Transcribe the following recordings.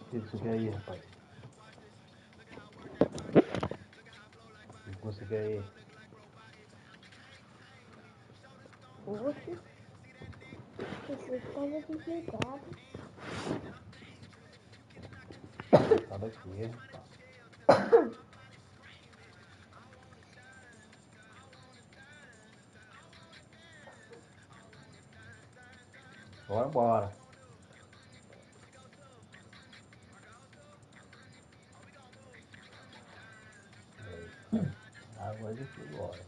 que você quer ir, rapaz? O que você quer ir? Oxe, você estava aqui sentado. Sai daqui. Bora, bora. Agora já foi embora.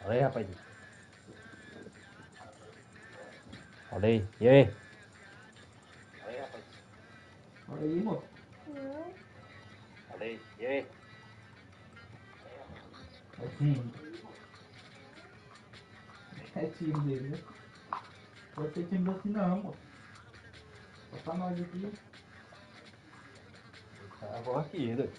Olha aí, rapaz. Olha aí. E aí? Olha aí, moço. Não, Olha aí. E aí? É time. É time dele, né? Pode ser time assim não, moço. Botar nós aqui. Agora aqui, né?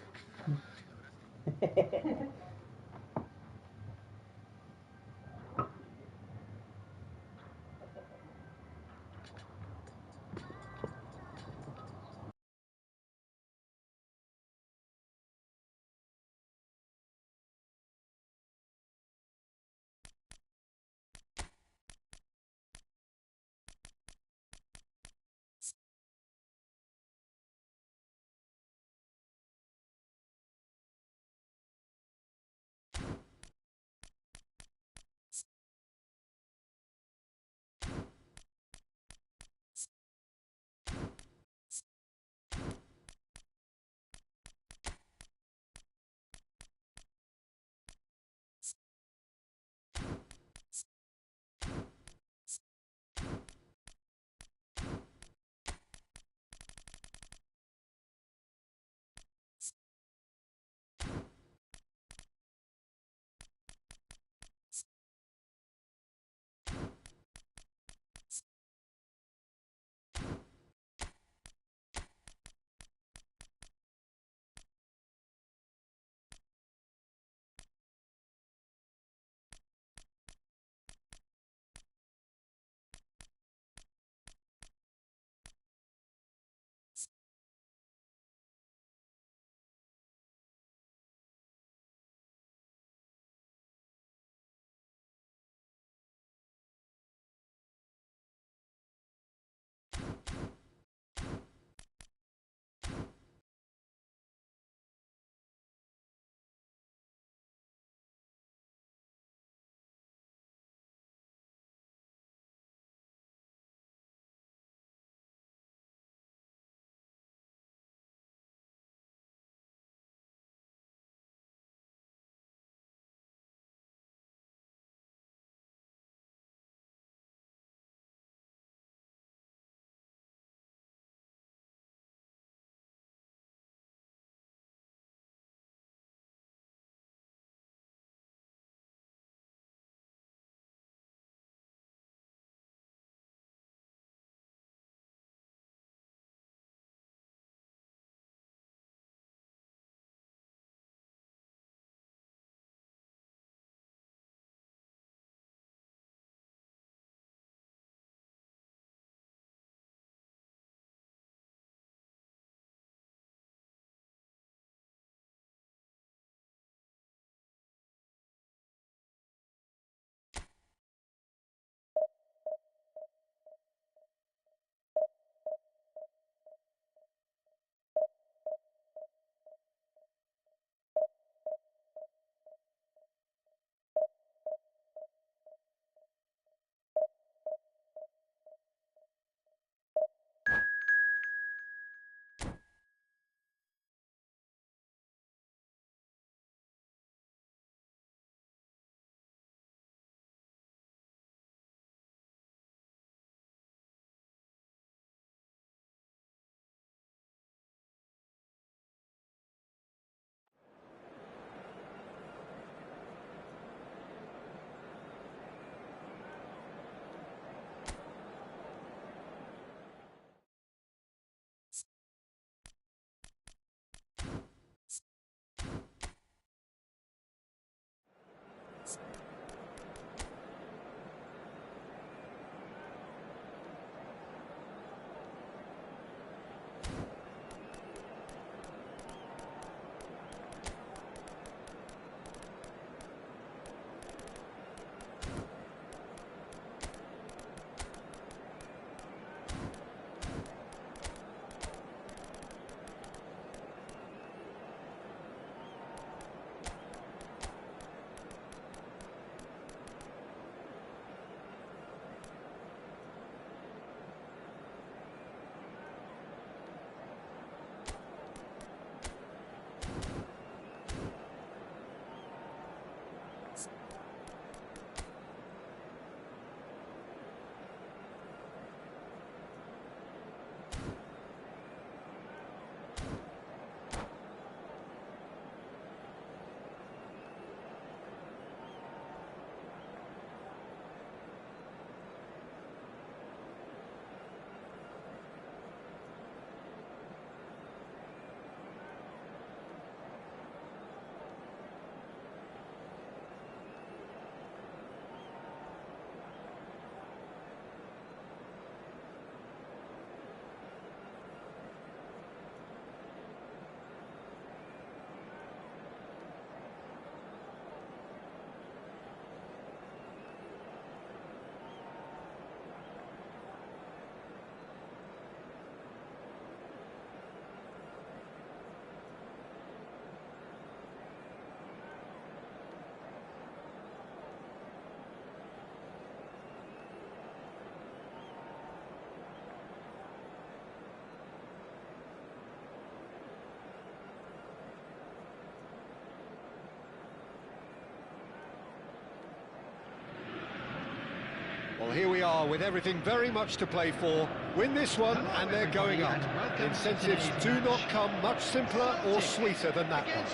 Well, here we are with everything very much to play for. Win this one and they're going up. Incentives do not come much simpler or sweeter than that one.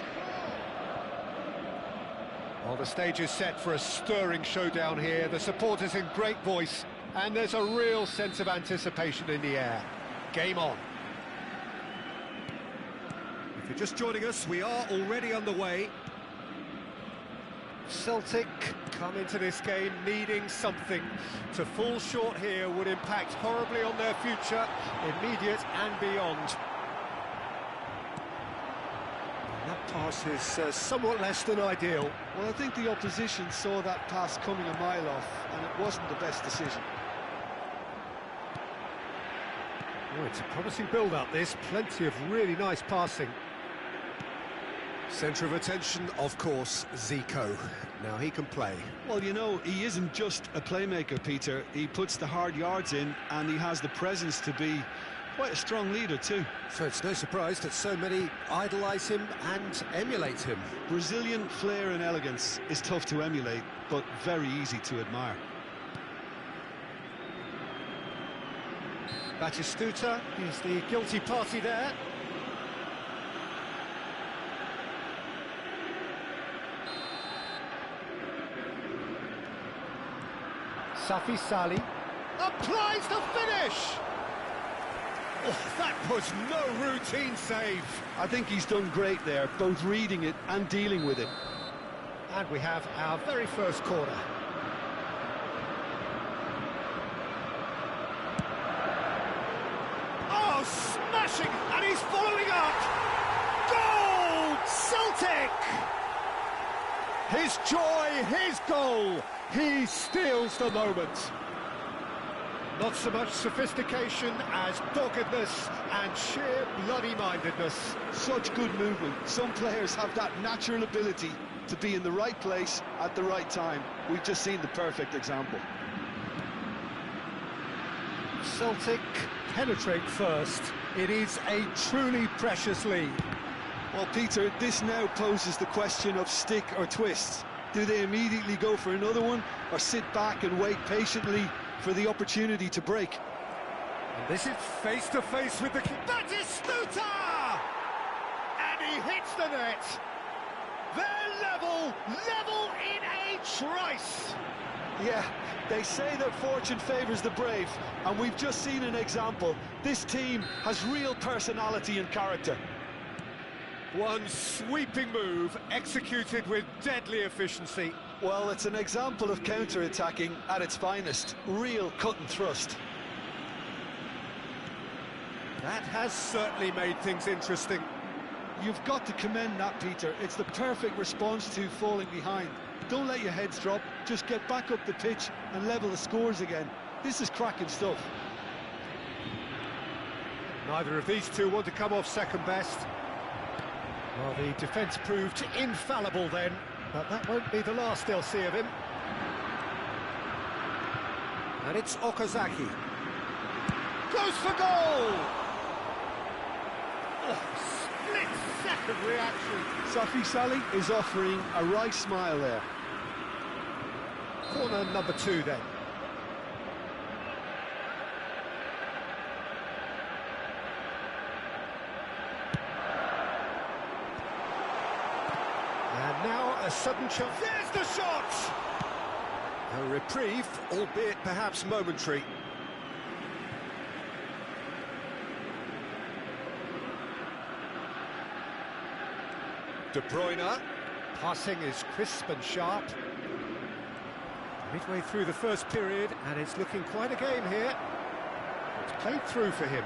Well, the stage is set for a stirring showdown here. The supporters in great voice, and there's a real sense of anticipation in the air. Game on. If you're just joining us, we are already underway. Celtic come into this game needing something. To fall short here would impact horribly on their future, immediate and beyond. And that pass is somewhat less than ideal. Well, I think the opposition saw that pass coming a mile off, and it wasn't the best decision. Oh, it's a promising build-up, this. Plenty of really nice passing. Centre of attention, of course, Zico. Now he can play. Well, you know, he isn't just a playmaker, Peter. He puts the hard yards in, and he has the presence to be quite a strong leader too. So it's no surprise that so many idolise him and emulate him. Brazilian flair and elegance is tough to emulate, but very easy to admire. Batistuta is the guilty party there. Safi Sali applies the finish! Oh, that was no routine save. I think he's done great there, both reading it and dealing with it. And we have our very first corner. Oh, smashing! And he's following up! Goal! Celtic! His joy, his goal! He steals the moment. Not so much sophistication as doggedness and sheer bloody-mindedness. Such good movement. Some players have that natural ability to be in the right place at the right time. We've just seen the perfect example. Celtic penetrate first. It is a truly precious lead. Well, Peter, this now poses the question of stick or twist. Do they immediately go for another one, or sit back and wait patiently for the opportunity to break? And this is face-to-face with the keeper. Batistuta! And he hits the net. They're level in a trice. Yeah, they say that fortune favours the brave, and we've just seen an example. This team has real personality and character. One sweeping move, executed with deadly efficiency. Well, it's an example of counter-attacking at its finest. Real cut and thrust. That has certainly made things interesting. You've got to commend that, Peter. It's the perfect response to falling behind. Don't let your heads drop, just get back up the pitch and level the scores again. This is cracking stuff. Neither of these two want to come off second best. Well, the defence proved infallible then, but that won't be the last they'll see of him. And it's Okazaki. Goes for goal! Oh, split-second reaction. Safi Sali is offering a wry smile there. Corner number 2 then. And now a sudden chance. There's the shot! A reprieve, albeit perhaps momentary. De Bruyne. Passing is crisp and sharp. Midway through the first period, and it's looking quite a game here. It's played through for him.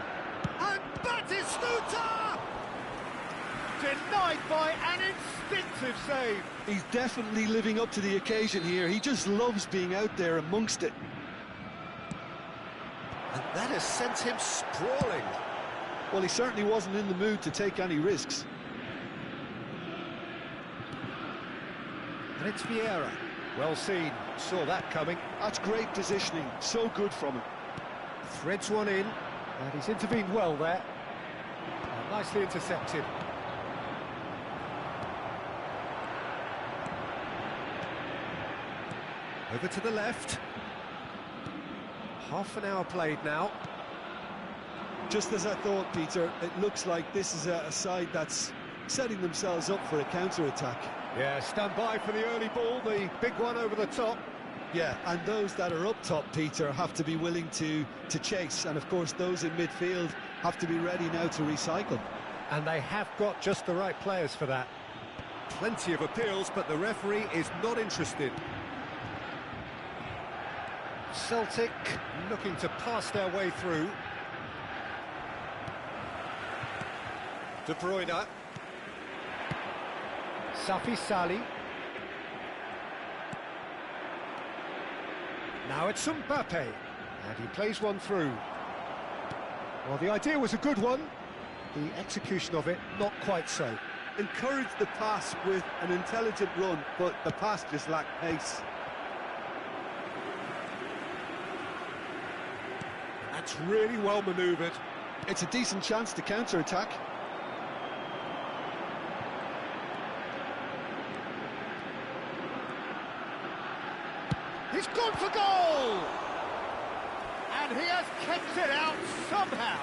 And Batistuta! Denied by an instinctive save. He's definitely living up to the occasion here. He just loves being out there amongst it. And that has sent him sprawling. Well, he certainly wasn't in the mood to take any risks. And it's Vieira. Well seen, saw that coming. That's great positioning, so good from him. Threads one in, and he's intervened well there. And nicely intercepted. Over to the left. Half an hour played now. Just as I thought, Peter, it looks like this is a side that's setting themselves up for a counter-attack. Yeah, stand by for the early ball, the big one over the top. Yeah, and those that are up top, Peter, have to be willing to chase, and of course those in midfield have to be ready now to recycle. And they have got just the right players for that. Plenty of appeals, but the referee is not interested. Celtic looking to pass their way through. De Bruyne. Safi Sali. Now it's Mbappe, and he plays one through. Well, the idea was a good one. The execution of it, not quite so. Encouraged the pass with an intelligent run, but the pass just lacked pace. That's really well manoeuvred. It's a decent chance to counter-attack. He's gone for goal! And he has kept it out somehow.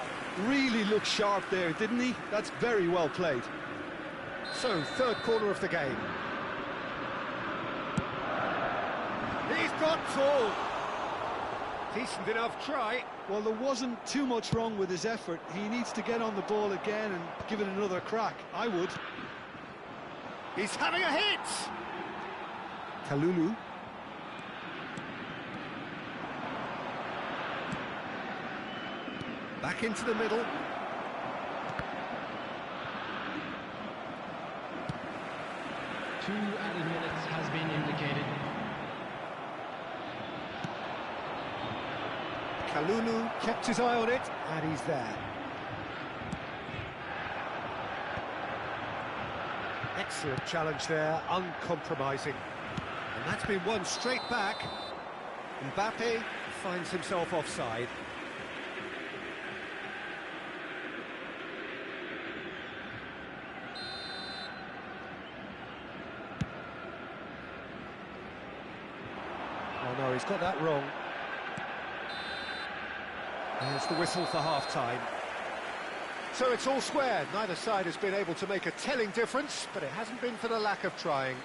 Really looked sharp there, didn't he? That's very well played. So, third corner of the game. He's gone tall. Decent enough try. Well, there wasn't too much wrong with his effort. He needs to get on the ball again and give it another crack. I would. He's having a hit! Kalulu. Back into the middle. Two added minutes has been indicated. Kalulu kept his eye on it, and he's there. Excellent challenge there, uncompromising. And that's been won straight back. Mbappe finds himself offside. Oh no, he's got that wrong. There's the whistle for half-time. So it's all square. Neither side has been able to make a telling difference, but it hasn't been for the lack of trying.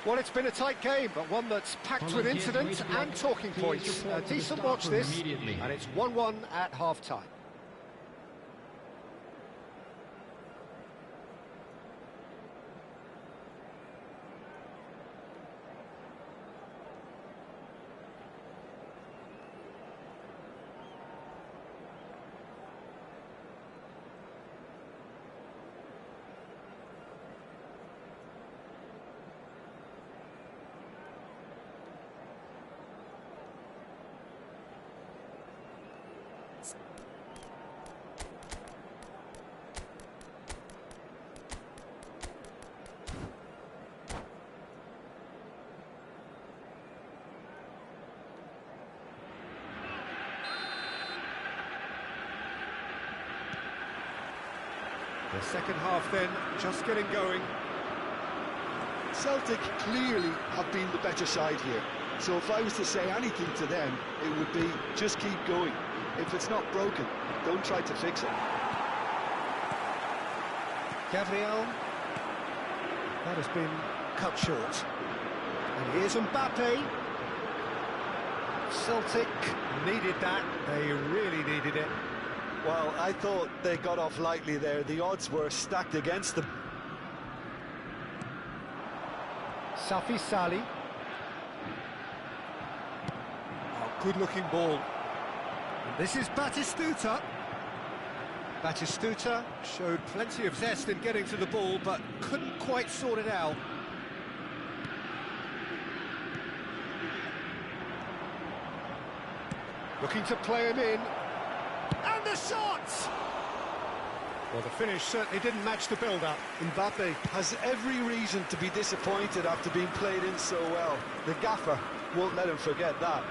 Well, it's been a tight game, but one that's packed with incidents and talking points. A decent watch this, and it's 1-1 at half-time. The second half then, just getting going. Celtic clearly have been the better side here. So if I was to say anything to them, it would be just keep going. If it's not broken, don't try to fix it. Gabriel. That has been cut short. And here's Mbappe. Celtic needed that. They really needed it. Well, I thought they got off lightly there. The odds were stacked against them. Safi Sali. Oh, good-looking ball. And this is Batistuta. Batistuta showed plenty of zest in getting to the ball, but couldn't quite sort it out. Looking to play him in. And the shot! Well, the finish certainly didn't match the build-up. Mbappe has every reason to be disappointed after being played in so well. The gaffer won't let him forget that.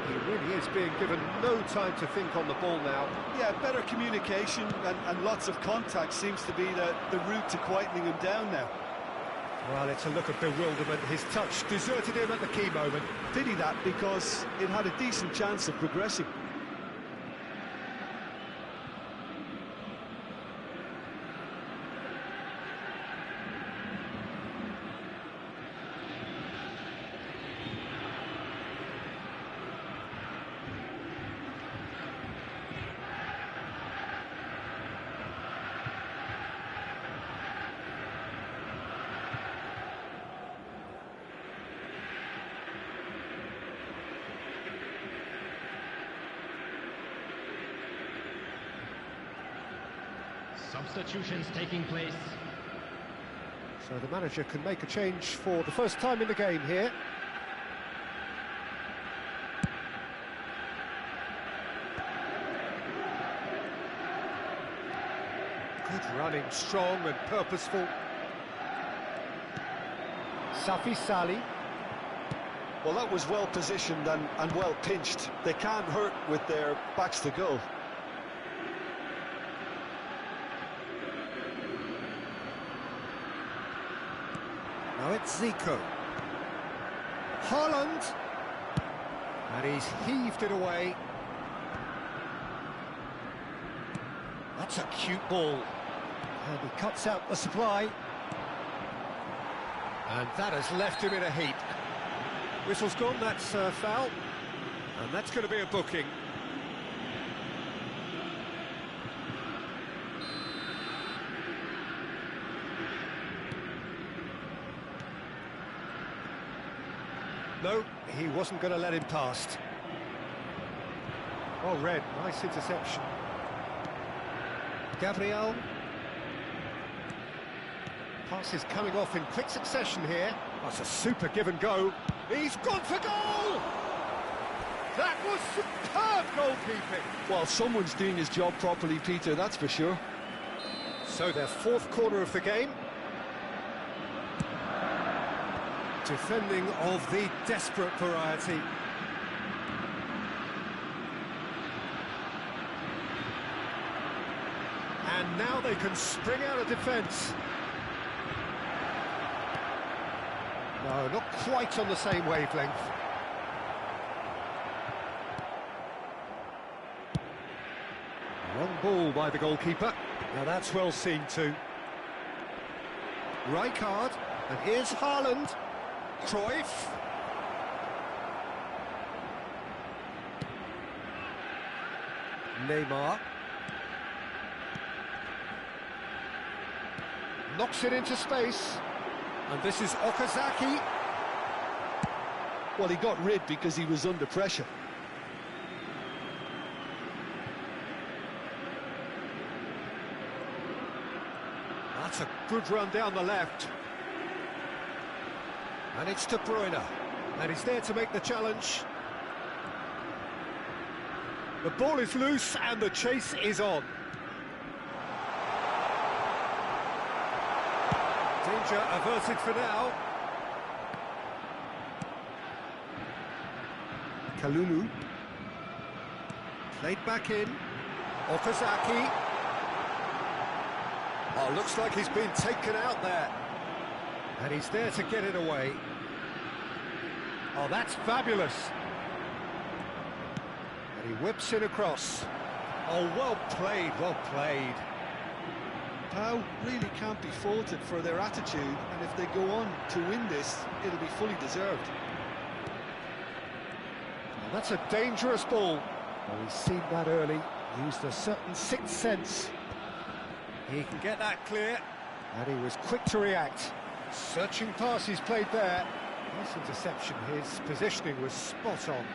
He really is being given no time to think on the ball now. Yeah, better communication and lots of contact seems to be the route to quietening him down now. Well, it's a look of bewilderment. His touch deserted him at the key moment. Pity that, because it had a decent chance of progressing. Substitutions taking place. So the manager can make a change for the first time in the game here. Good running, strong and purposeful. Safi Sali. Well, that was well positioned and well pinched. They can't hurt with their backs to goal. Now it's Zico. Haaland. And he's heaved it away. That's a cute ball. And he cuts out the supply. And that has left him in a heap. Whistle's gone, that's a foul. And that's going to be a booking. No, he wasn't going to let him past. Well read, nice interception. Gabriel. Passes coming off in quick succession here. That's a super give and go. He's gone for goal! That was superb goalkeeping. Well, someone's doing his job properly, Peter, that's for sure. So their fourth corner of the game. Defending of the desperate variety. And now they can spring out of defence. No, not quite on the same wavelength. Wrong ball by the goalkeeper. Now that's well seen too. Rijkaard, and here's Haaland. Cruyff. Neymar. Knocks it into space. And this is Okazaki. Well, he got rid because he was under pressure. That's a good run down the left. And it's De Bruyne, and he's there to make the challenge. The ball is loose and the chase is on. Danger averted for now. Kalulu. Played back in. Okazaki. Oh, looks like he's been taken out there. And he's there to get it away. Oh, that's fabulous. And he whips it across. Oh, well played, well played. Pau really can't be faulted for their attitude, and if they go on to win this, it'll be fully deserved. Well, that's a dangerous ball. Well, he's seen that early, used a certain sixth sense. He can get that clear, and he was quick to react. Searching pass he's played there. Nice interception, his positioning was spot on.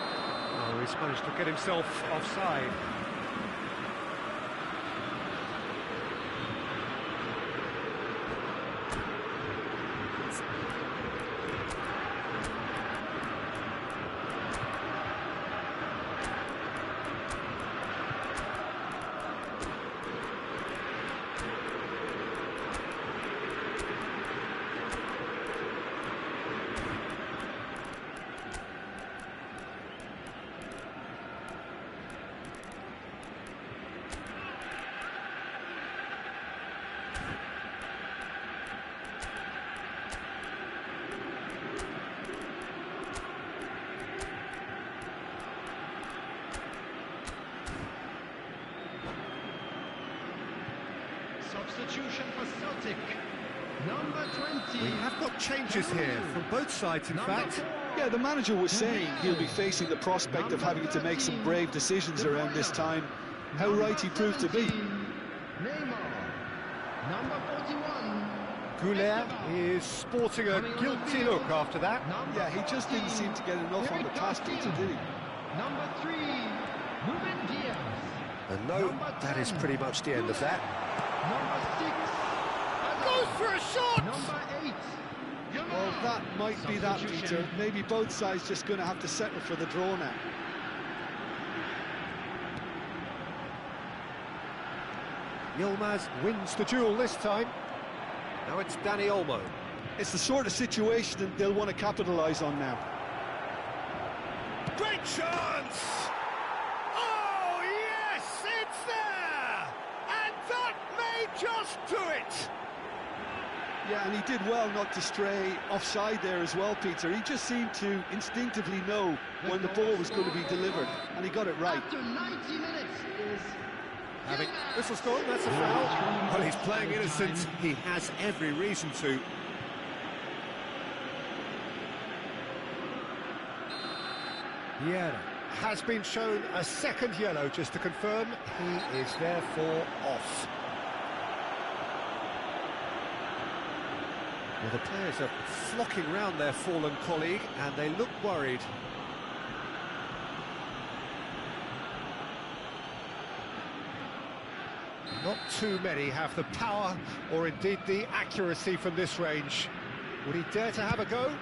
Oh, he's managed to get himself offside. Substitution for Celtic. Number 20. We have got changes here from both sides, in fact. Yeah, the manager was saying he'll be facing the prospect of having to make some brave decisions around this time. How right he proved to be. Neymar. Number 41. Goulet is sporting a guilty look after that. Yeah, he just didn't seem to get enough on the pass, Peter, did he? Number 3. Ruben Diaz. And no, that is pretty much the end of that. Number 6. Goes for a shot! Number 8. Well, that might be that, Peter. Maybe both sides just going to have to settle for the draw now. Yilmaz wins the duel this time. Now it's Danny Olmo. It's the sort of situation that they'll want to capitalise on now. Great chance! Oh, yes, it's there! And that may just do it! Yeah, and he did well not to stray offside there as well, Peter. He just seemed to instinctively know when the ball was going to be delivered, and he got it right. After 90 minutes is... Having whistle's gone, that's a foul. Well, he's playing innocent. He has every reason to. Vieira has been shown a second yellow, just to confirm. He is therefore off. Well, the players are flocking round their fallen colleague, and they look worried. Not too many have the power or indeed the accuracy from this range. Would he dare to have a go?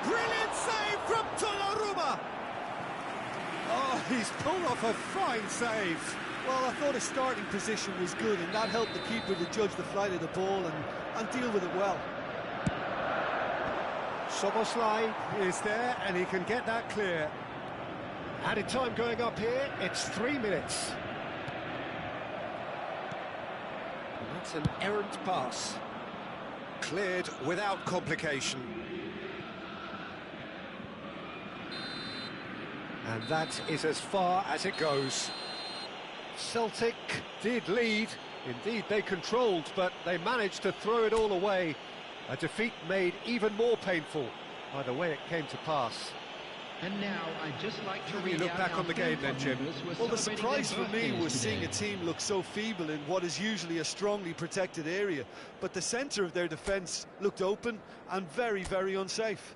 Brilliant save from Donnarumma! Oh, he's pulled off a fine save. Well, I thought his starting position was good, and that helped the keeper to judge the flight of the ball and deal with it well. Soboslai is there, and he can get that clear. Added time going up here, it's 3 minutes. That's an errant pass. Cleared without complication. And that is as far as it goes. Celtic did lead. Indeed, they controlled, but they managed to throw it all away. A defeat made even more painful by the way it came to pass. And now I'd just like to You look back on the game then, Jim. Well, the surprise for me was seeing a team look so feeble in what is usually a strongly protected area. But the centre of their defence looked open and very, very unsafe.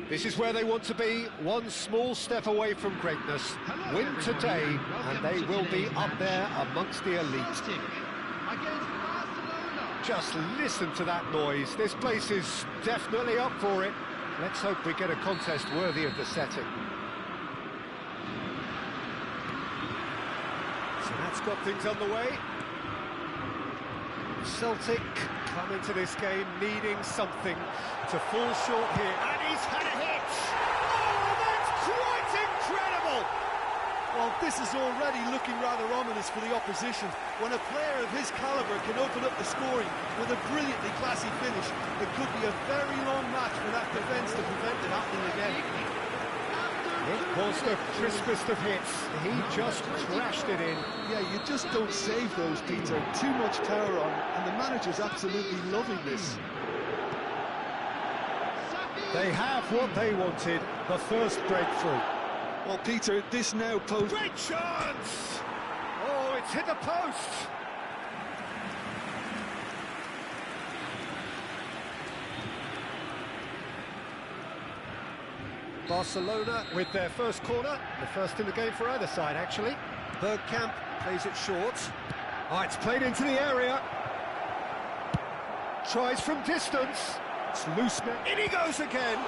This is where they want to be, one small step away from greatness. Win today, and they will be up there amongst the elite. Just listen to that noise. This place is definitely up for it. Let's hope we get a contest worthy of the setting. So that's got things underway. Celtic come into this game needing something to fall short here. And he's had a hit! Oh, that's quite incredible! Well, this is already looking rather ominous for the opposition. When a player of his calibre can open up the scoring with a brilliantly classy finish, it could be a very long match for that defence to prevent it happening again. It was the crispest of hits. He just crashed it in. Yeah, you just don't save those, Peter. Too much power on, and the manager's absolutely loving this. They have what they wanted, the first breakthrough. Well, Peter, this now poses... Great chance! Oh, it's hit the post! Barcelona with their first corner, the first in the game for either side, actually. Bergkamp plays it short. Oh, it's played into the area. Tries from distance. It's loose now. In he goes again.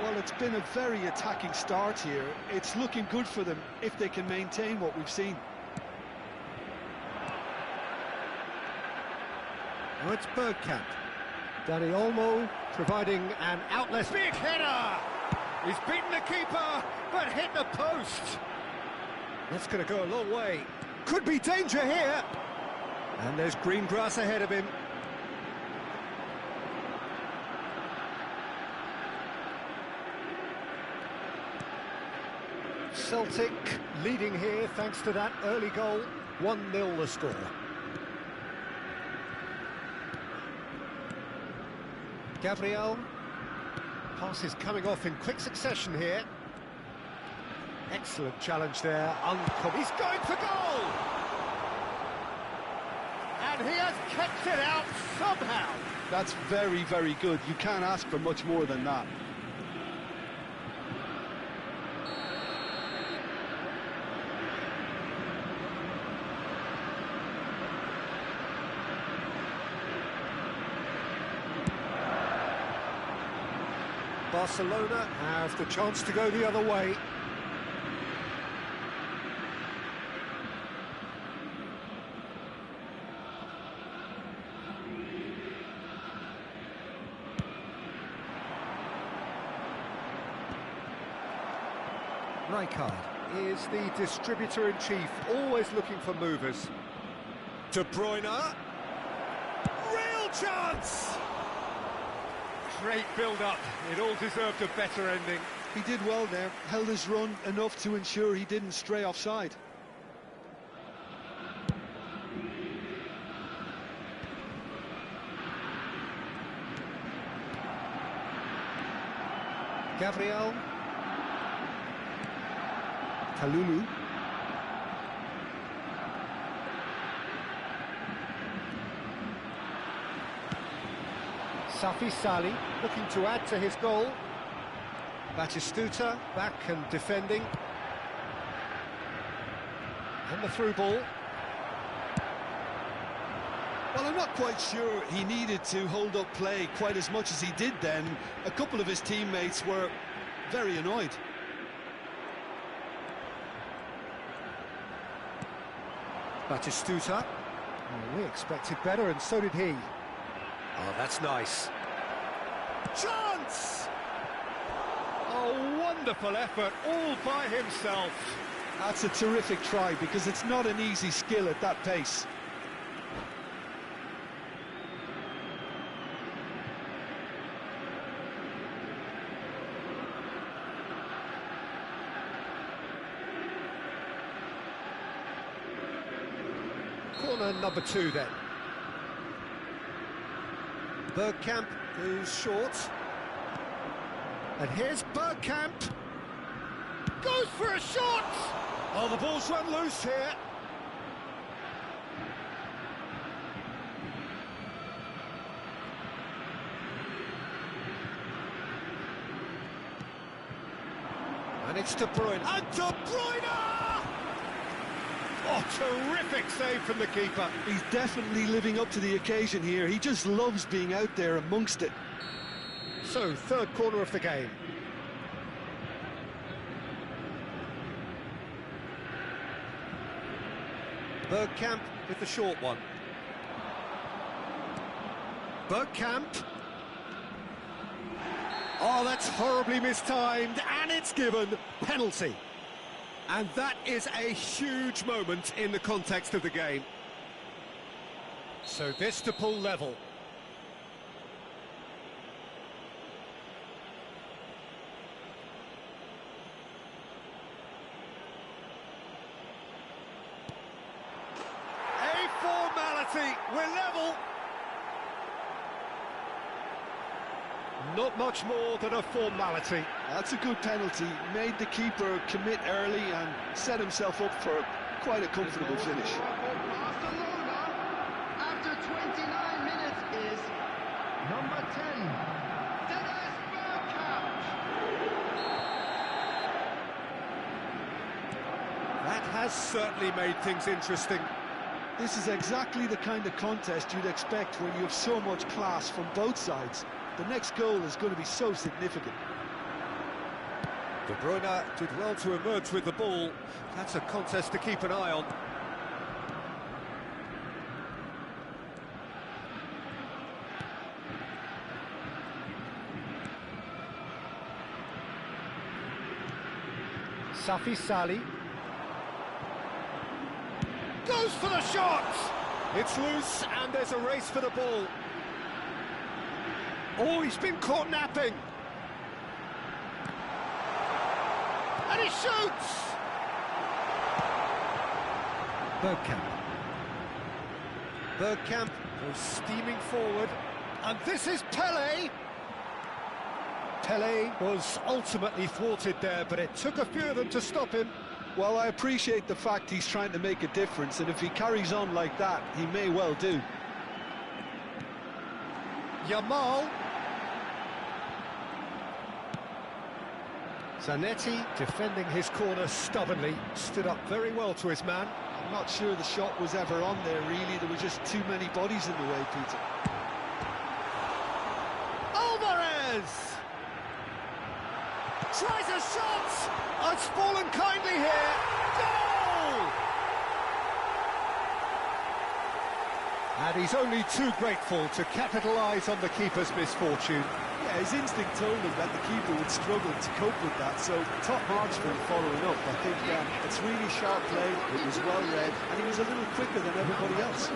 Well, it's been a very attacking start here. It's looking good for them if they can maintain what we've seen. Now it's Bergkamp. Dani Olmo providing an outlet. Big header! He's beaten the keeper, but hit the post. That's going to go a long way. Could be danger here. And there's green grass ahead of him. Celtic leading here thanks to that early goal. 1-0 the score. Gabriel. Passes coming off in quick succession here. Excellent challenge there. He's going for goal! And he has kept it out somehow. That's very, very good. You can't ask for much more than that. Barcelona have the chance to go the other way. Rijkaard is the distributor-in-chief, always looking for movers. De Bruyne. Real chance! Great build-up. It all deserved a better ending. He did well there, held his run enough to ensure he didn't stray offside. Gabriel. Kalulu. Safi Sali looking to add to his goal. Batistuta back and defending. And the through ball. Well, I'm not quite sure he needed to hold up play quite as much as he did then. A couple of his teammates were very annoyed. Batistuta. Oh, we expected better, and so did he. Oh, that's nice. Chance! Oh, wonderful effort, all by himself. That's a terrific try, because it's not an easy skill at that pace. Corner number 2 then. Bergkamp goes short. And here's Bergkamp. Goes for a shot! Oh, the ball's run loose here. it's De Bruyne. And De Bruyne! Oh, terrific save from the keeper. He's definitely living up to the occasion here. He just loves being out there amongst it. So, third corner of the game. Bergkamp with the short one. Bergkamp. Oh, that's horribly mistimed, and it's given penalty. And that is a huge moment in the context of the game. So this to pull level. A formality, we're level. Not much more than a formality. That's a good penalty. Made the keeper commit early and set himself up for quite a comfortable finish. Barcelona, after 29 minutes, is number 10, Dennis Bergkamp. That has certainly made things interesting. This is exactly the kind of contest you'd expect when you have so much class from both sides. The next goal is going to be so significant. De Bruyne did well to emerge with the ball. That's a contest to keep an eye on. Safi Sali. Goes for the shot! It's loose and there's a race for the ball. Oh, he's been caught napping. And he shoots! Bergkamp. Bergkamp was steaming forward. And this is Pelé! Pelé was ultimately thwarted there, but it took a few of them to stop him. Well, I appreciate the fact he's trying to make a difference, and if he carries on like that, he may well do. Yamal. Zanetti, defending his corner stubbornly, stood up very well to his man. I'm not sure the shot was ever on there, really. There were just too many bodies in the way, Peter. Alvarez! Tries a shot! It's fallen kindly here. Goal! And he's only too grateful to capitalise on the keeper's misfortune. Yeah, his instinct told him that the keeper would struggle to cope with that, so top marks for him following up. I think it's really sharp play, it was well read, and he was a little quicker than everybody else.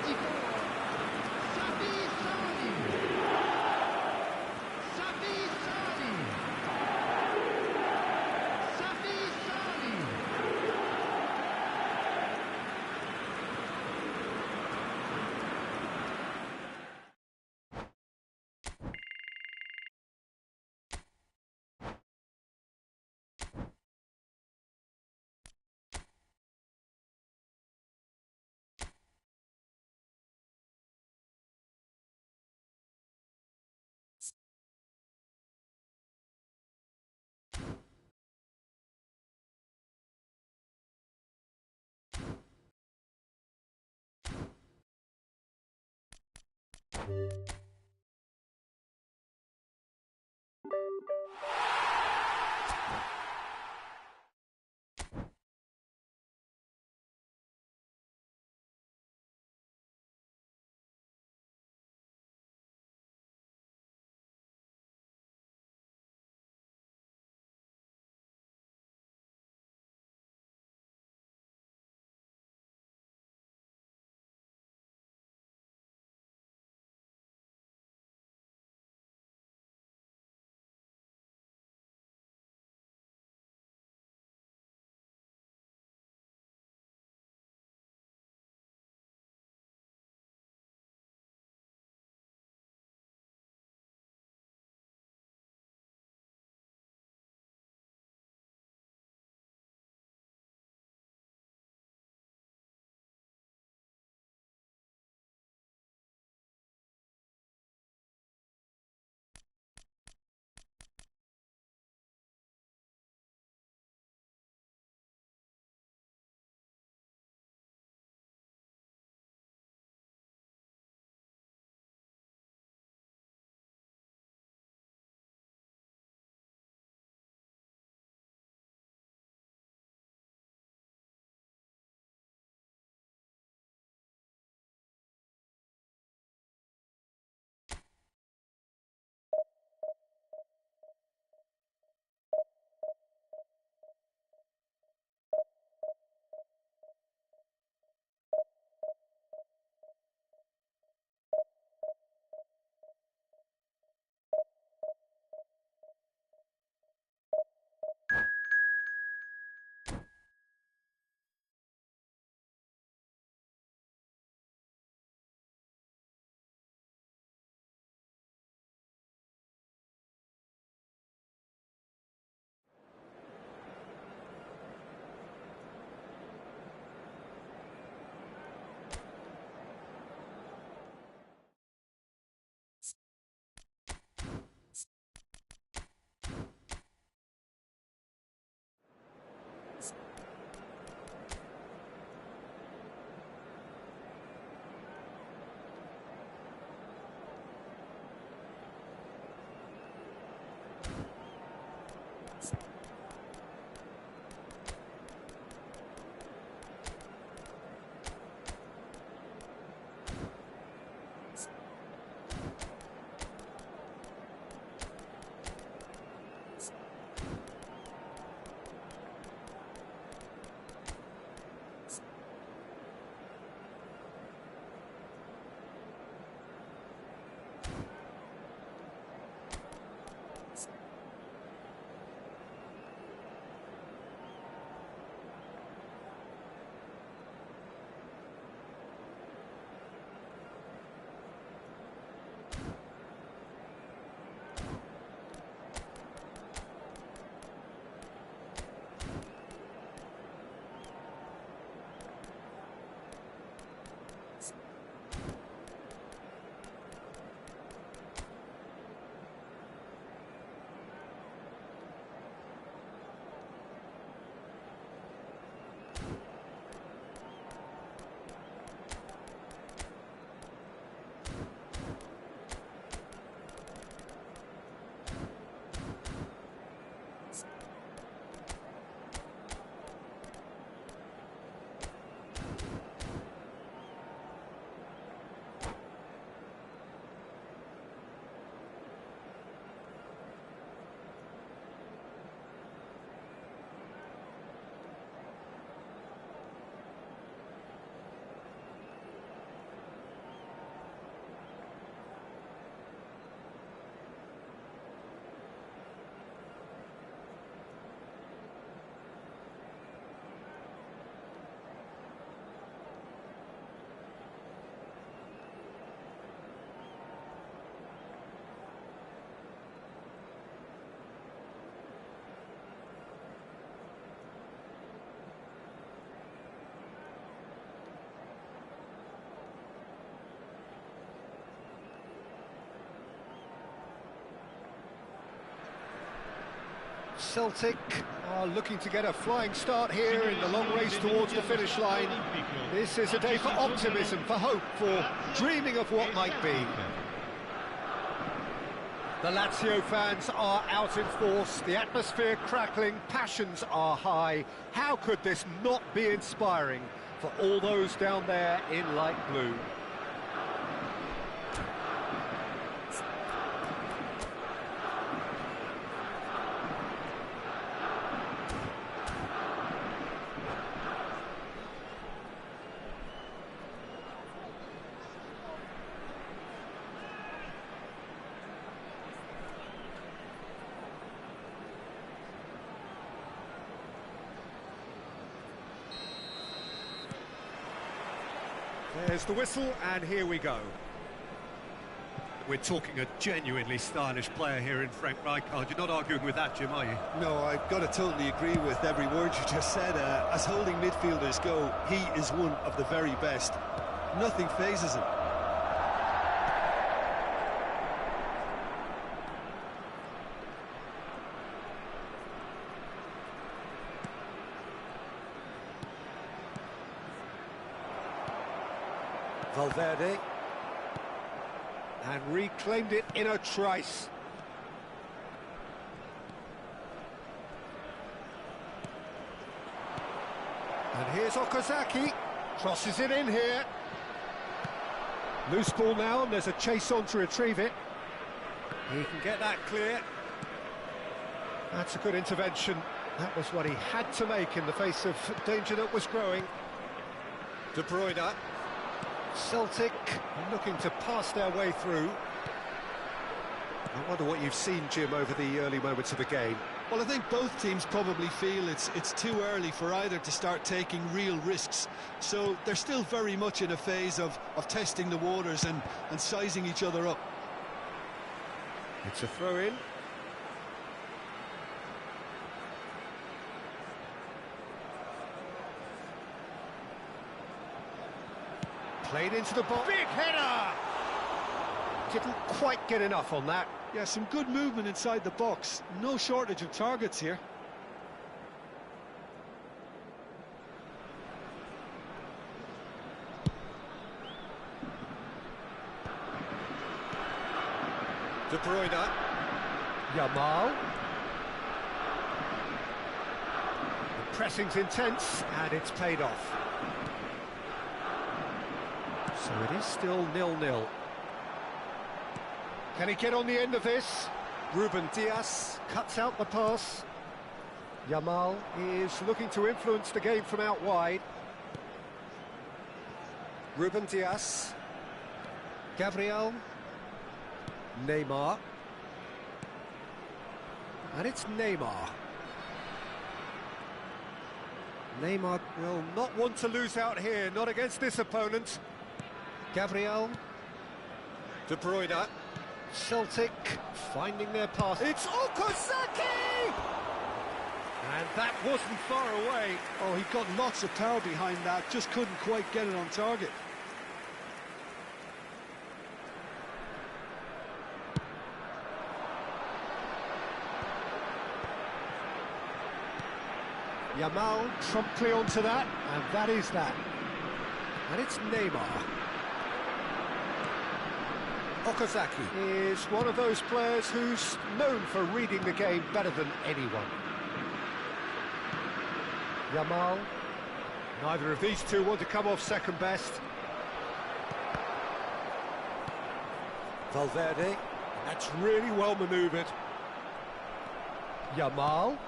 Celtic are looking to get a flying start here in the long race towards the finish line. This is a day for optimism, for hope, for dreaming of what might be. The Lazio fans are out in force, the atmosphere crackling, passions are high. How could this not be inspiring for all those down there in light blue? There's the whistle, and here we go. We're talking a genuinely stylish player here in Frank Rijkaard. You're not arguing with that, Jim, are you? No, I've got to totally agree with every word you just said. As holding midfielders go, he is one of the very best. Nothing phases him. Valverde, and reclaimed it in a trice. And here's Okazaki, crosses it in here. Loose ball now, and there's a chase on to retrieve it. He can get that clear. That's a good intervention. That was what he had to make in the face of danger that was growing. De Bruyne. Celtic looking to pass their way through. I wonder what you've seen, Jim, over the early moments of the game. Well, I think both teams probably feel it's too early for either to start taking real risks. So they're still very much in a phase of testing the waters and sizing each other up. It's a throw-in. Played into the box. Big header! Didn't quite get enough on that. Yeah, some good movement inside the box. No shortage of targets here. De Bruyne. Yamal. The pressing's intense, and it's paid off. So it is still 0-0. Can he get on the end of this? Ruben Dias cuts out the pass. Yamal is looking to influence the game from out wide. Ruben Dias. Gabriel. Neymar. And it's Neymar. Neymar will not want to lose out here, not against this opponent. Gabriel. De Bruyne. Celtic finding their path. It's Okazaki! And that wasn't far away. Oh, he got lots of power behind that, just couldn't quite get it on target. Yamal promptly onto that, and that is that. And it's Neymar. Okazaki is one of those players who's known for reading the game better than anyone. Yamal. Neither of these two want to come off second best. Valverde. That's really well manoeuvred. Yamal.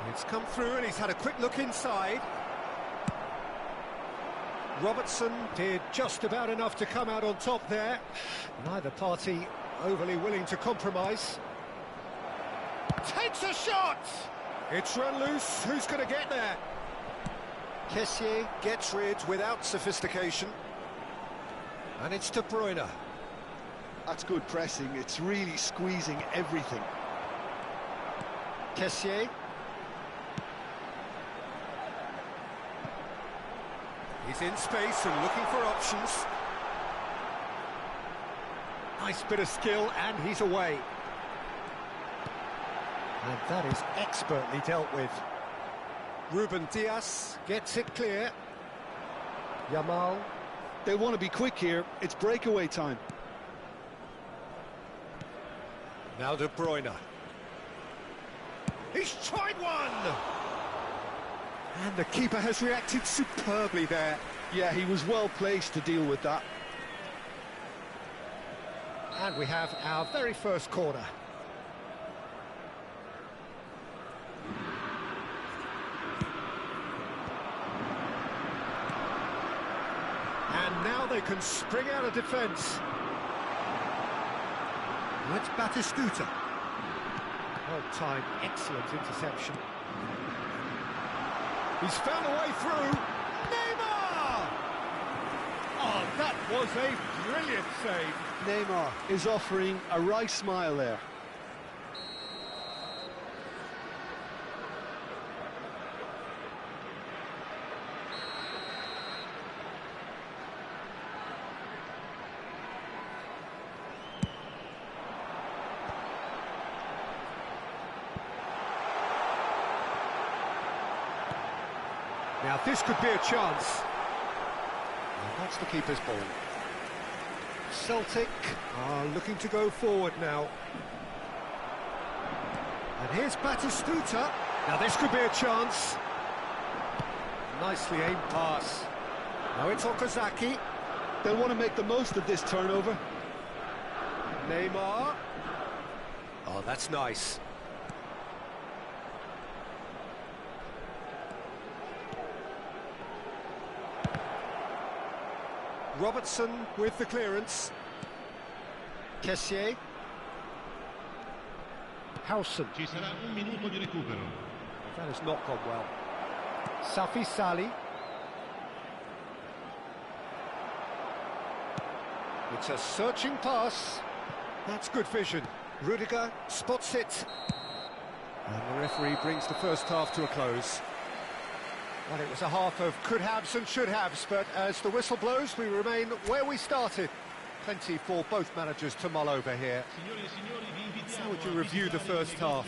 It's come through and he's had a quick look inside. Robertson did just about enough to come out on top there. Neither party overly willing to compromise. Takes a shot! It's run loose. Who's going to get there? Kessié gets rid without sophistication. And it's De Bruyne. That's good pressing. It's really squeezing everything. Kessié. He's in space and looking for options. Nice bit of skill, and he's away. And that is expertly dealt with. Ruben Diaz gets it clear. Yamal. They want to be quick here. It's breakaway time. Now De Bruyne. He's tried one! And the keeper has reacted superbly there. Yeah, he was well placed to deal with that. And we have our very first corner. And now they can spring out of defence. That's Batistuta. Well-timed, excellent interception. He's found a way through. Neymar! Oh, that was a brilliant save. Neymar is offering a right smile there. Now this could be a chance. And that's the keeper's ball. Celtic are looking to go forward now. And here's Batistuta. Now this could be a chance. Nicely aimed pass. Now it's Okazaki. They'll want to make the most of this turnover. Neymar. Oh, that's nice. Robertson with the clearance. Kessié. Howson. Ci sarà un minuto di recupero. That has not gone well. Safi Sali. It's a searching pass. That's good vision. Rudiger spots it. And the referee brings the first half to a close. Well, it was a half of could-haves and should-haves, but as the whistle blows, we remain where we started. Plenty for both managers to mull over here. How would you review the first half?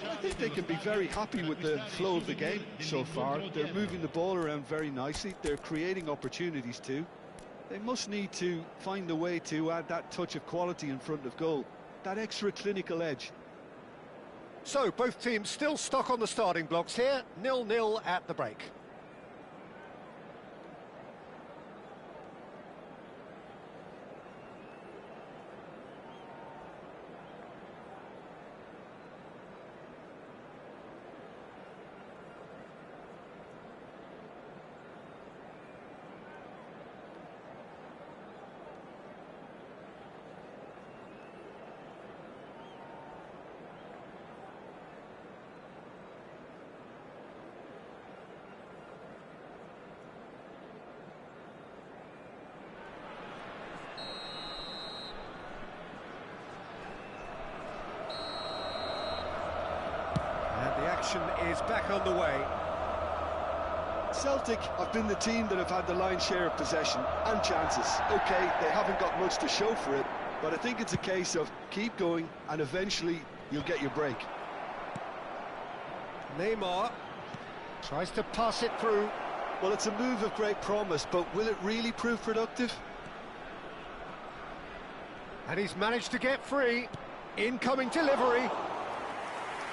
I think they can be very happy with the flow of the game so far. They're moving the ball around very nicely. They're creating opportunities too. They must need to find a way to add that touch of quality in front of goal, that extra clinical edge. So, both teams still stuck on the starting blocks here, 0-0 at the break. Is back on the way. Celtic have been the team that have had the lion's share of possession and chances. Okay, they haven't got much to show for it, but I think it's a case of keep going and eventually you'll get your break. Neymar tries to pass it through. Well, it's a move of great promise, but will it really prove productive? And he's managed to get free. Incoming delivery.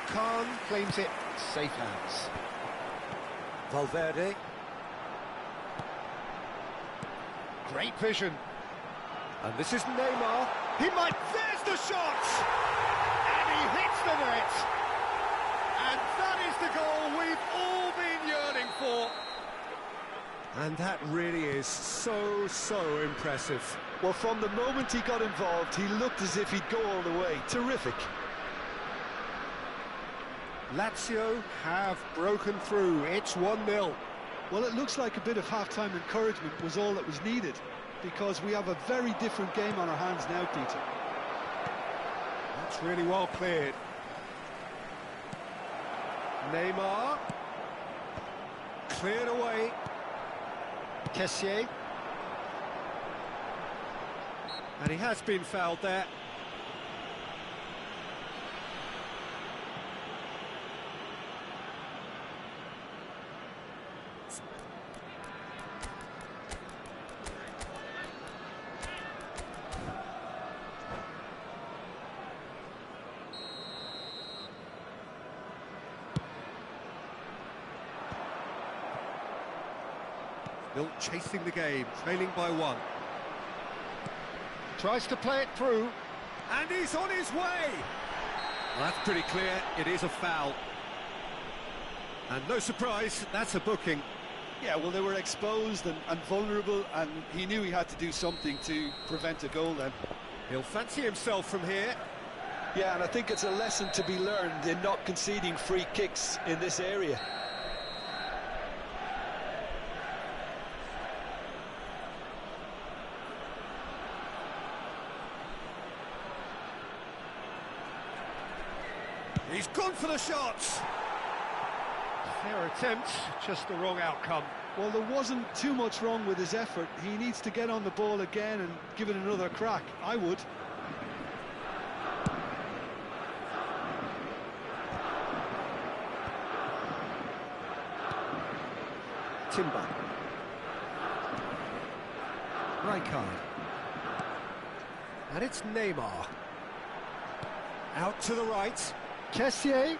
Khan claims it. Safe hands. Valverde. Great vision. And this is Neymar. He might... There's the shot! And he hits the net. And that is the goal we've all been yearning for. And that really is so impressive. Well, from the moment he got involved, he looked as if he'd go all the way. Terrific. Lazio have broken through. It's 1-0. Well, it looks like a bit of half-time encouragement was all that was needed, because we have a very different game on our hands now, Peter. That's really well cleared. Neymar. Cleared away. Kessié. And he has been fouled there. Still chasing the game, trailing by 1. Tries to play it through, and he's on his way! Well, that's pretty clear, it is a foul. And no surprise, that's a booking. Yeah, well, they were exposed and vulnerable, and he knew he had to do something to prevent a goal then. He'll fancy himself from here. Yeah, and I think it's a lesson to be learned in not conceding free kicks in this area. He's gone for the shots. Fair attempt, just the wrong outcome. Well, there wasn't too much wrong with his effort. He needs to get on the ball again and give it another crack. I would. Timber. Rijkaard. And it's Neymar. Out to the right. Kessié.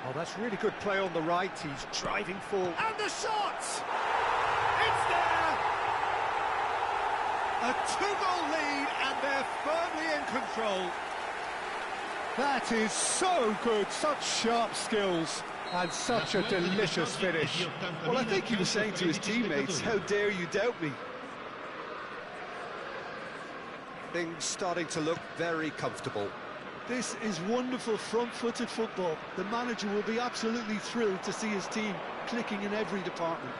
Oh, that's really good play on the right. He's driving forward. And the shot! It's there! A 2-goal lead, and they're firmly in control. That is so good. Such sharp skills. And such a delicious finish. Well, I think he was saying to his teammates, how dare you doubt me? Things starting to look very comfortable. This is wonderful front-footed football. The manager will be absolutely thrilled to see his team clicking in every department.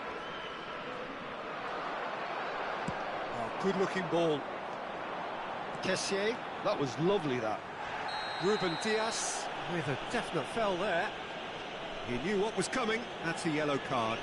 Oh, good-looking ball. Kessié. That was lovely, that. Ruben Dias with a definite foul there. He knew what was coming. That's a yellow card.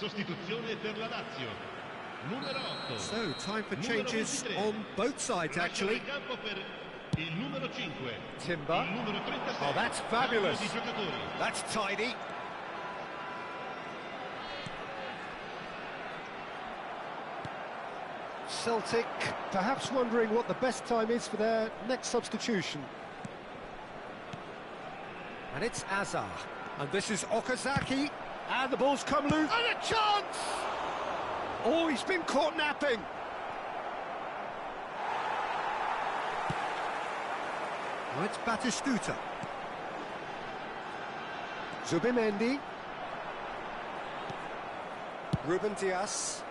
Sostituzione per la Lazio. Numero 8. So, time for changes on both sides, actually. Il numero 5. Timber. Il numero 36. Oh, that's fabulous. That's tidy. Celtic perhaps wondering what the best time is for their next substitution. And it's Azar. And this is Okazaki. And the ball's come loose. And a chance! Oh, he's been caught napping. Oh, it's Batistuta. Zubimendi. Ruben Dias.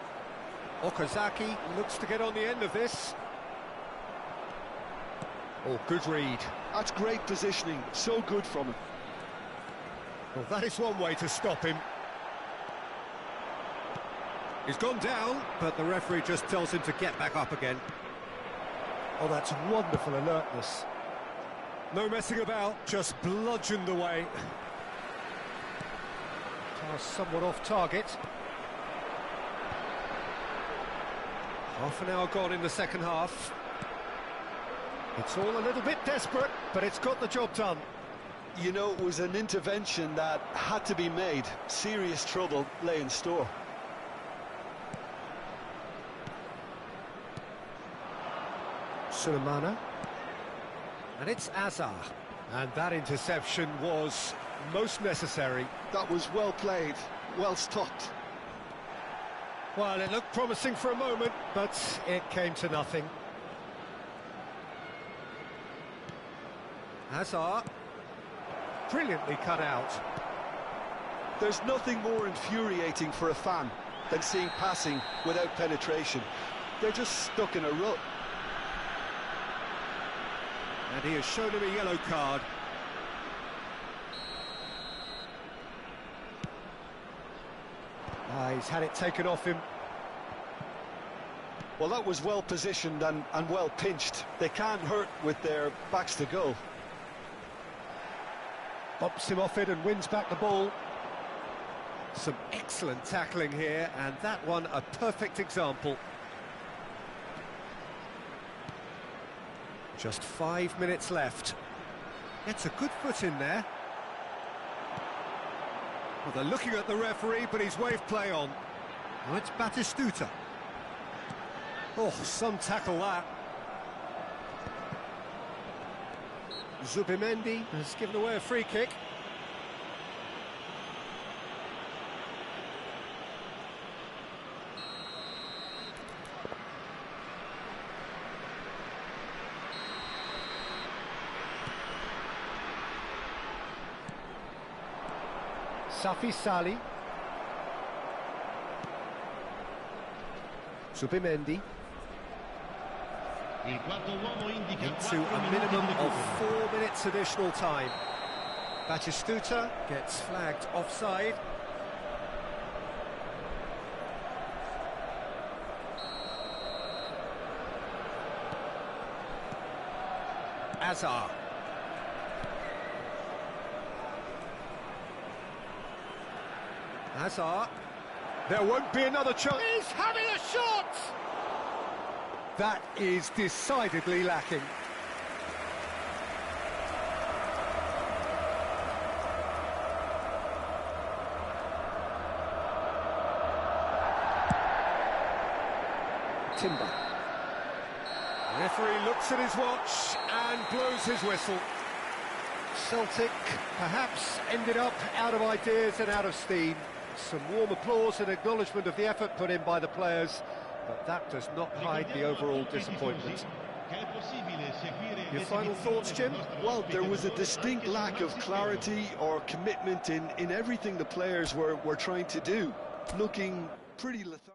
Okazaki looks to get on the end of this. Oh, good read. That's great positioning. So good from him. Well, that is one way to stop him. He's gone down, but the referee just tells him to get back up again. Oh, that's wonderful alertness. No messing about, just bludgeoned away. Pass somewhat off target. Half an hour gone in the second half. It's all a little bit desperate, but it's got the job done. You know, it was an intervention that had to be made. Serious trouble lay in store. Sulemana. And it's Azar. And that interception was most necessary. That was well played, well stopped. Well, it looked promising for a moment, but it came to nothing. Azar. Brilliantly cut out. There's nothing more infuriating for a fan than seeing passing without penetration. They're just stuck in a rut. And he has shown him a yellow card. He's had it taken off him. Well, that was well positioned and well pinched. They can't hurt with their backs to goal. Bumps him off it and wins back the ball. Some excellent tackling here, and that one a perfect example. Just 5 minutes left. Gets a good foot in there. Well, they're looking at the referee, but he's waved play on. Now it's Batistuta. Oh, some tackle that. Zubimendi has given away a free kick. Safi Sali. Zubimendi. Into a minimum of 4 minutes additional time. Batistuta gets flagged offside. Azar. Azar. There won't be another chance. He's having a shot! That is decidedly lacking. Timber. The referee looks at his watch and blows his whistle. Celtic perhaps ended up out of ideas and out of steam. Some warm applause and acknowledgement of the effort put in by the players, but that does not hide the overall disappointment. Your final thoughts, Jim? Well, there was a distinct lack of clarity or commitment in everything the players were trying to do. Looking pretty lethargic.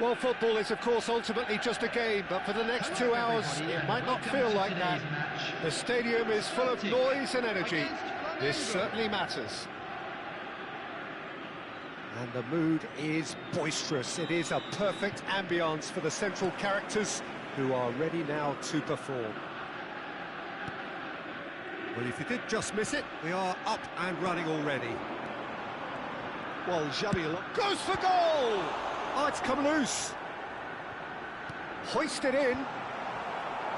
Well, football is, of course, ultimately just a game, but for the next 2 hours, it might not feel like that. The stadium is full of noise and energy. This certainly matters. And the mood is boisterous. It is a perfect ambience for the central characters who are ready now to perform. Well, if you did just miss it, we are up and running already. Well, Xabi Goes for goal! Oh, it's come loose. Hoisted in.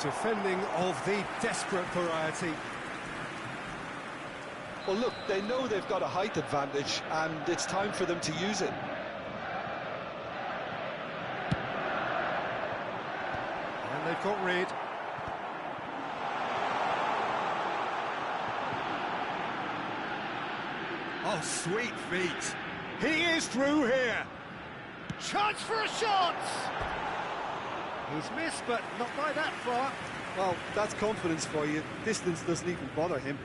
Defending of the desperate variety. Well, look, they know they've got a height advantage, and it's time for them to use it. And they've got rid. Oh, sweet feet. He is through here. Chance for a shot! He's missed, but not by that far. Well, that's confidence for you. Distance doesn't even bother him.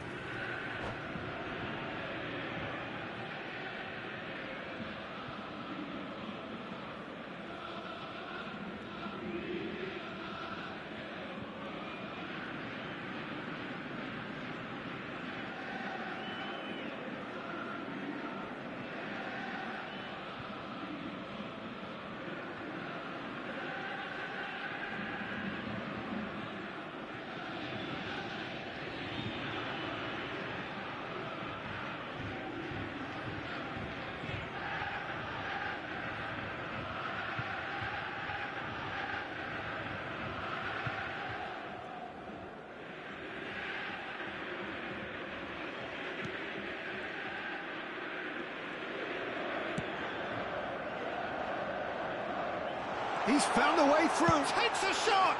He's found a way through. Takes a shot!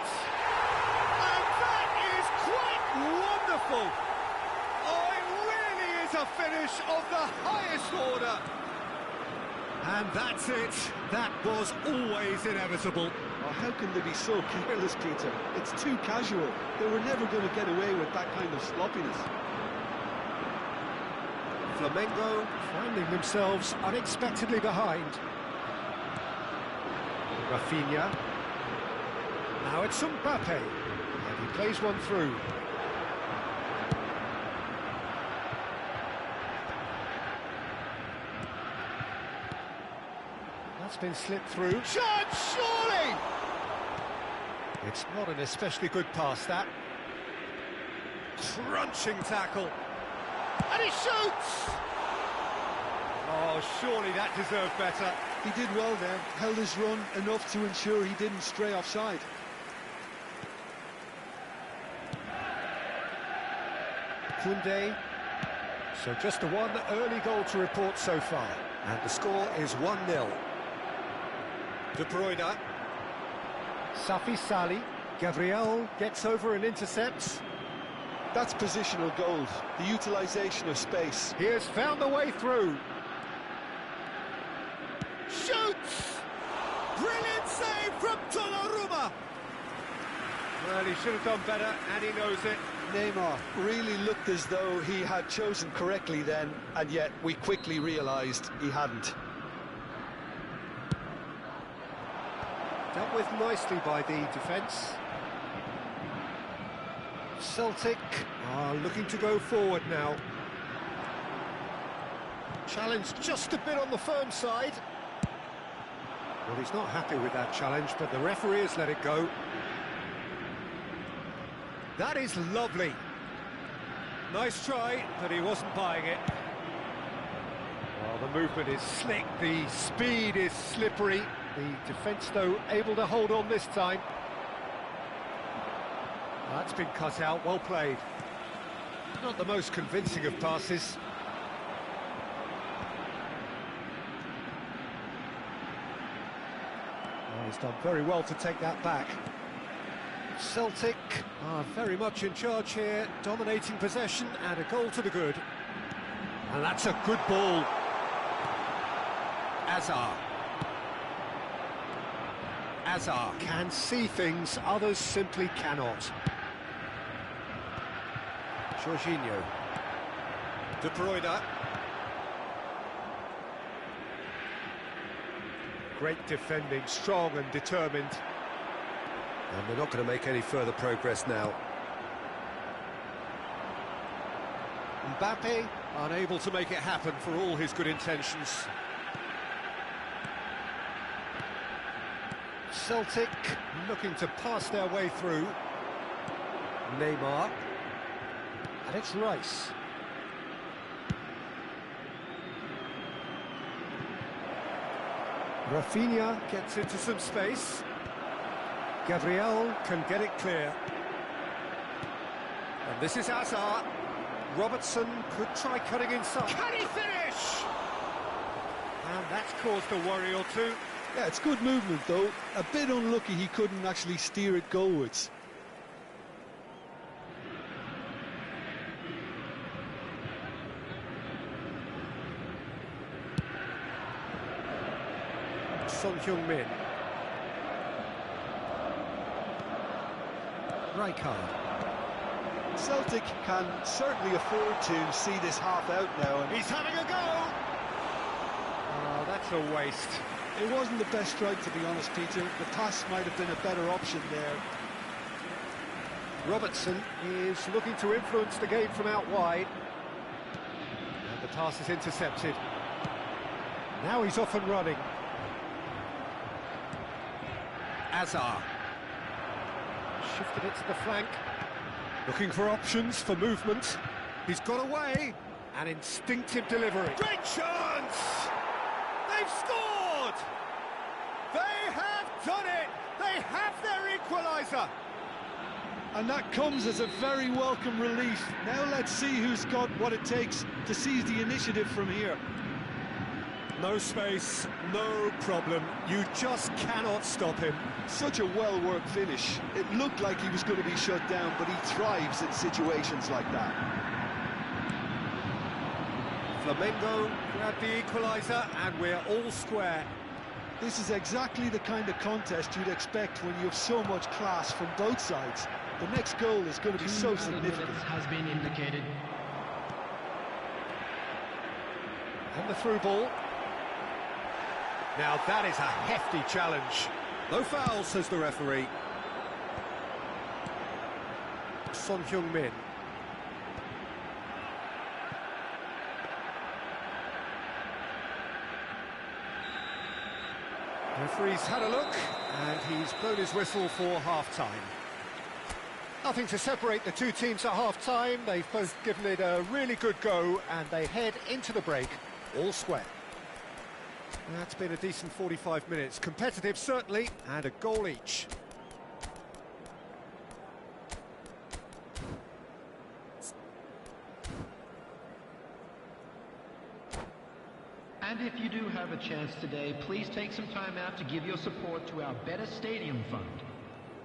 And that is quite wonderful! Oh, it really is a finish of the highest order! And that's it. That was always inevitable. Oh, how can they be so careless, Peter? It's too casual. They were never going to get away with that kind of sloppiness. Flamengo finding themselves unexpectedly behind. Rafinha. Now it's Mbappe. And he plays one through. That's been slipped through. Shot, surely! It's not an especially good pass, that. Crunching tackle. And he shoots! Oh, surely that deserved better. He did well there, held his run enough to ensure he didn't stray offside. Koundé. So just the one early goal to report so far. And the score is 1-0. De Bruyne. Safi Sali. Gabriel gets over and intercepts. That's positional gold, the utilisation of space. He has found the way through. Shoots! Brilliant save from Donnarumma! Well, he should have done better, and he knows it. Neymar really looked as though he had chosen correctly then, and yet we quickly realised he hadn't. Dealt with nicely by the defence. Celtic are looking to go forward now. Challenge just a bit on the firm side. Well, he's not happy with that challenge, but the referee has let it go. That is lovely. Nice try, but he wasn't buying it. Well, the movement is slick, the speed is slippery. The defence, though, able to hold on this time. That's been cut out, well played. Not the most convincing of passes. Well, he's done very well to take that back. Celtic are very much in charge here, dominating possession and a goal to the good. And that's a good ball. Azar can see things others simply cannot. Jorginho. De Bruyne. Great defending, strong and determined. And they're not going to make any further progress now. Mbappe unable to make it happen for all his good intentions. Celtic looking to pass their way through. Neymar. And it's Rice. Rafinha gets into some space. Gabriel can get it clear. And this is Hazard. Robertson could try cutting inside. Can he finish? And that's caused a worry or two. Yeah, it's good movement though. A bit unlucky he couldn't actually steer it goalwards. Son Heung-min. Rijkaard. Celtic can certainly afford to see this half out now. And He's having a go! Oh, that's a waste. it wasn't the best strike, to be honest, Peter. The pass might have been a better option there. Robertson is looking to influence the game from out wide. And the pass is intercepted. Now he's off and running. Hazard. Shifted it to the flank. Looking for options for movement. He's got away. An instinctive delivery. Great chance! They've scored! They have done it! They have their equaliser! And that comes as a very welcome relief. Now let's see who's got what it takes to seize the initiative from here. No space, no problem. You just cannot stop him. Such a well-worked finish. It looked like he was going to be shut down, but he thrives in situations like that. Flamengo grab the equaliser, and we're all square. This is exactly the kind of contest you'd expect when you have so much class from both sides. The next goal is going to be so significant. Has been indicated. And the through ball. Now that is a hefty challenge. No foul, says the referee. Son Heung-min. Referee's had a look, and he's blown his whistle for half-time. Nothing to separate the two teams at half-time. They've both given it a really good go, and they head into the break all square. That's been a decent 45 minutes. Competitive, certainly, and a goal each. And if you do have a chance today, please take some time out to give your support to our Better Stadium Fund.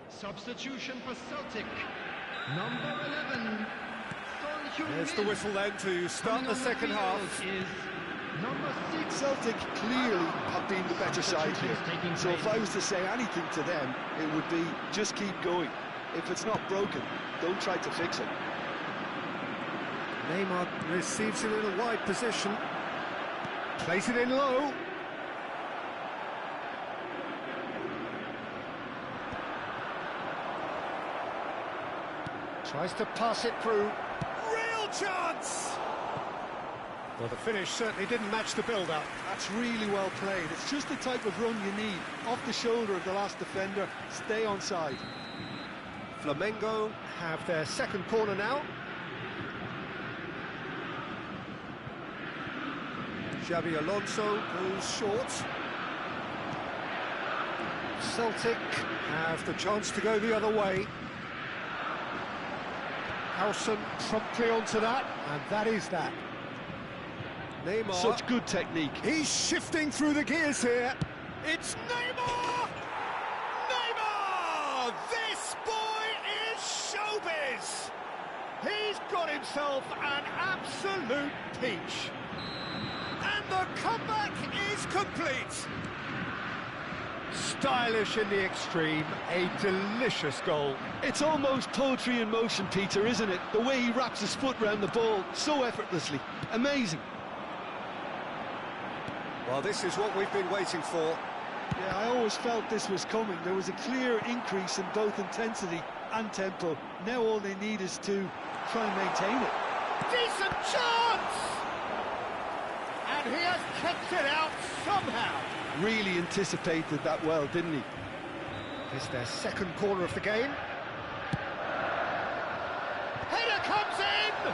Substitution for Celtic, number 11. There's the whistle then to start the second half. Is number 6. Celtic clearly have been the better side here. So if I was to say anything to them, it would be just keep going. If it's not broken, don't try to fix it. Neymar receives it in a wide position. Plays it in low. Tries to pass it through. Real chance! Well, the finish certainly didn't match the build-up. That's really well played. It's just the type of run you need. Off the shoulder of the last defender, stay on side. Flamengo have their second corner now. Xabi Alonso goes short. Celtic have the chance to go the other way. Howson promptly onto that, and that is that. Neymar. Such good technique. He's shifting through the gears here. It's Neymar! Neymar! This boy is showbiz! He's got himself an absolute peach. And the comeback is complete. Stylish in the extreme, a delicious goal. It's almost poetry in motion, Peter, isn't it? The way he wraps his foot round the ball so effortlessly. Amazing. Well, this is what we've been waiting for. Yeah, I always felt this was coming. There was a clear increase in both intensity and tempo. Now all they need is to try and maintain it. Decent chance! And he has kept it out somehow. Really anticipated that well, didn't he? It's their second corner of the game. Header comes in!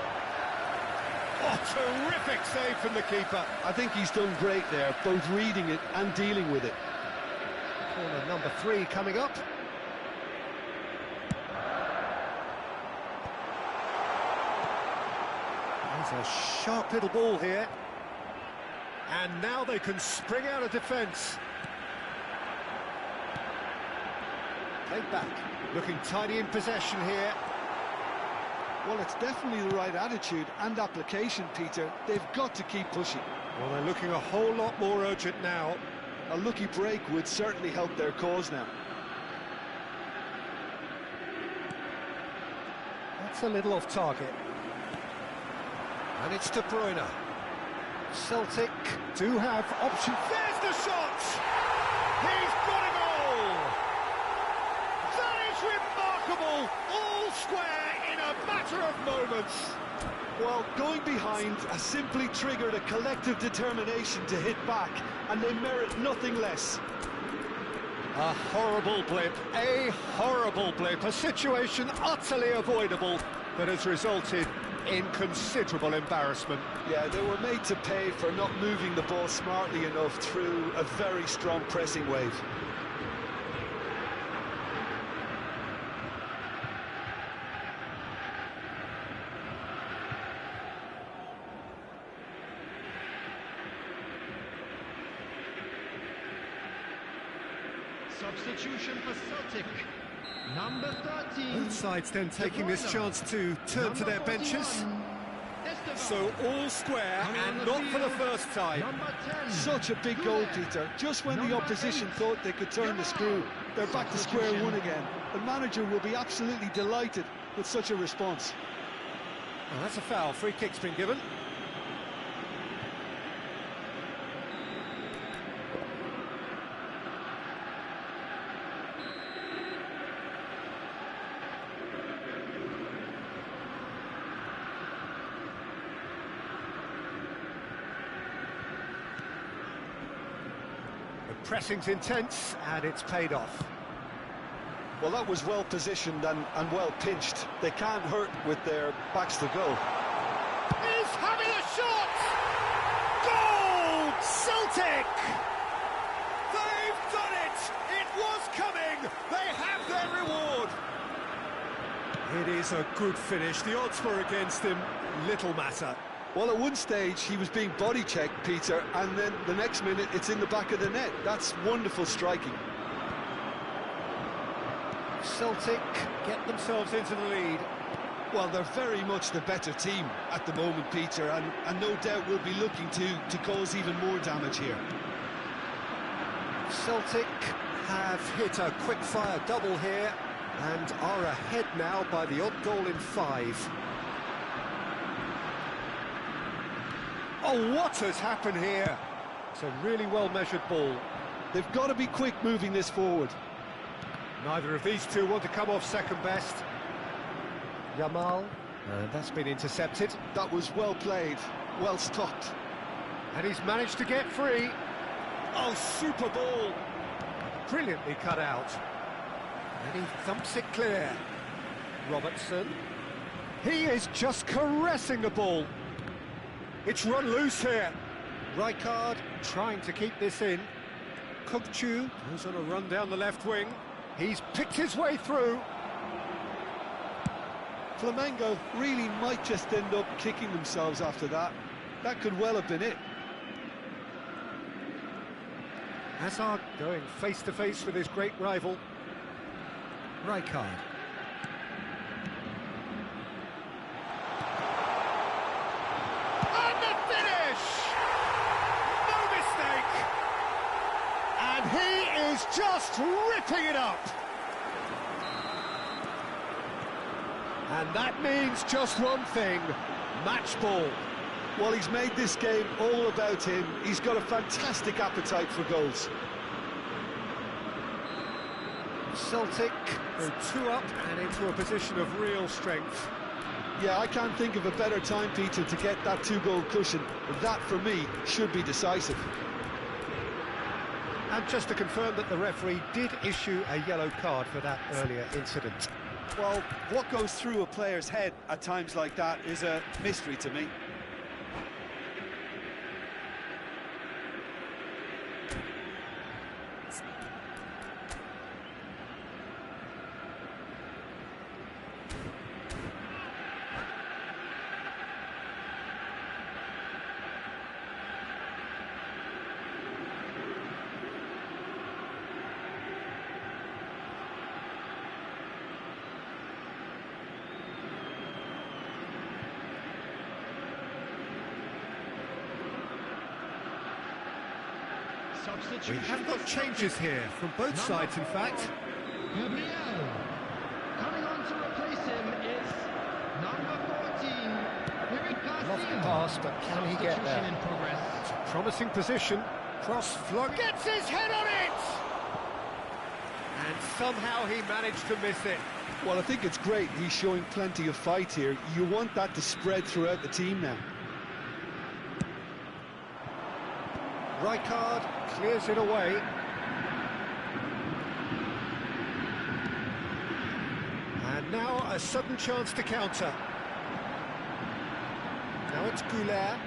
Oh, terrific save from the keeper. I think he's done great there, both reading it and dealing with it. Corner number 3 coming up. There's a sharp little ball here. And now they can spring out of defence. Played back, looking tidy in possession here. Well, it's definitely the right attitude and application, Peter. They've got to keep pushing. Well, they're looking a whole lot more urgent now. A lucky break would certainly help their cause now. That's a little off target. And it's De Bruyne. Celtic do have options. There's the shot! He's got a goal! That is remarkable! All square in a matter of moments. Well, going behind has simply triggered a collective determination to hit back, and they merit nothing less. A horrible blip, a situation utterly avoidable that has resulted in considerable embarrassment. Yeah, they were made to pay for not moving the ball smartly enough through a very strong pressing wave. Substitution for Celtic. Number 13. Both sides then taking this chance to turn to their benches. So all square and not for the first time. Such a big goal, Peter. Just when the opposition thought they could turn the screw, they're back to square one again. The manager will be absolutely delighted with such a response. Well, that's a foul. Free kick's been given. Pressing's intense, and it's paid off. Well, that was well positioned and well pinched. They can't hurt with their backs to goal. He's having a shot! Goal! Celtic! They've done it! It was coming! They have their reward! It is a good finish. The odds were against him. Little matter. Well, at one stage, he was being body-checked, Peter, and then the next minute, it's in the back of the net. That's wonderful striking. Celtic get themselves into the lead. Well, they're very much the better team at the moment, Peter, and no doubt will be looking to cause even more damage here. Celtic have hit a quick-fire double here and are ahead now by the odd goal in 5. Oh, what has happened here? It's a really well-measured ball. They've got to be quick moving this forward. Neither of these two want to come off second best. Yamal, and that's been intercepted. That was well played, well stopped. And he's managed to get free. Oh, super ball. Brilliantly cut out. And he thumps it clear. Robertson. He is just caressing the ball. It's run loose here. Rijkaard trying to keep this in. Kukcu goes on a run down the left wing. He's picked his way through. Flamengo really might just end up kicking themselves after that. That could well have been it. Hazard going face-to-face with his great rival. Rijkaard. And the finish! No mistake! And he is just ripping it up! And that means just one thing, match ball. Well, he's made this game all about him. He's got a fantastic appetite for goals. Celtic go 2 up and into a position of real strength. Yeah, I can't think of a better time, Peter, to get that 2-goal cushion. That, for me, should be decisive. And just to confirm that the referee did issue a yellow card for that earlier incident. Well, what goes through a player's head at times like that is a mystery to me. We have got changes here from both sides, in fact. Gabriel. Coming on to replace him is number 14. Lost the pass, but can he get there? In progress. It's a promising position. Cross flung. Gets his head on it! And somehow he managed to miss it. Well, I think it's great. He's showing plenty of fight here. You want that to spread throughout the team now. Rijkaard clears it away. And now a sudden chance to counter. Now it's Goulet.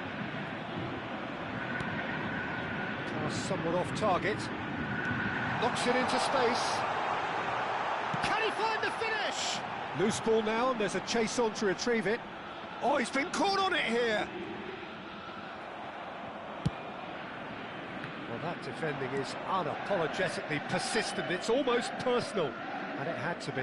Pass somewhat off target. Knocks it into space. Can he find the finish? Loose ball now, and there's a chase on to retrieve it. Oh, he's been caught on it here. Well, that defending is unapologetically persistent. It's almost personal, and it had to be.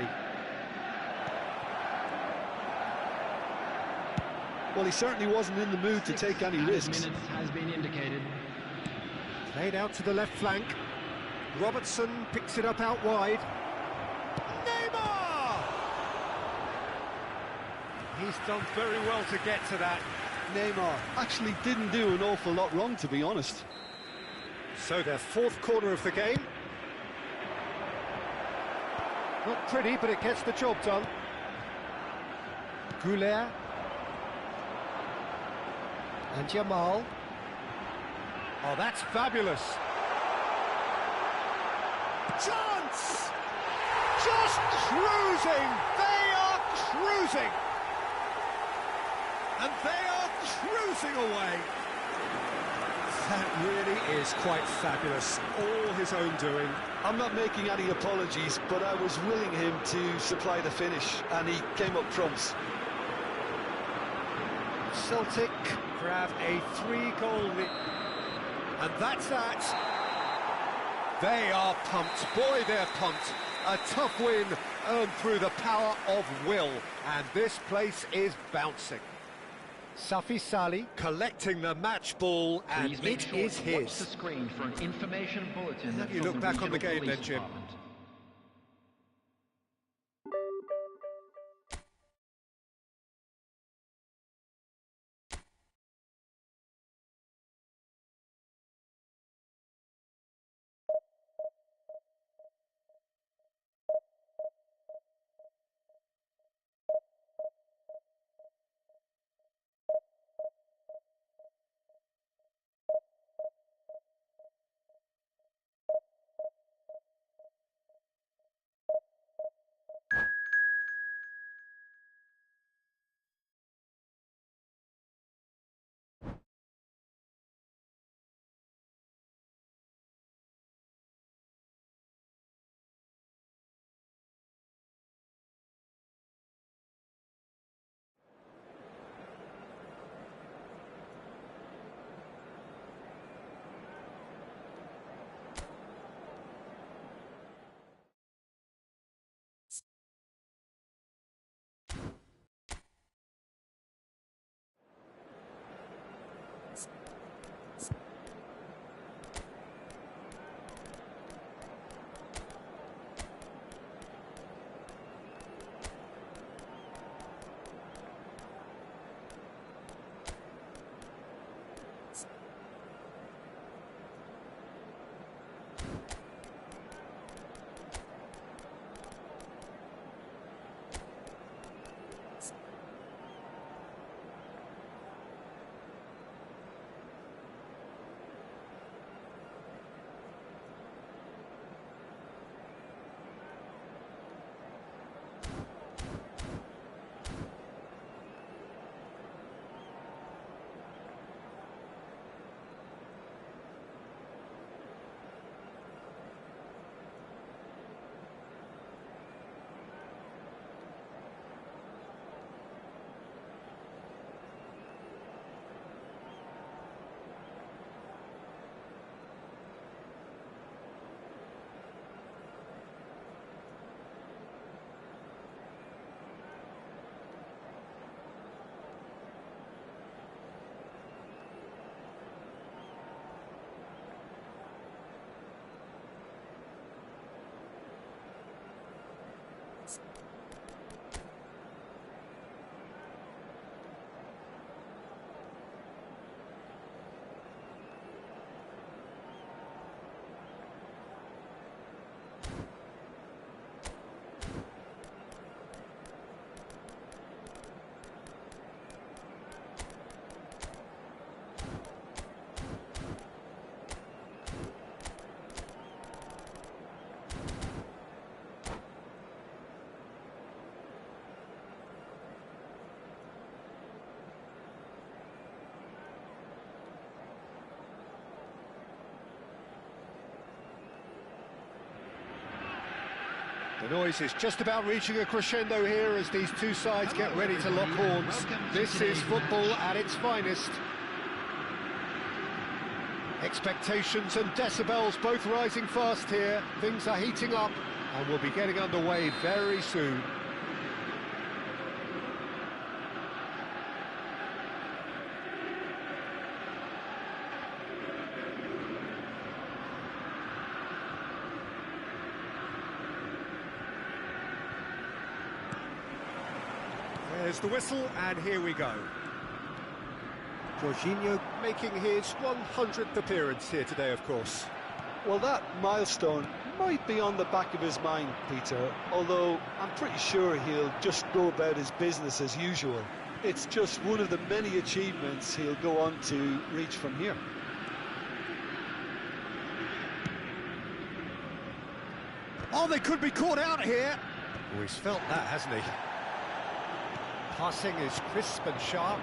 Well, he certainly wasn't in the mood to take any risks. Minutes has been indicated. Played out to the left flank. Robertson picks it up out wide. Neymar! He's done very well to get to that. Neymar actually didn't do an awful lot wrong, to be honest. So their fourth corner of the game. Not pretty, but it gets the job done. Goulet. And Jamal. Oh, that's fabulous. Chance! Just cruising! They are cruising! And they are cruising away! That really is quite fabulous. All his own doing. I'm not making any apologies, but I was willing him to supply the finish, and he came up trumps. Celtic grab a 3-goal lead. And that's that. They are pumped. Boy, they're pumped. A tough win earned through the power of will. And this place is bouncing. Safi Salih collecting the match ball, and it is his. Watch the screen for an information bulletin. Have you look back on the game then, Jim? The noise is just about reaching a crescendo here as these two sides get ready to lock horns. This is football at its finest. Expectations and decibels both rising fast here. Things are heating up and we'll be getting underway very soon. There's the whistle, and here we go. Jorginho making his 100th appearance here today, of course. Well, that milestone might be on the back of his mind, Peter, although I'm pretty sure he'll just go about his business as usual. It's just one of the many achievements he'll go on to reach from here. Oh, they could be caught out here. Oh, he's felt that, hasn't he? Passing is crisp and sharp.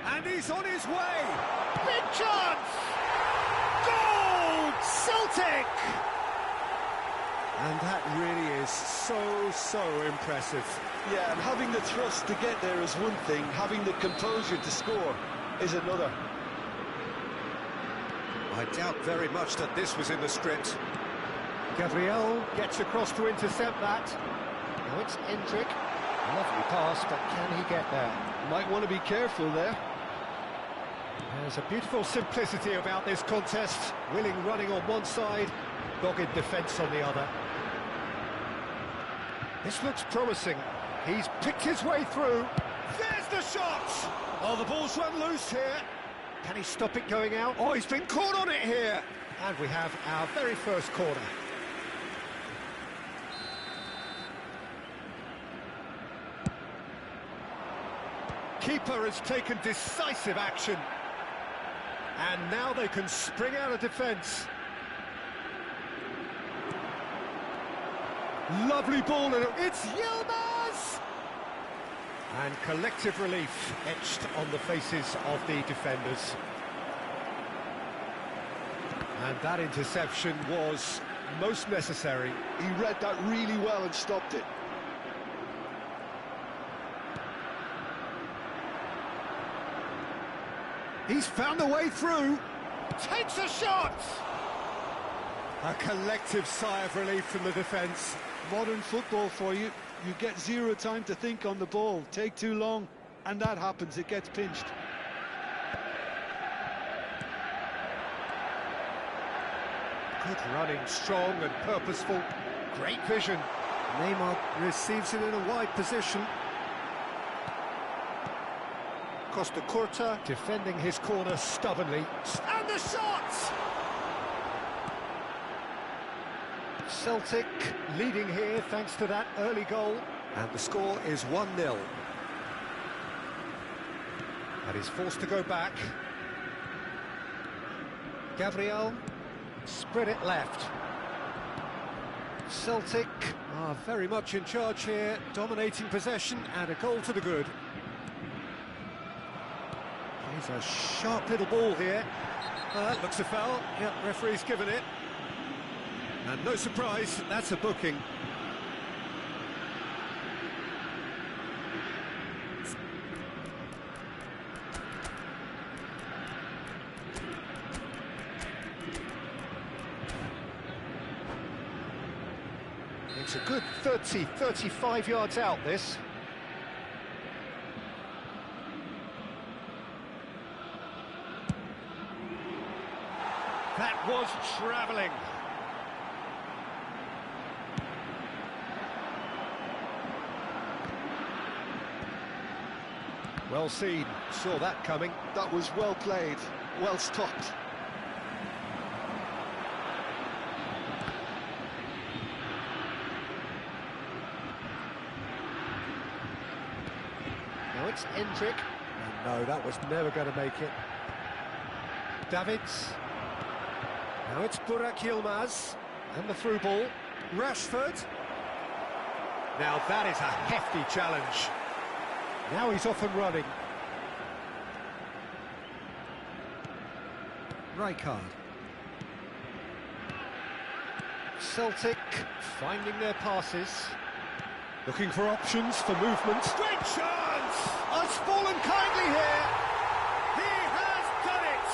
And he's on his way. Big chance! Goal! Celtic! And that really is so impressive. Yeah, and having the thrust to get there is one thing, having the composure to score is another. I doubt very much that this was in the script. Gabriel gets across to intercept that. Now it's Endrick. Lovely pass, but can he get there? Might want to be careful there. There's a beautiful simplicity about this contest. Willing running on one side, dogged defence on the other. This looks promising. He's picked his way through. There's the shot! Oh, the ball's run loose here. Can he stop it going out? Oh, he's been caught on it here. And we have our very first corner. Keeper has taken decisive action. And now they can spring out of defence. Lovely ball, and it's Yilmaz! And collective relief etched on the faces of the defenders. And that interception was most necessary. He read that really well and stopped it. He's found a way through. Takes a shot! A collective sigh of relief from the defence. Modern football for you. You get zero time to think on the ball. Take too long, and that happens. It gets pinched. Good running, strong and purposeful. Great vision. Neymar receives it in a wide position. Costa Curta defending his corner stubbornly. And the shot! Celtic leading here thanks to that early goal. And the score is 1-0. And he's forced to go back. Gabriel spread it left. Celtic are very much in charge here, dominating possession and a goal to the good. He's a sharp little ball here. That looks a foul. Yeah, referee's given it. And no surprise, that's a booking. It's a good 35 yards out, this. That was travelling. Well seen, saw that coming. That was well played, well stopped. Now it's Endrick. And no, that was never going to make it. Davids. Now it's Burak Yilmaz. And the through ball. Rashford. Now that is a hefty challenge. Now he's off and running. Rijkaard. Celtic finding their passes. Looking for options for movement. Great chance! Has fallen kindly here. He has done it!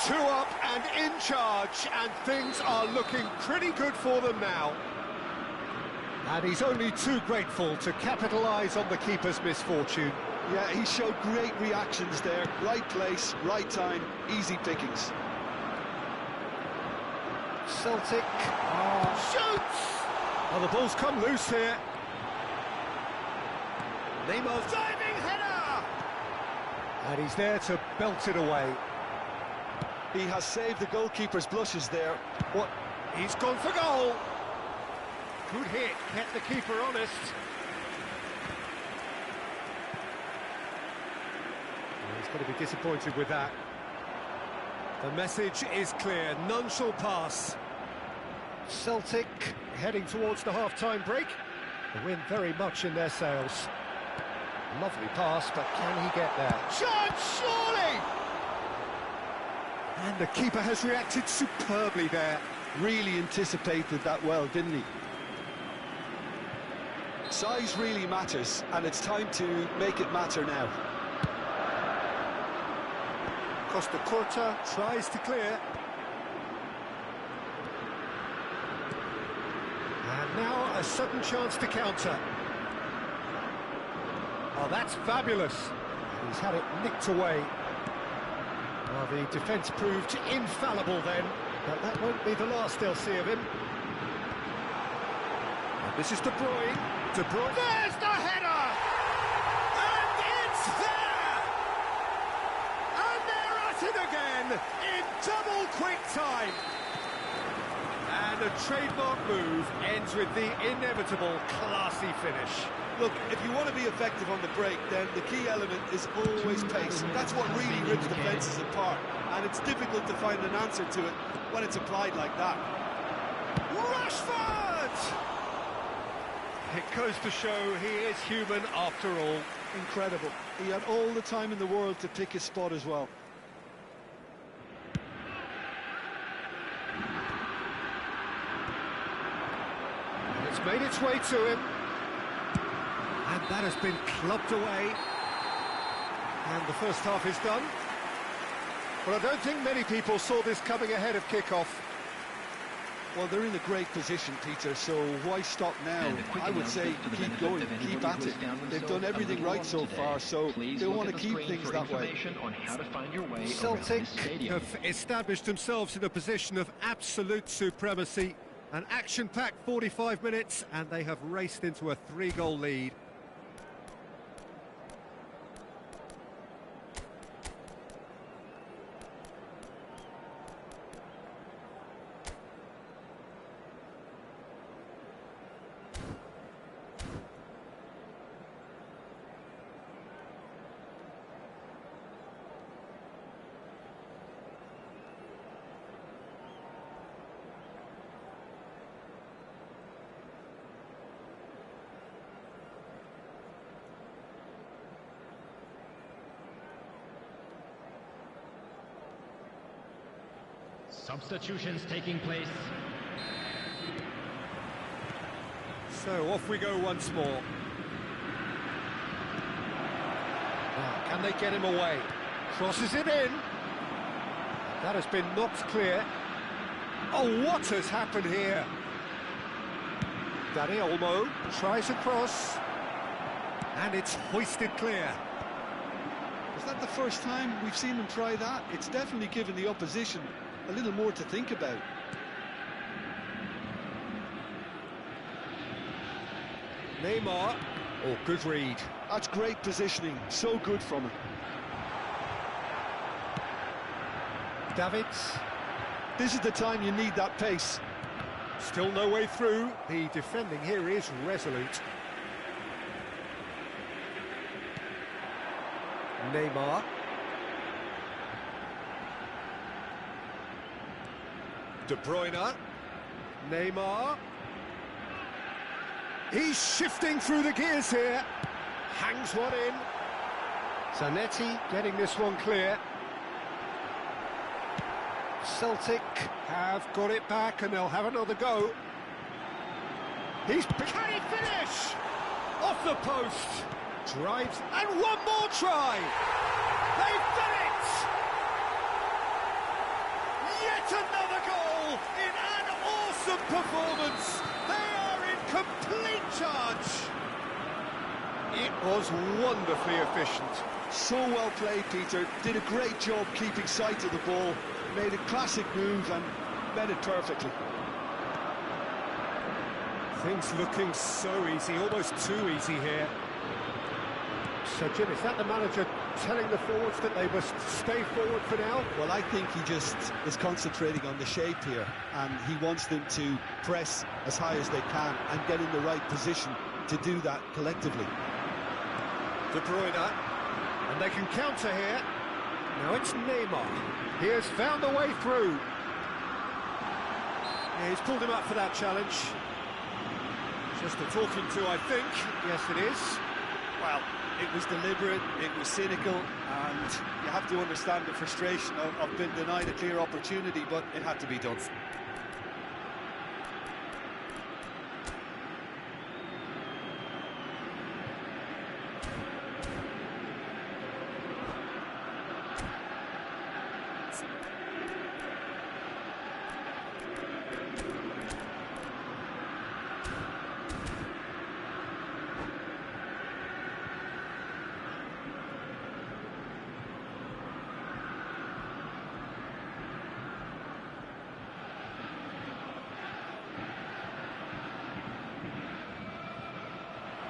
2 up and in charge, and things are looking pretty good for them now. And he's only too grateful to capitalise on the keeper's misfortune. Yeah, he showed great reactions there. Right place, right time, easy pickings. Celtic shoots! Oh, the ball's come loose here. Neymar's diving header! And he's there to belt it away. He has saved the goalkeeper's blushes there. What? He's gone for goal! Good hit, kept the keeper honest. Well, he's got to be disappointed with that. The message is clear, none shall pass. Celtic heading towards the half-time break. The wind very much in their sails. Lovely pass, but can he get there? Chance, surely! And the keeper has reacted superbly there. Really anticipated that well, didn't he? Size really matters, and it's time to make it matter now. Costa Curta tries to clear. And now a sudden chance to counter. Oh, that's fabulous. He's had it nicked away. Well, the defence proved infallible then, but that won't be the last they'll see of him. And this is De Bruyne. De Bruyne. There's the header! And it's there! And they're at it again in double quick time. And a trademark move ends with the inevitable classy finish. Look, if you want to be effective on the break, then the key element is always pace. That's what really rips defences apart, and it's difficult to find an answer to it when it's applied like that. Rashford! It goes to show he is human after all. Incredible. He had all the time in the world to pick his spot as well. And it's made its way to him. And that has been clubbed away. And the first half is done. But I don't think many people saw this coming ahead of kick-off. Well, they're in a great position, Peter, so why stop now? I would say keep going, keep at it. They've done everything right so far, so they want to keep things that way. Celtic have established themselves in a position of absolute supremacy. An action-packed 45 minutes, and they have raced into a 3-goal lead. Substitutions taking place. So off we go once more. Now, can they get him away? Crosses it in. That has been knocked clear. Oh, what has happened here? Dani Olmo tries a cross. And it's hoisted clear. Is that the first time we've seen them try that? It's definitely given the opposition a little more to think about. Neymar. Oh, good read. That's great positioning. So good from him. Davids. This is the time you need that pace. Still no way through. The defending here is resolute. Neymar. De Bruyne. Neymar. He's shifting through the gears here. Hangs one in. Zanetti getting this one clear. Celtic have got it back and they'll have another go. Can he finish? Off the post. Drives, and one more try! They've done it! Yet another goal in an awesome performance! They are in complete charge! It was wonderfully efficient. So well played, Peter. Did a great job keeping sight of the ball. Made a classic move and met it perfectly. Things looking so easy, almost too easy here. So, Jim, is that the manager telling the forwards that they must stay forward for now? Well, I think he just is concentrating on the shape here, and he wants them to press as high as they can and get in the right position to do that collectively. De Bruyne, and they can counter here. Now it's Neymar. He has found a way through. Yeah, he's pulled him up for that challenge. Just a talking to, I think. Yes, it is. Well, it was deliberate, it was cynical, and you have to understand the frustration of being denied a clear opportunity, but it had to be done.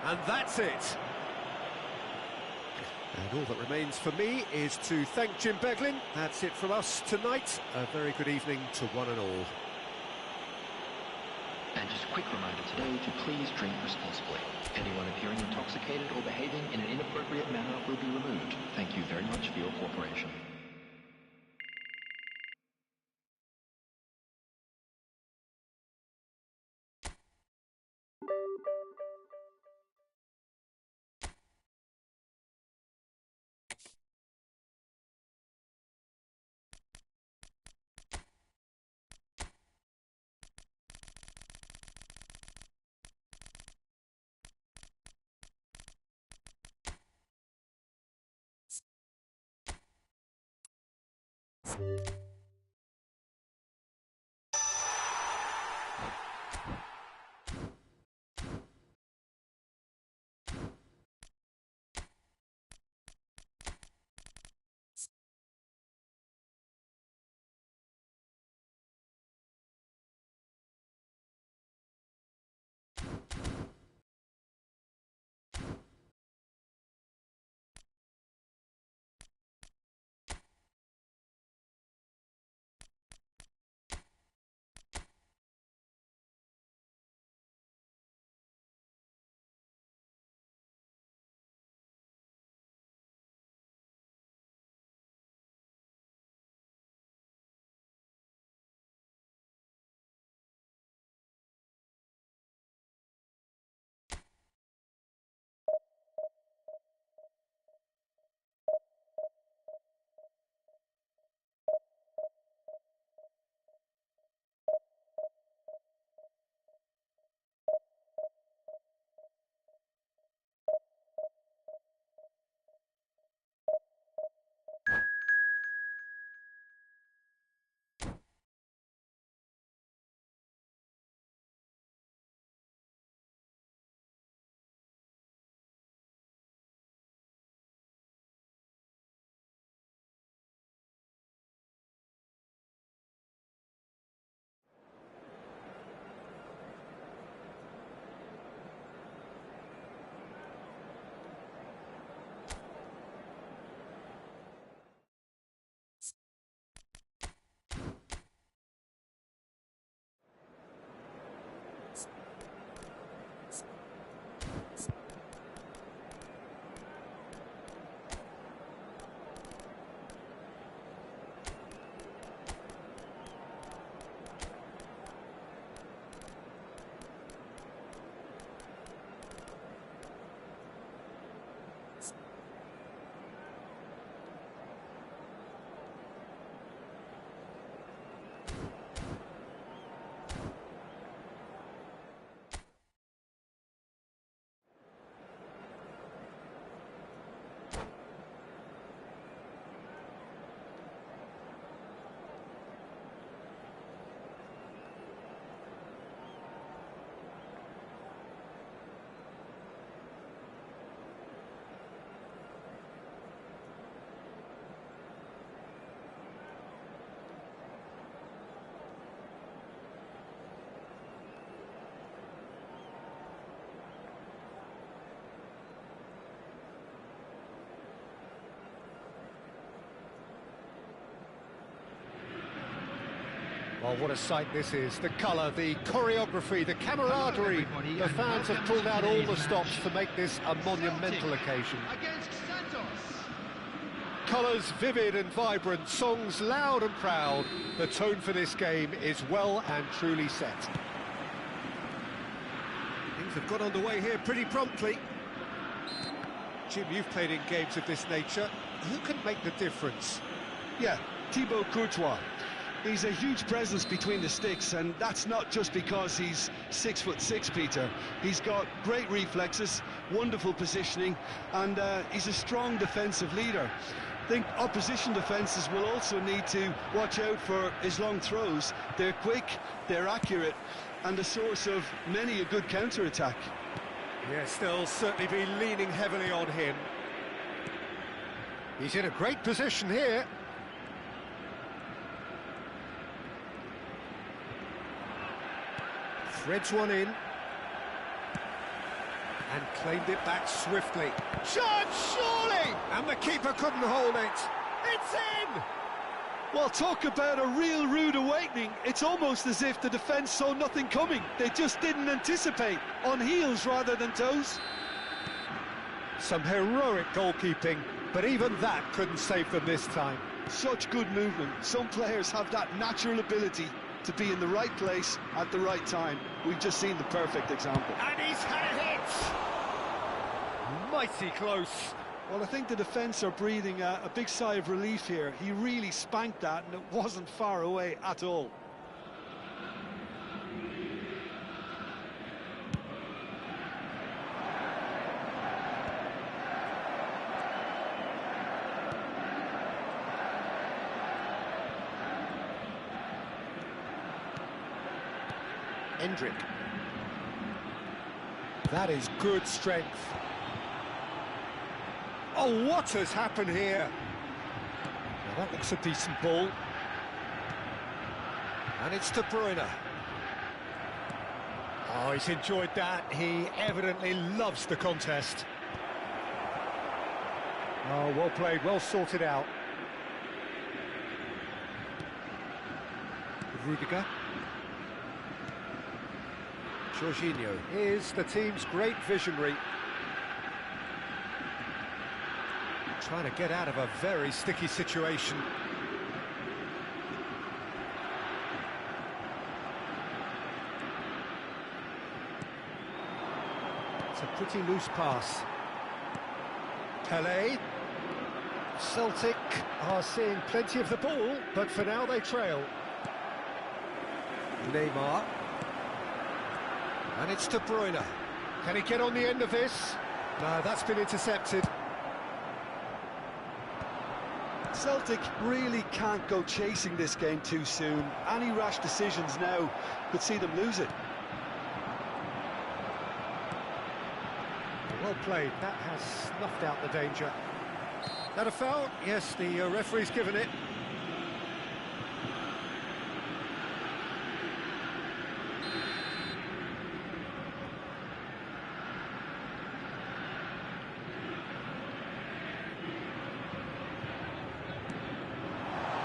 And that's it. And all that remains for me is to thank Jim Beglin. That's it from us tonight. A very good evening to one and all. And just a quick reminder today to please drink responsibly. Anyone appearing intoxicated or behaving in an inappropriate manner will be removed. Thank you very much for your cooperation. Oh, what a sight this is. The colour, the choreography, the camaraderie. The fans have pulled out all the stops to make this a monumental occasion. Colours vivid and vibrant, songs loud and proud. The tone for this game is well and truly set. Things have got underway here pretty promptly. Jim, you've played in games of this nature. Who can make the difference? Yeah, Thibaut Courtois. He's a huge presence between the sticks, and that's not just because he's 6'6", Peter. He's got great reflexes, wonderful positioning, and he's a strong defensive leader. I think opposition defences will also need to watch out for his long throws. They're quick, they're accurate, and a source of many a good counter-attack. Yes, they'll certainly be leaning heavily on him. He's in a great position here. Threads one in. And claimed it back swiftly. Shot, surely! And the keeper couldn't hold it. It's in! Well, talk about a real rude awakening. It's almost as if the defence saw nothing coming. They just didn't anticipate, on heels rather than toes. Some heroic goalkeeping, but even that couldn't save them this time. Such good movement. Some players have that natural ability to be in the right place at the right time. We've just seen the perfect example. And he's had a hit! Mighty close. Well, I think the defence are breathing a big sigh of relief here. He really spanked that, and it wasn't far away at all. Endrick. That is good strength. Oh, what has happened here? Now that looks a decent ball. And it's De Bruyne. Oh, he's enjoyed that. He evidently loves the contest. Oh, well played, well sorted out. Rudiger. Jorginho is the team's great visionary. Trying to get out of a very sticky situation. It's a pretty loose pass. Pelé. Celtic are seeing plenty of the ball, but for now they trail. Neymar. And it's De Bruyne. Can he get on the end of this? No, that's been intercepted. Celtic really can't go chasing this game too soon. Any rash decisions now could see them lose it. Well played, that has snuffed out the danger. That a foul? Yes, the referee's given it.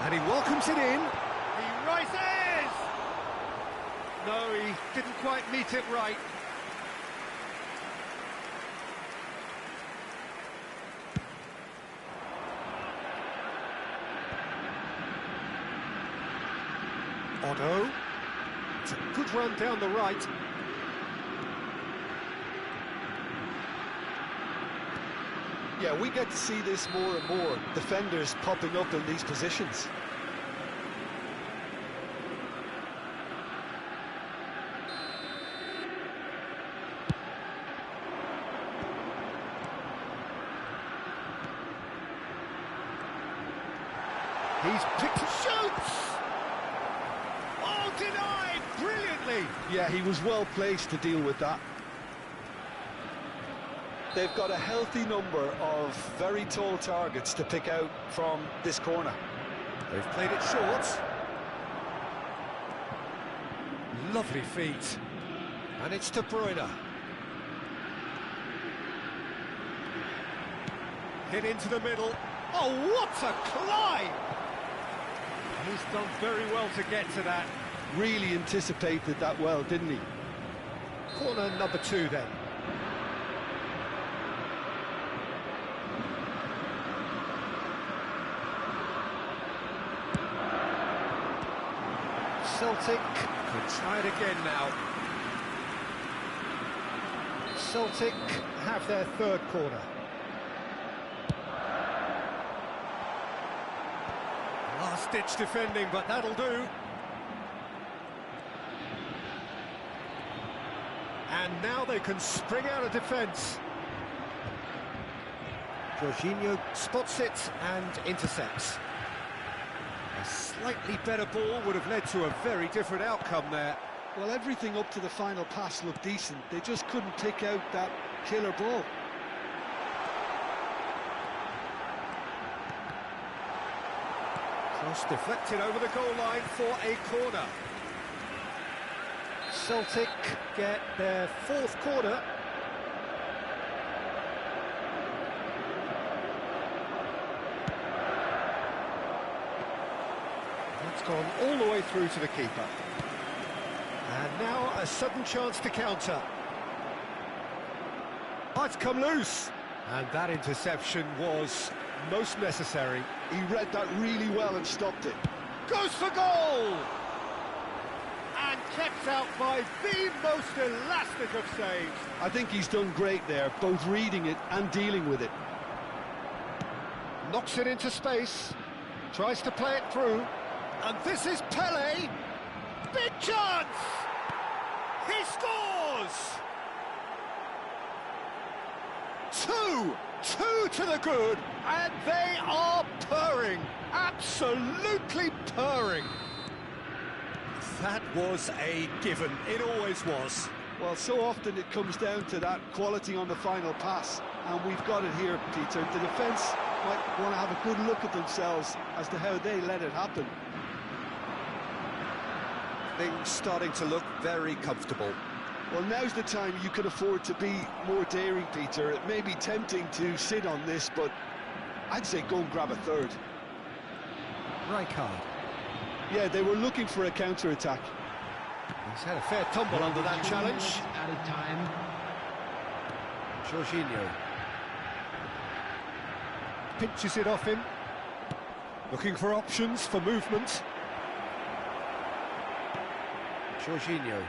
And he welcomes it in. He rises! No, he didn't quite meet it right. Otto. It's a good run down the right. Yeah, we get to see this more and more. Defenders popping up in these positions. He's picked a shoots! Oh, denied! Brilliantly! Yeah, he was well placed to deal with that. They've got a healthy number of very tall targets to pick out from this corner. They've played it short. Lovely feet. And it's De Bruyne. Hit into the middle. Oh, what a climb! He's done very well to get to that. Really anticipated that well, didn't he? Corner number 2 then. Celtic could try it again now. Celtic have their 3rd corner. Last-ditch defending, but that'll do. And now they can spring out of defence. Jorginho spots it and intercepts. A slightly better ball would have led to a very different outcome there. Well, everything up to the final pass looked decent. They just couldn't pick out that killer ball. Cross deflected over the goal line for a corner. Celtic get their 4th corner. That's gone all the way through to the keeper. And now a sudden chance to counter. Oh, it's come loose. And that interception was most necessary. He read that really well and stopped it. Goes for goal! And kept out by the most elastic of saves. I think he's done great there, both reading it and dealing with it. Knocks it into space, tries to play it through, and this is Pele. Big chance! He scores! 2 to the good, and they are purring, absolutely purring. That was a given, it always was. Well, so often it comes down to that quality on the final pass, and we've got it here, Peter. The defence might want to have a good look at themselves as to how they let it happen. Things starting to look very comfortable. Well, now's the time you can afford to be more daring, Peter. It may be tempting to sit on this, but I'd say go and grab a 3rd. Rijkaard. Yeah, they were looking for a counter-attack. He's had a fair tumble under that challenge. Added time. Jorginho. Pinches it off him. Looking for options for movement. Jorginho.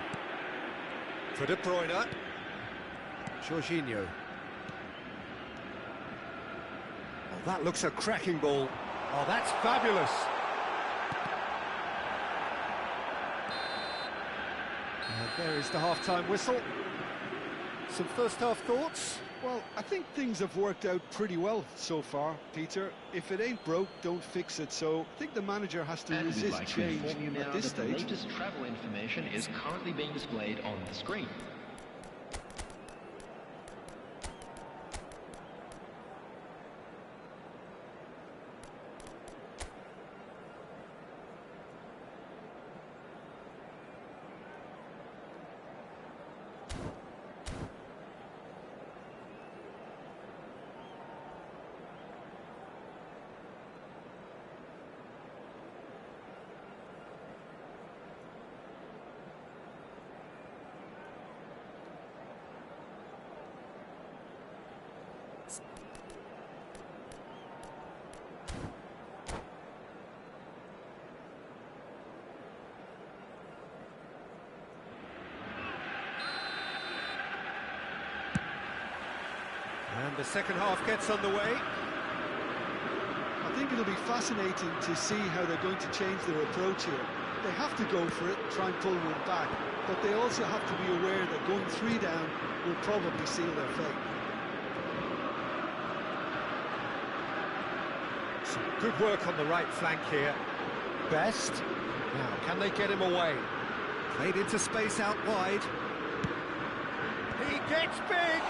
For De Bruyne. Jorginho. Oh, that looks a cracking ball. Oh, that's fabulous. And there is the half-time whistle. Some first-half thoughts? Well, I think things have worked out pretty well so far, Peter. If it ain't broke, don't fix it. So I think the manager has to And we'd resist like to change inform you now at this that the stage. latest travel information is currently being displayed on the screen. And the second half gets underway. I think it'll be fascinating to see how they're going to change their approach here. They have to go for it, try and pull one back, but they also have to be aware that going 3 down will probably seal their fate. Some good work on the right flank here. Best. Now, can they get him away? Played into space out wide. He gets big!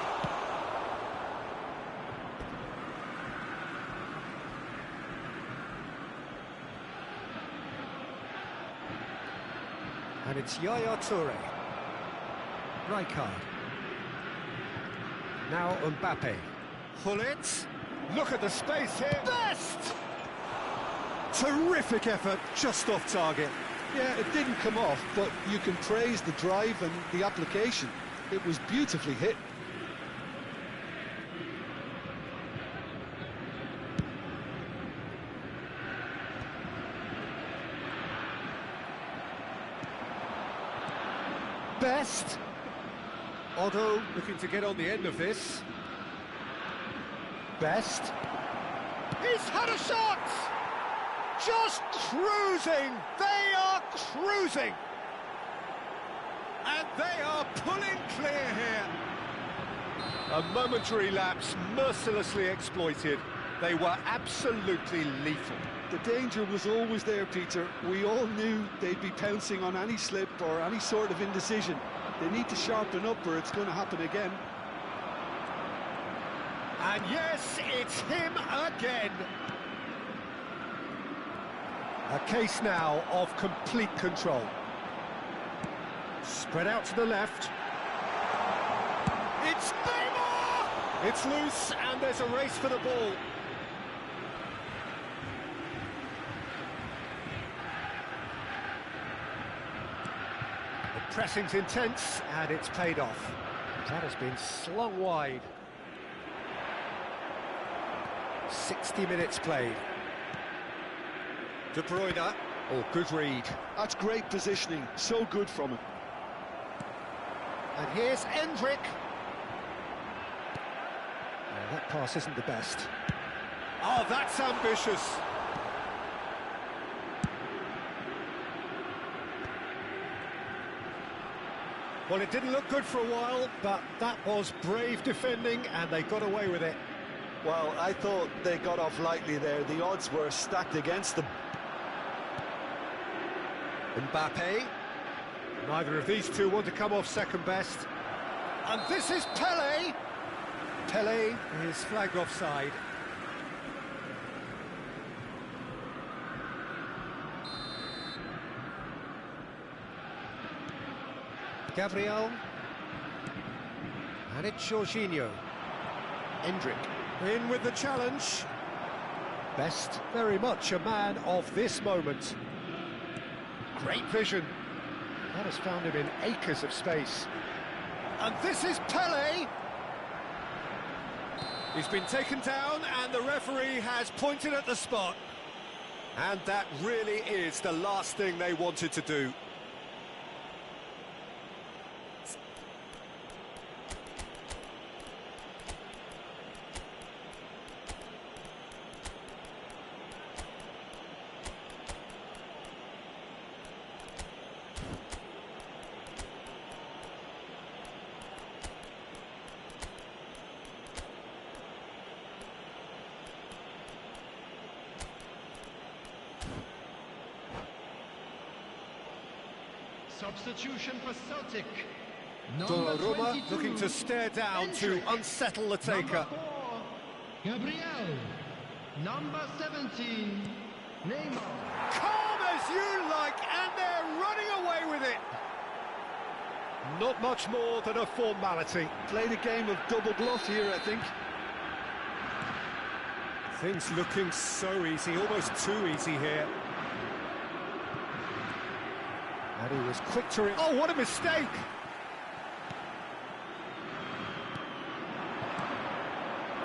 And it's Yaya Toure. Rijkaard. Now Mbappe. Hullet. Look at the space here. Best! Terrific effort, just off target. Yeah, it didn't come off, but you can praise the drive and the application. It was beautifully hit. Best. Otto looking to get on the end of this. Best. He's had a shot! Just cruising! They are cruising! And they are pulling clear here. A momentary lapse mercilessly exploited. They were absolutely lethal. The danger was always there, Peter. We all knew they'd be pouncing on any slip or any sort of indecision. They need to sharpen up or it's going to happen again. And yes, it's him again. A case now of complete control. Spread out to the left. It's Neymar! It's loose and there's a race for the ball. The pressing's intense and it's paid off. That has been slung wide. 60 minutes played. De Bruyne. Oh, good read. That's great positioning. So good from him. And here's Endrick. That pass isn't the best. Oh, that's ambitious. Well, it didn't look good for a while, but that was brave defending, and they got away with it. Well, I thought they got off lightly there. The odds were stacked against them. Mbappe. Neither of these two want to come off second best. And this is Pele. Pele is flagged offside. Gabriel. And it's Jorginho. Endrick. In with the challenge. Best very much a man of this moment. Great vision. That has found him in acres of space. And this is Pele. He's been taken down and the referee has pointed at the spot. And that really is the last thing they wanted to do. Substitution for Celtic. Donnarumma looking to stare down to unsettle the taker. Number 4, Gabriel. Number 17, Neymar. Calm as you like, and they're running away with it. Not much more than a formality. Played a game of double bluff here, I think. Things looking so easy, almost too easy here. And he was quick to... Oh, what a mistake!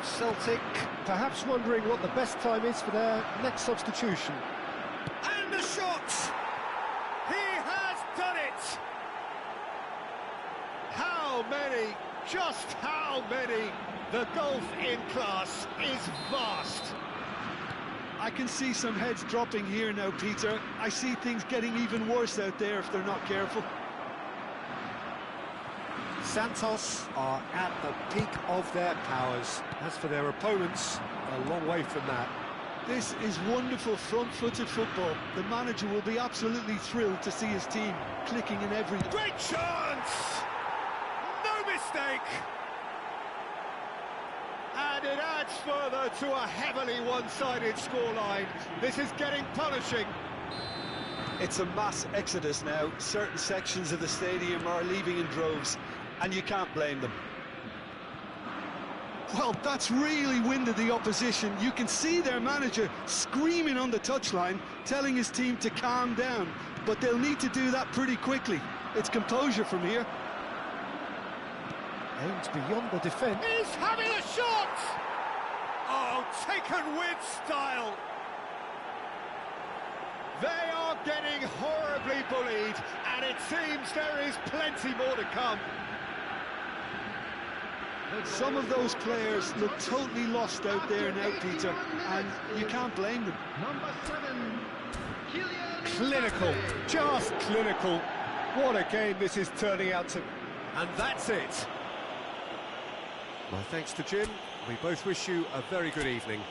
Celtic perhaps wondering what the best time is for their next substitution. And the shot! He has done it! How many, just how many? The gulf in class is vast. I can see some heads dropping here now, Peter. I see things getting even worse out there if they're not careful. Santos are at the peak of their powers. As for their opponents, a long way from that. This is wonderful front-footed football. The manager will be absolutely thrilled to see his team clicking in every... Great chance! No mistake! And it adds further to a heavily one-sided scoreline. This is getting punishing. It's a mass exodus now. Certain sections of the stadium are leaving in droves, and you can't blame them. Well, that's really winded the opposition. You can see their manager screaming on the touchline, telling his team to calm down. but they'll need to do that pretty quickly. It's composure from here. Aims beyond the defence. He's having a shot! Oh, taken with style. They are getting horribly bullied, and it seems there is plenty more to come. Some of those players look totally lost out there now, Peter, and you can't blame them. Number 7, Kylian. Clinical, just clinical. What a game this is turning out to. And that's it. My thanks to Jim. We both wish you a very good evening.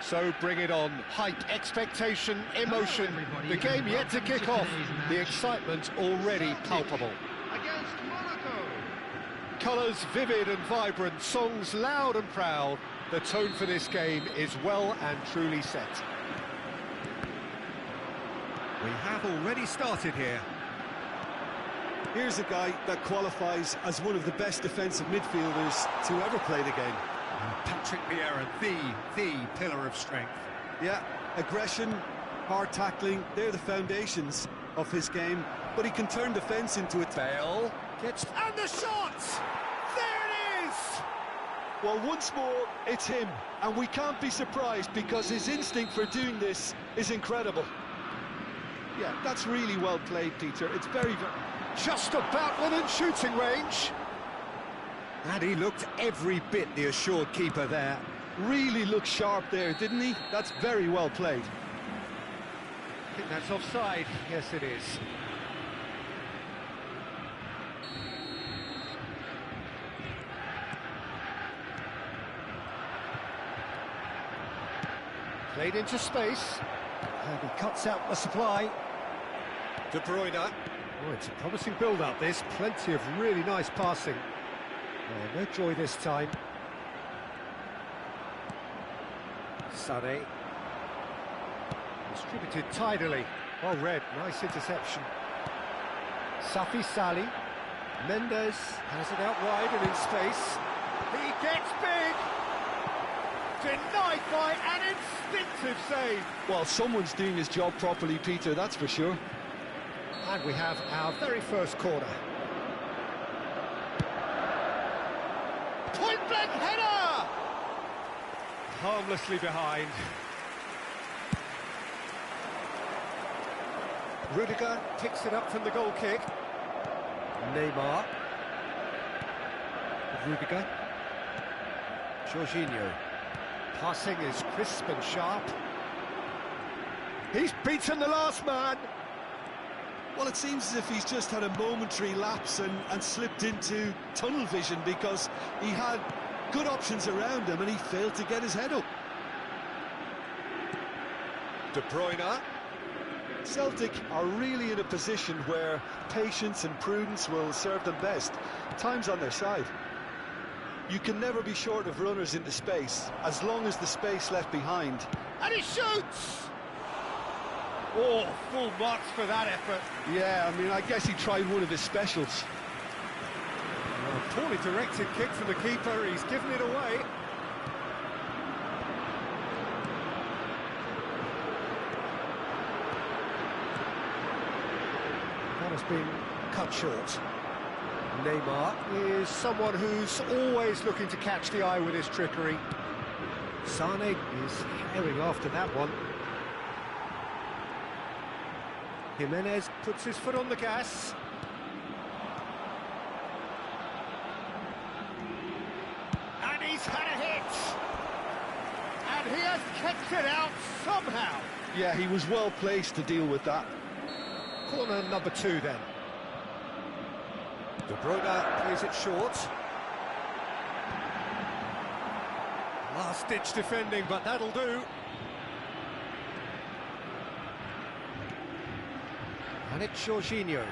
So bring it on. Hype, expectation, emotion. The game yet to kick off. The excitement already palpable. Against Monaco. Colours vivid and vibrant, songs loud and proud. The tone for this game is well and truly set. We have already started here. Here's a guy that qualifies as one of the best defensive midfielders to ever play the game. Patrick Vieira, the pillar of strength. Yeah, aggression, hard tackling, they're the foundations of his game, but he can turn defence into a Bale gets... and the shot! There it is! Well, once more, it's him, and we can't be surprised because his instinct for doing this is incredible. Yeah, that's really well played, Peter. It's very... Just about within shooting range. And he looked every bit the assured keeper there. Really looked sharp there, didn't he? That's very well played. I think that's offside. Yes, it is. Played into space. And he cuts out the supply. De Bruyne. Oh, it's a promising build-up, this. Plenty of really nice passing. Oh, no joy this time. Saga. Distributed tidily. Well read, nice interception. Safi Sali. Mendes has it out wide and in space. He gets big! Denied by an instinctive save. Well, someone's doing his job properly, Peter, that's for sure. And we have our very first corner. Point-blank header! Harmlessly behind. Rudiger picks it up from the goal kick. Neymar. Rudiger. Jorginho. Passing is crisp and sharp. He's beaten the last man. Well, it seems as if he's just had a momentary lapse and slipped into tunnel vision because he had good options around him and he failed to get his head up. De Bruyne. Celtic are really in a position where patience and prudence will serve them best. Time's on their side. You can never be short of runners into space, as long as the space left behind. And he shoots! Oh, full marks for that effort. Yeah, I mean, I guess he tried one of his specials. Oh, poorly directed kick from the keeper, he's given it away. That has been cut short. Neymar is someone who's always looking to catch the eye with his trickery. Sane is herring after that one. Jimenez puts his foot on the gas. And he's had a hit! And he has kept it out somehow! Yeah, he was well placed to deal with that. Corner number 2 then. De Bruyne plays it short. Last-ditch defending, but that'll do. And it's Jorginho.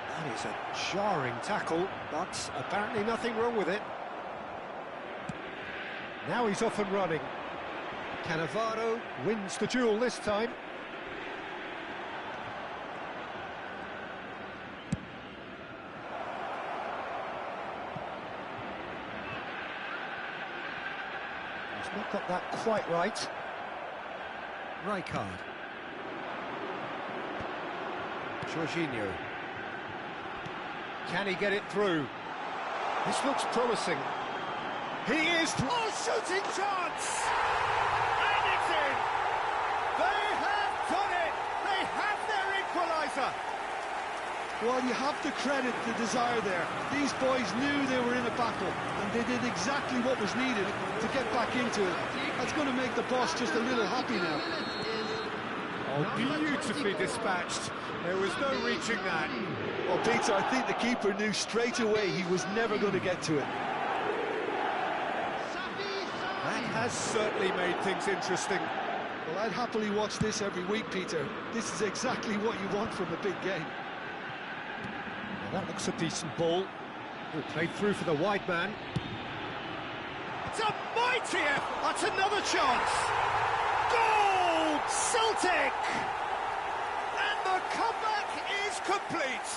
That is a jarring tackle, but apparently nothing wrong with it. Now he's off and running. Cannavaro wins the duel this time. He's not got that quite right. Rijkaard. Jorginho. Can he get it through? This looks promising. He is... Oh, shooting chance! And it's in! They have done it! They have their equaliser! Well, you have to credit the desire there. These boys knew they were in a battle, and they did exactly what was needed to get back into it. That's going to make the boss just a little happy now. Oh, beautifully dispatched. There was no reaching that. Well, Peter, I think the keeper knew straight away he was never going to get to it. That has certainly made things interesting. Well, I'd happily watch this every week, Peter. This is exactly what you want from a big game. Well, that looks a decent ball. Oh, played through for the wide man. It's a mighty effort. That's another chance. Goal! Celtic! And the comeback is complete.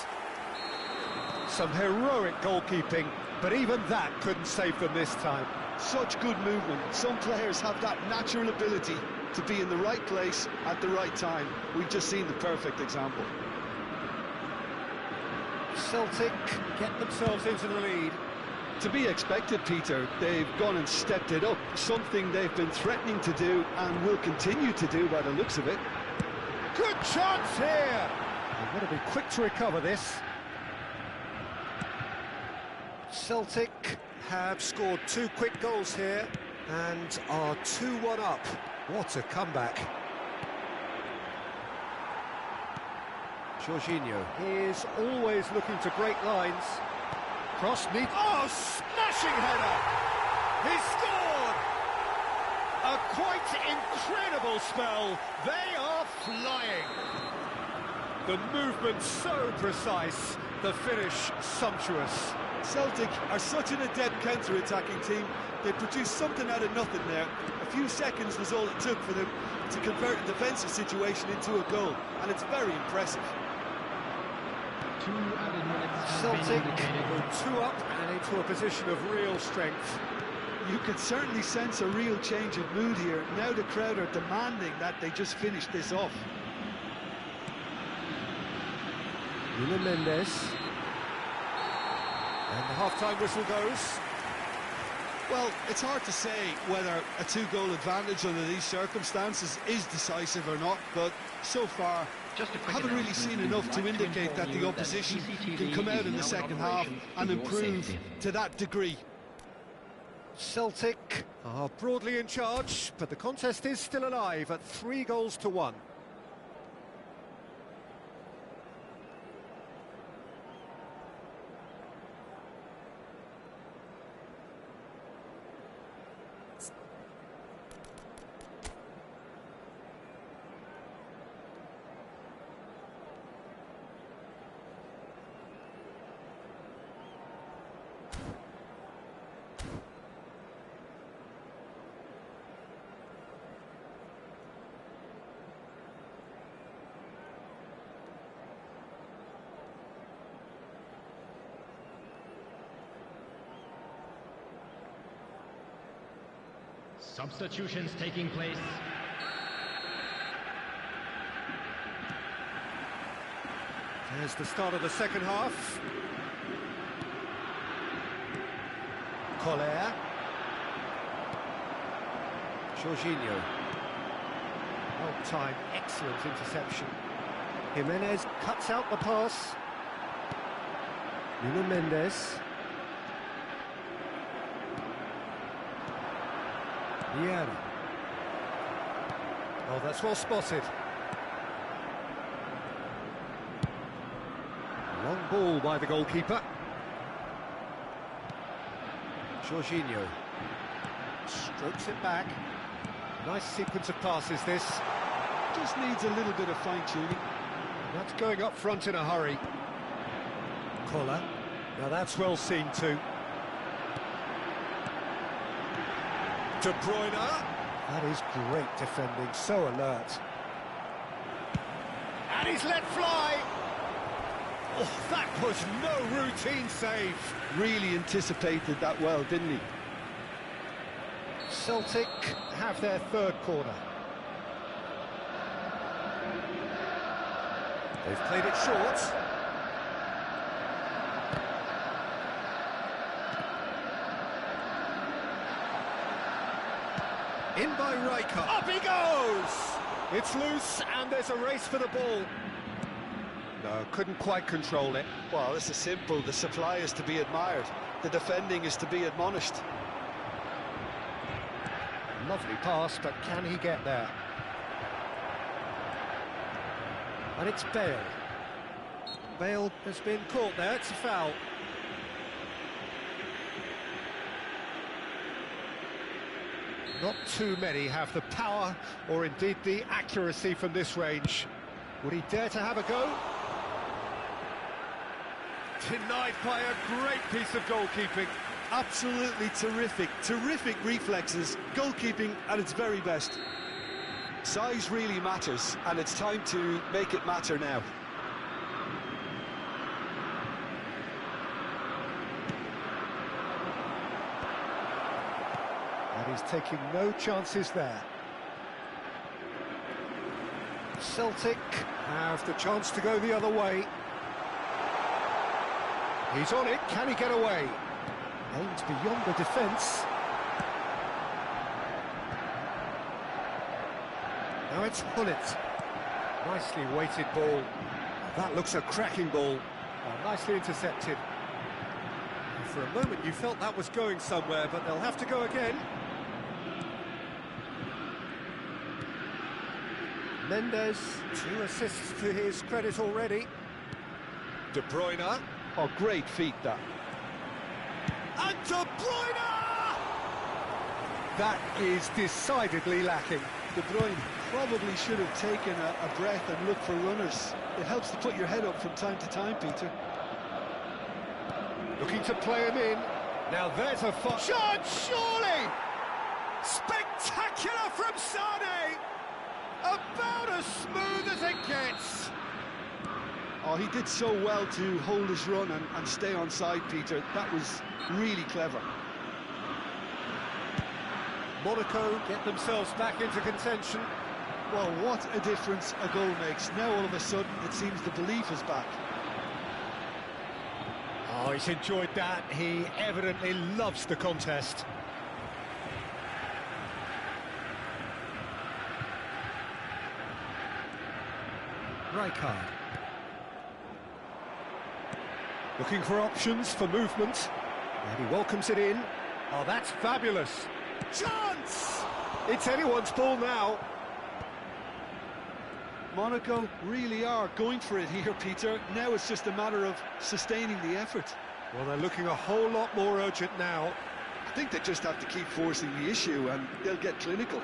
Some heroic goalkeeping, but even that couldn't save them this time. Such good movement. Some players have that natural ability to be in the right place at the right time. We've just seen the perfect example. Celtic get themselves into the lead. To be expected, Peter. They've gone and stepped it up, something they've been threatening to do and will continue to do by the looks of it. Good chance here! They've got to be quick to recover this. Celtic have scored 2 quick goals here and are 2-1 up. What a comeback. Jorginho is always looking to break lines. Cross neat. Oh, smashing header! He scored! A quite incredible spell. They are flying. The movement so precise, the finish sumptuous. Celtic are such an adept counter-attacking team. They produced something out of nothing there. A few seconds was all it took for them to convert a defensive situation into a goal, and it's very impressive. 2 added minutes. Celtic go 2 up and into a position of real strength. You can certainly sense a real change of mood here. Now the crowd are demanding that they just finish this off. Nuno Mendes. And the half-time whistle goes. Well, it's hard to say whether a 2-goal advantage under these circumstances is decisive or not, but so far I haven't really seen enough to indicate that the opposition can come out in the second half and improve to that degree. Celtic are broadly in charge, but the contest is still alive at 3-1. Substitutions taking place. There's the start of the second half. Collier. Jorginho. Well timed, excellent interception. Jimenez cuts out the pass. Nuno Mendes. Bora. Oh, that's well spotted. Long ball by the goalkeeper. Jorginho strokes it back. Nice sequence of passes this. Just needs a little bit of fine-tuning. That's going up front in a hurry. Collar. Now that's well seen too. De Bruyne. That is great defending, so alert. And he's let fly. Oh, that was no routine save. Really anticipated that well, didn't he? Celtic have their 3rd corner. They've played it short. In by Riker. Up he goes! It's loose and there's a race for the ball. No, couldn't quite control it. Well, this is simple. The supply is to be admired. The defending is to be admonished. Lovely pass, but can he get there? And it's Bale. Bale has been caught there, it's a foul. Not too many have the power or indeed the accuracy from this range. Would he dare to have a go? Denied by a great piece of goalkeeping. Absolutely terrific, terrific reflexes, goalkeeping at its very best. Size really matters, and it's time to make it matter now. And he's taking no chances there. Celtic have the chance to go the other way. He's on it, can he get away? Aims beyond the defence. Now it's Hullet. Nicely weighted ball. That looks a cracking ball. Oh, nicely intercepted. And for a moment you felt that was going somewhere, but they'll have to go again. Mendes, 2 assists to his credit already. De Bruyne. Oh, great feat, that. And De Bruyne! That is decidedly lacking. De Bruyne probably should have taken a breath and looked for runners. It helps to put your head up from time to time, Peter. Looking to play him in. Now there's a chance, surely! Spectacular from Saga! About as smooth as it gets. Oh, he did so well to hold his run and stay on side, Peter. That was really clever. Monaco get themselves back into contention. Well, what a difference a goal makes. Now all of a sudden it seems the belief is back. Oh, he's enjoyed that. He evidently loves the contest. Rijkaard. Looking for options for movement. And he welcomes it in. Oh, that's fabulous. Chance! It's anyone's ball now. Monaco really are going for it here, Peter. Now it's just a matter of sustaining the effort. Well, they're looking a whole lot more urgent now. I think they just have to keep forcing the issue and they'll get clinical.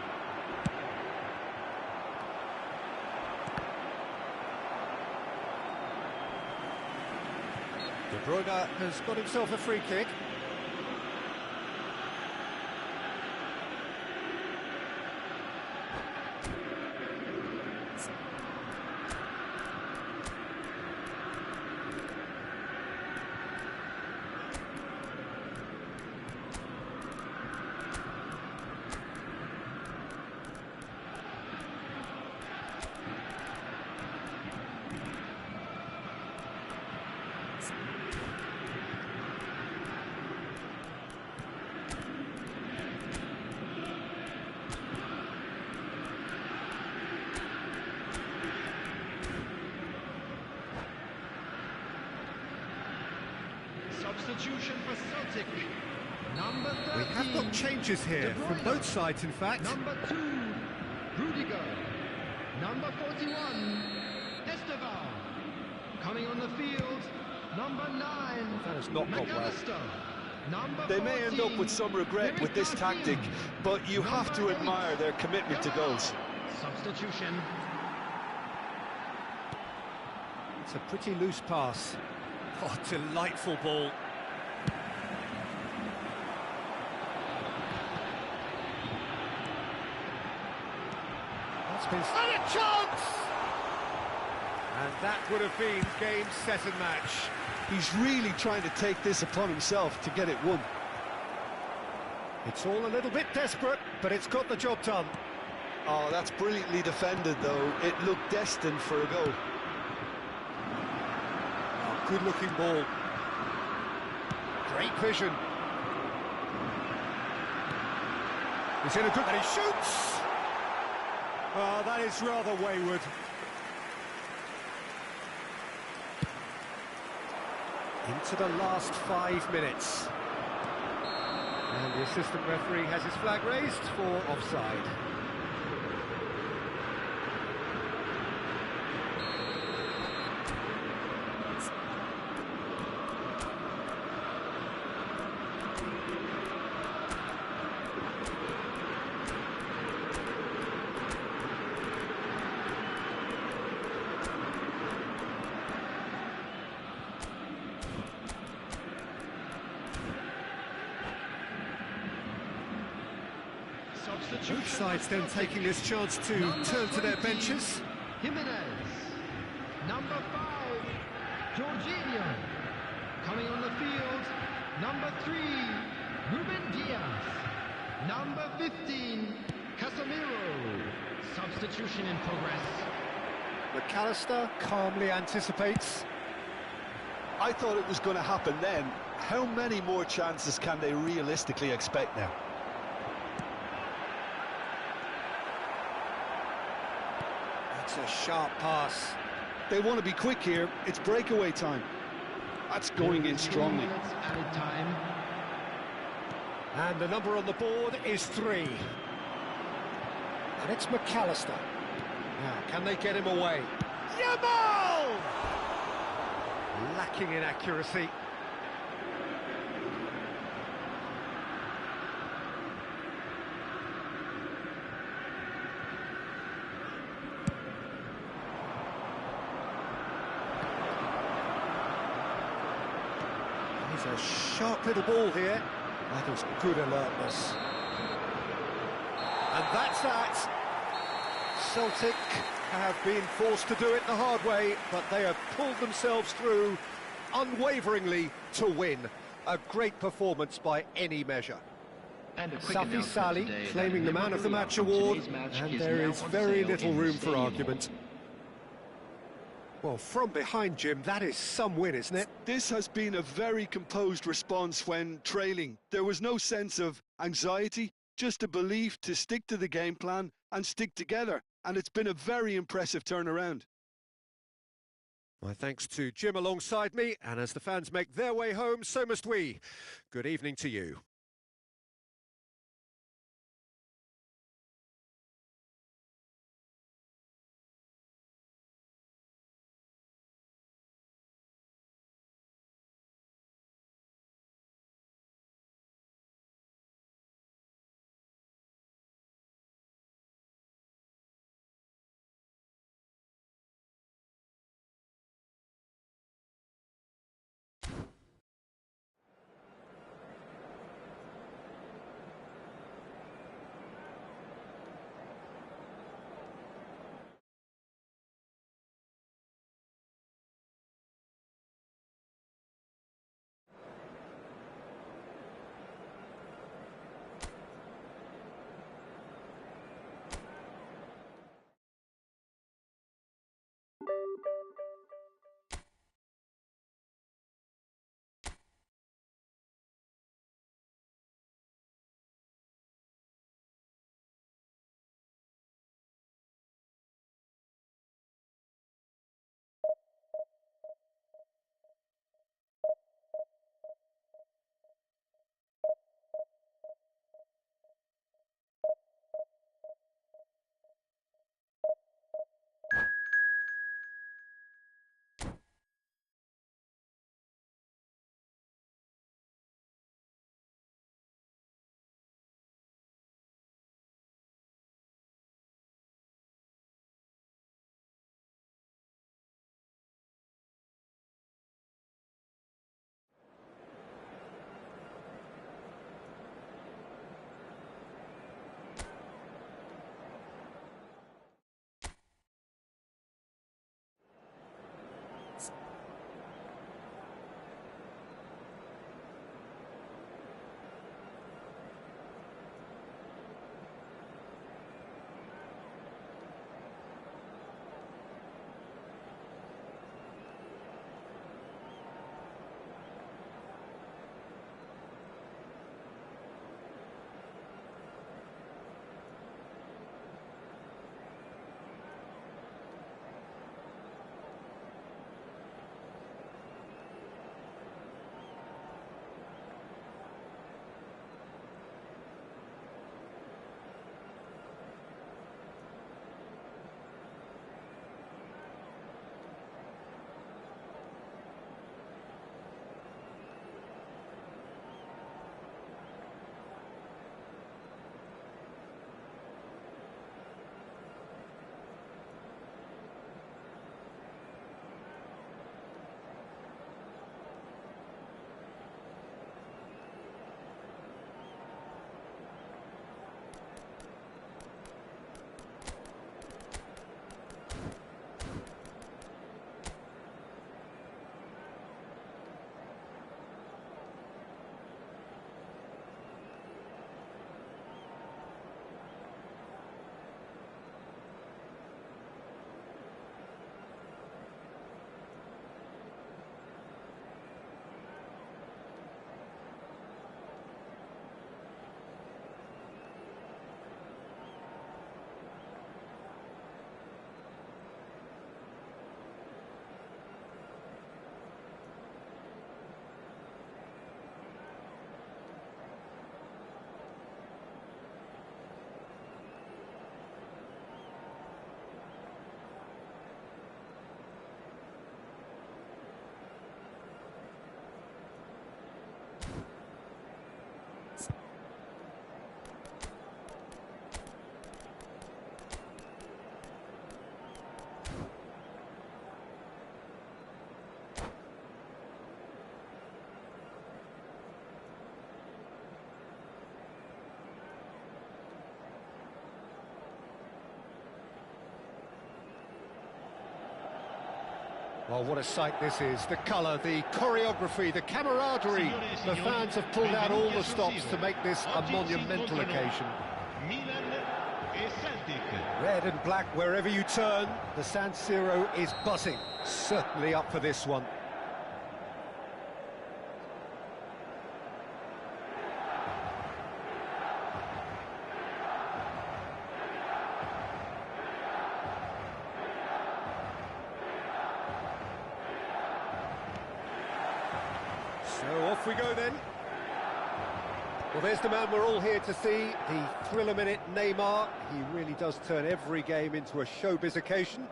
De Bruyne has got himself a free kick. Substitution for Celtic. Number 13. We have got changes here from both sides, in fact. Number 2, Rudiger. Number 41, Esteban. Coming on the field, number 9, That has not gone well. McAllister. Number They may end up 14, with some regret with this tactic, but you have to admire their commitment to goals. Substitution. It's a pretty loose pass. Oh, delightful ball. That's been... And a chance! And that would have been game, set and match. He's really trying to take this upon himself to get it won. It's all a little bit desperate, but it's got the job done. Oh, that's brilliantly defended, though. It looked destined for a goal. Oh, good-looking ball. Great vision. He's in a good... And he shoots! Oh, that is rather wayward. Into the last 5 minutes. And the assistant referee has his flag raised for offside. Both sides then taking this chance to turn to their benches. Jimenez. Number 5, Jorginho. Coming on the field, number 3, Ruben Diaz. Number 15, Casemiro. Substitution in progress. McAllister calmly anticipates. I thought it was going to happen then. How many more chances can they realistically expect now? That's a sharp pass. They want to be quick here. It's breakaway time. That's going in strongly. Added time. And the number on the board is 3. And it's McAllister. Now, can they get him away? Yamal! Lacking in accuracy. He's a sharp little ball here. That is good alertness. And that's that. Celtic have been forced to do it the hard way, but they have pulled themselves through unwaveringly to win. A great performance by any measure. And a quick Safi announcement Sali today that claiming the man of the match award, and there is very little room for argument. Well, from behind, Jim, that is some win, isn't it? This has been a very composed response when trailing. There was no sense of anxiety, just a belief to stick to the game plan and stick together. And it's been a very impressive turnaround. My thanks to Jim alongside me, and as the fans make their way home, so must we. Good evening to you. Well, what a sight this is. The colour, the choreography, the camaraderie. The fans have pulled out all the stops to make this a monumental occasion. Red and black wherever you turn. The San Siro is buzzing. Certainly up for this one. So off we go then. Well, there's the man we're all here to see, the thriller minute Neymar. He really does turn every game into a showbiz occasion.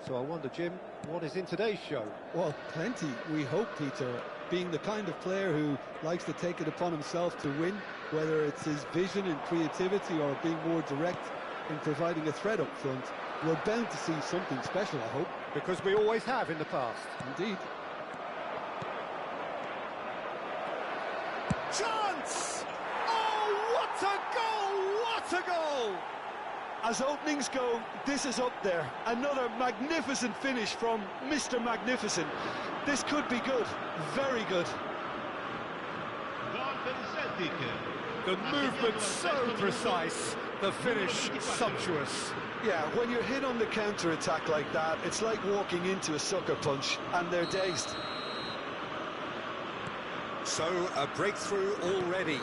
So I wonder, Jim, what is in today's show? Well, plenty, we hope, Peter. Being the kind of player who likes to take it upon himself to win, whether it's his vision and creativity or being more direct in providing a threat up front, we're bound to see something special, I hope. Because we always have in the past. Indeed. Chance! Oh, what a goal! What a goal! As openings go, this is up there. Another magnificent finish from Mr. Magnificent. This could be good, very good. The movement so precise, the finish sumptuous. Yeah, when you're hit on the counter-attack like that, it's like walking into a sucker punch, and they're dazed. So, a breakthrough already.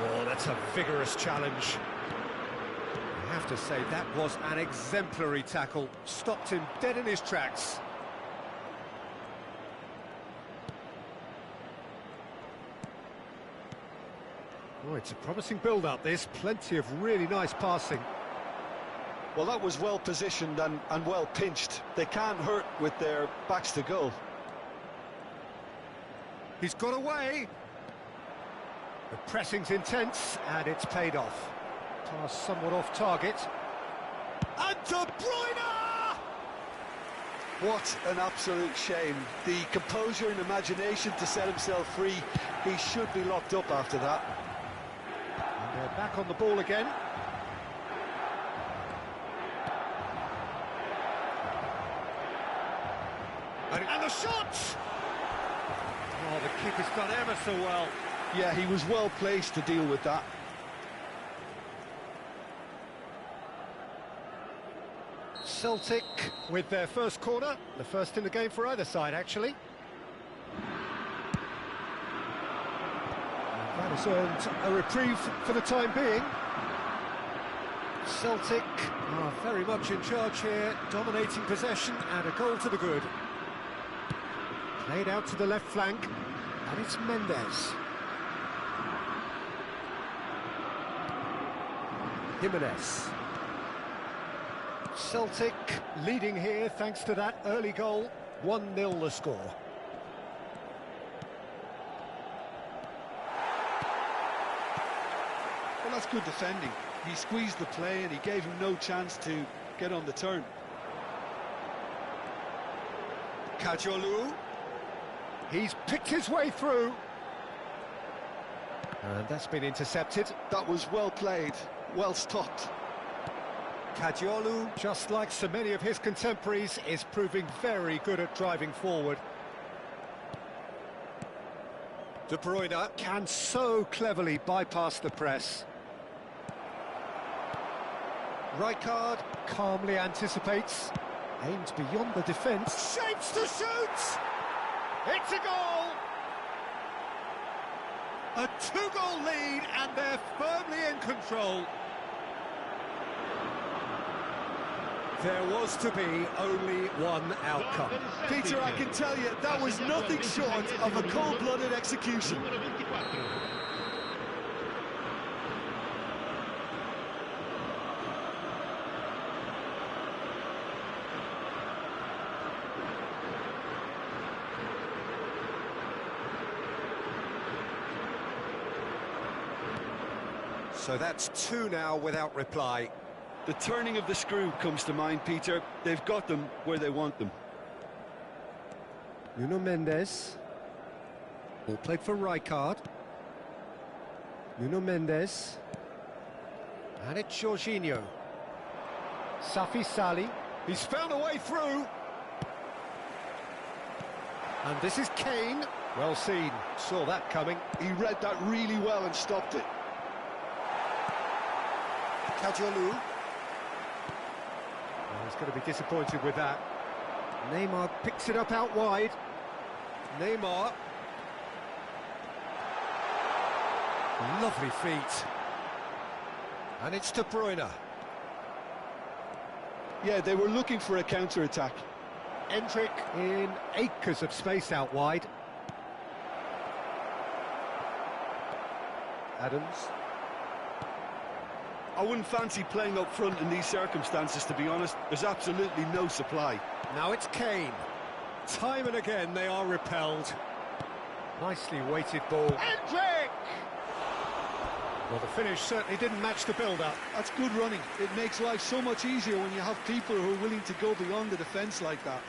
Oh, that's a vigorous challenge. I have to say, that was an exemplary tackle. Stopped him dead in his tracks. Oh, it's a promising build-up, this. Plenty of really nice passing. Well, that was well positioned and well pinched. They can't hurt with their backs to goal. He's got away. The pressing's intense, and it's paid off. Pass somewhat off target. And De Bruyne! What an absolute shame. The composure and imagination to set himself free. He should be locked up after that. And they're back on the ball again. And the shot! Oh, the keeper's done ever so well. Yeah, he was well placed to deal with that. Celtic with their first corner, the first in the game for either side, actually. And that has earned a reprieve for the time being. Celtic are very much in charge here, dominating possession and a goal to the good. Played out to the left flank, and it's Mendes. Jimenez. Celtic leading here thanks to that early goal. 1-0 the score. Well, that's good defending. He squeezed the play and he gave him no chance to get on the turn. Kajolu. He's picked his way through. And that's been intercepted. That was well played, well stopped. Kajolu, just like so many of his contemporaries, is proving very good at driving forward. De Bruyne can so cleverly bypass the press. Rijkaard calmly anticipates, aims beyond the defence, shapes to shoot! It's a goal! A two-goal lead, and they're firmly in control. There was to be only one outcome. Peter, I can tell you, that was nothing short of a cold-blooded execution. So that's two now without reply. The turning of the screw comes to mind, Peter. They've got them where they want them. Nuno Mendes. Ball played for Rijkaard. Nuno Mendes. And it's Jorginho. Safi Sali. He's found a way through. And this is Kane. Well seen. Saw that coming. He read that really well and stopped it. Kajolu. He's going to be disappointed with that. Neymar picks it up out wide. Neymar. Lovely feet. And it's De Bruyne. Yeah, they were looking for a counter-attack. Endrick in acres of space out wide. Adams. I wouldn't fancy playing up front in these circumstances, to be honest. There's absolutely no supply. Now it's Kane. Time and again they are repelled. Nicely weighted ball. Endrick! Well, the finish certainly didn't match the build-up. That's good running. It makes life so much easier when you have people who are willing to go beyond the defence like that.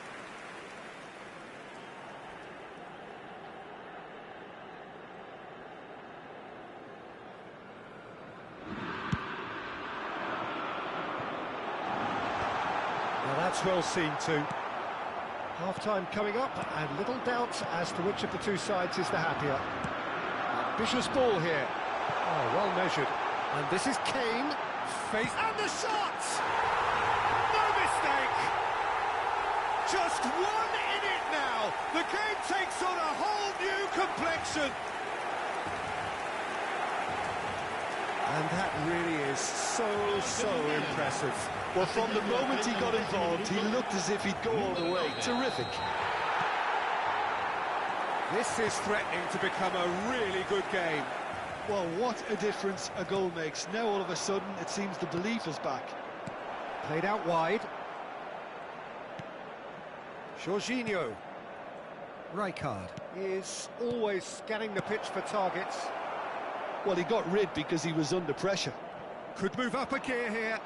Now that's well seen too. Half-time coming up, and little doubt as to which of the two sides is the happier. Ambitious ball here. Oh, well measured. And this is Kane. Face and the shot! No mistake! Just one in it now. The game takes on a whole new complexion. And that really is so impressive. Well, from the moment he got involved, he looked as if he'd go all the way. Terrific. This is threatening to become a really good game. Well, what a difference a goal makes. Now, all of a sudden, it seems the belief is back. Played out wide. Jorginho. Rijkaard is always scanning the pitch for targets. Well, he got rid because he was under pressure. Could move up a gear here.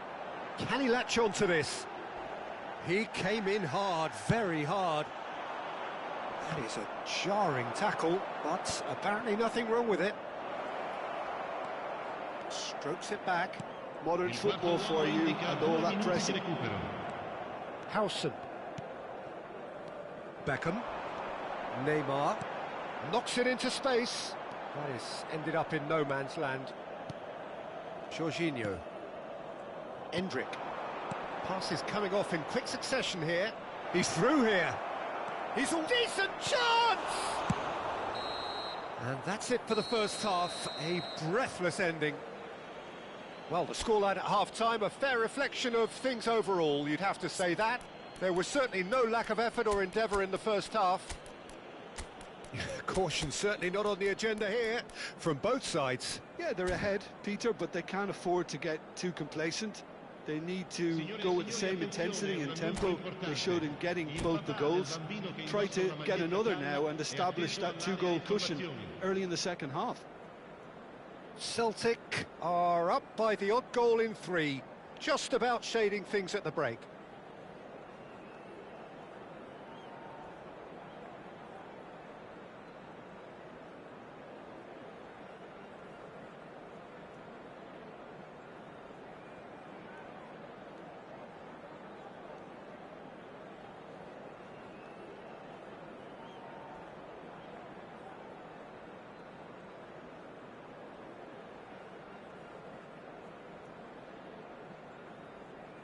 Can he latch on to this? He came in hard, very hard. That is a jarring tackle, but apparently nothing wrong with it. Strokes it back. Modern football for you, and all that pressing. Howson. Beckham. Neymar. Knocks it into space. That is ended up in no man's land. Jorginho. Endrick. Passes coming off in quick succession here. He's through here. He's a decent chance! And that's it for the first half. A breathless ending. Well, the scoreline at half-time, a fair reflection of things overall, you'd have to say that. There was certainly no lack of effort or endeavour in the first half. Caution certainly not on the agenda here, from both sides. Yeah, they're ahead, Peter, but they can't afford to get too complacent. They need to go with the same intensity and tempo they showed in getting both the goals. Try to get another now and establish that two-goal cushion early in the second half. Celtic are up by the odd goal in 3, just about shading things at the break.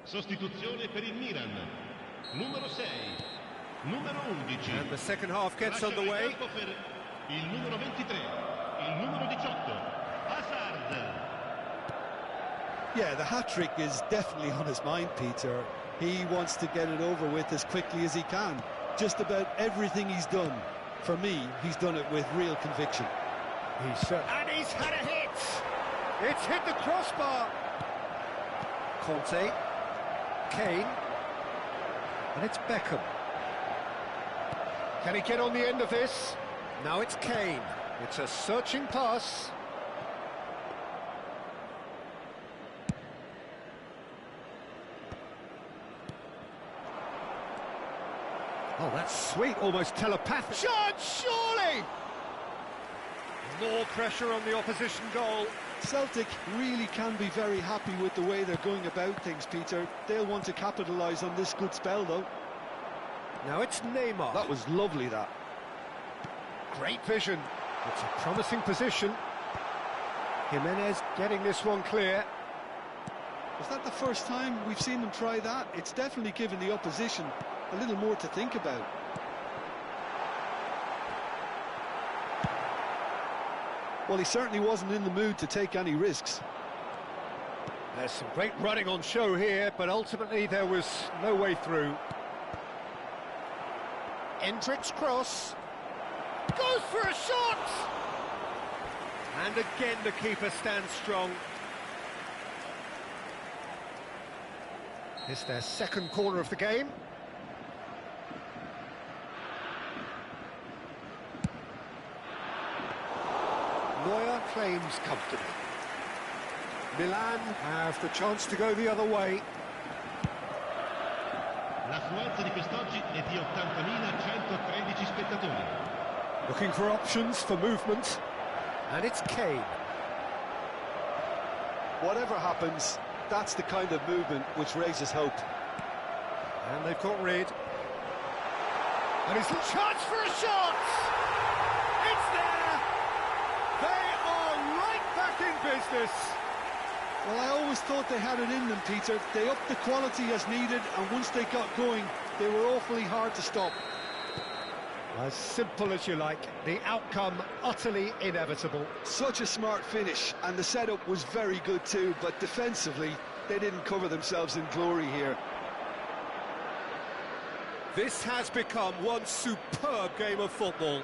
Sostituzione per il Milan. Numero 6, numero 11. And the second half gets underway. Il numero 23, il numero 18, Hazard. Yeah, the hat-trick is definitely on his mind, Peter. He wants to get it over with as quickly as he can. Just about everything he's done, for me, he's done it with real conviction. And he's had a hit! It's hit the crossbar! Conte. Kane. And it's Beckham. Can he get on the end of this? Now it's Kane. It's a searching pass. Oh, that's sweet, almost telepathic. Shot, surely! More pressure on the opposition goal. Celtic really can be very happy with the way they're going about things, Peter. They'll want to capitalise on this good spell, though. Now it's Neymar. That was lovely, that. Great vision. It's a promising position. Jimenez getting this one clear. Was that the first time we've seen them try that? It's definitely given the opposition a little more to think about. Well, he certainly wasn't in the mood to take any risks. There's some great running on show here, but ultimately there was no way through. Endrick's cross. Goes for a shot! And again the keeper stands strong. It's their second corner of the game. Neuer claims comfortably. Milan have the chance to go the other way. L'affluenza di quest'oggi è di 80.113 spettatori. Looking for options for movement. And it's Kane. Whatever happens, that's the kind of movement which raises hope. And they've got rid. And it's a chance for a shot! It's there! They are right back in business. Well, I always thought they had it in them, Peter. They upped the quality as needed, and once they got going, they were awfully hard to stop. As simple as you like, the outcome utterly inevitable. Such a smart finish, and the setup was very good too, but defensively, they didn't cover themselves in glory here. This has become one superb game of football.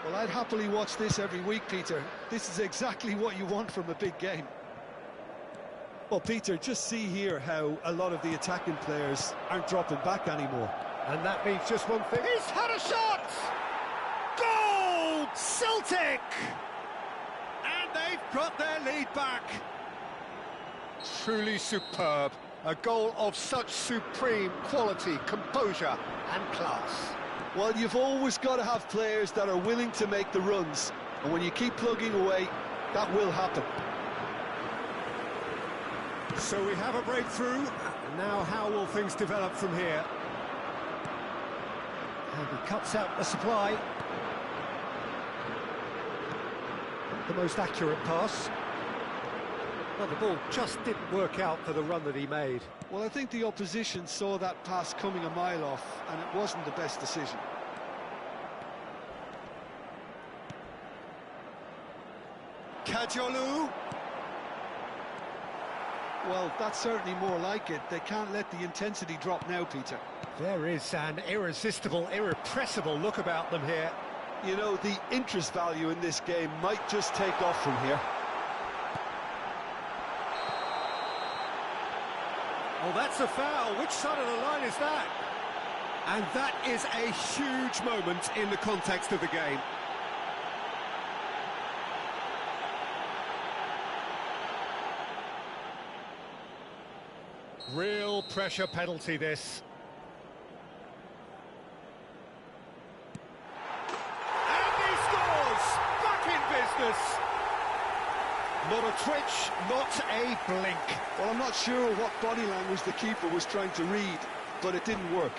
Well, I'd happily watch this every week, Peter. This is exactly what you want from a big game. Well, Peter, just see here how a lot of the attacking players aren't dropping back anymore. And that means just one thing. He's had a shot! Goal! Celtic! And they've got their lead back. Truly superb. A goal of such supreme quality, composure and class. Well, you've always got to have players that are willing to make the runs. And when you keep plugging away, that will happen. So we have a breakthrough. Now how will things develop from here? And he cuts out the supply. The most accurate pass. Well, the ball just didn't work out for the run that he made. Well, I think the opposition saw that pass coming a mile off, and it wasn't the best decision. Kajolu. Well, that's certainly more like it. They can't let the intensity drop now, Peter. There is an irresistible, irrepressible look about them here. You know, the interest value in this game might just take off from here. Oh, that's a foul. Which side of the line is that? And that is a huge moment in the context of the game. Real pressure penalty, this. And he scores! Back in business! Not a twitch, not a blink. Well, I'm not sure what body language the keeper was trying to read, but it didn't work.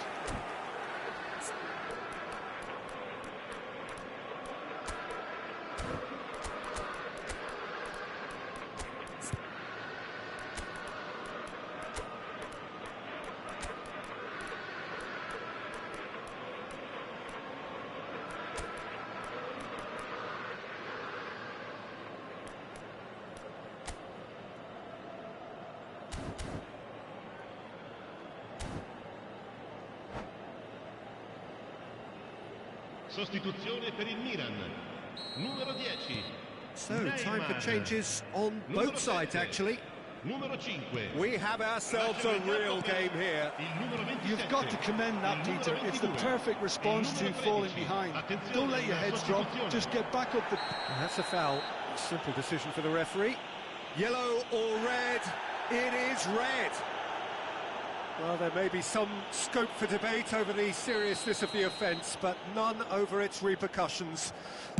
Sostituzione per il Milan. Numero 10. So, time for changes on both sides, actually. Numero 5. We have ourselves a real game here. You've got to commend that, Peter. It's the perfect response to falling behind. Don't let your heads drop, just get back up the... And that's a foul. Simple decision for the referee. Yellow or red? It is red. Well, there may be some scope for debate over the seriousness of the offence, but none over its repercussions.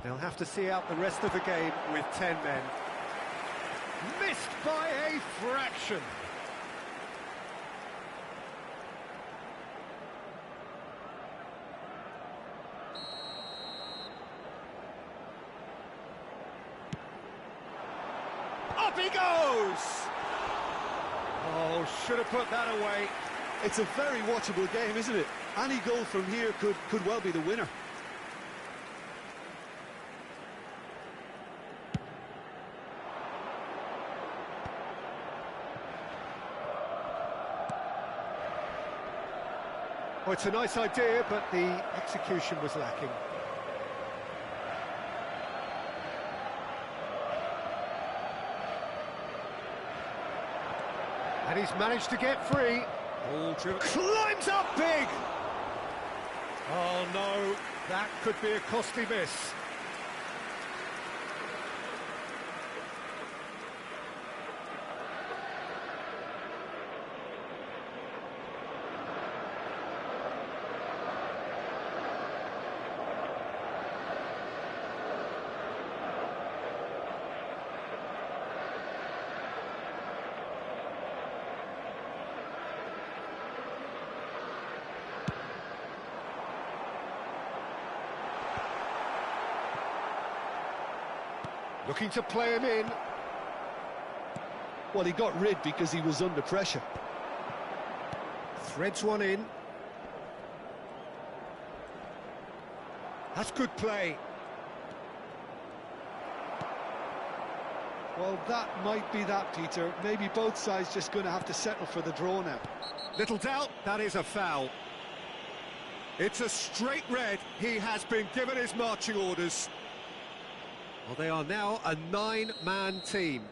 They'll have to see out the rest of the game with 10 men. Missed by a fraction. Up he goes! Oh, should have put that away. It's a very watchable game, isn't it? Any goal from here could well be the winner. Oh, it's a nice idea, but the execution was lacking. And he's managed to get free. Climbs up big! Oh no, that could be a costly miss. Looking to play him in. Well, he got rid because he was under pressure. Threads one in. That's good play. Well, that might be that, Peter. Maybe both sides just going to have to settle for the draw now. Little doubt, that is a foul. It's a straight red. He has been given his marching orders. Well, they are now a 9-man team.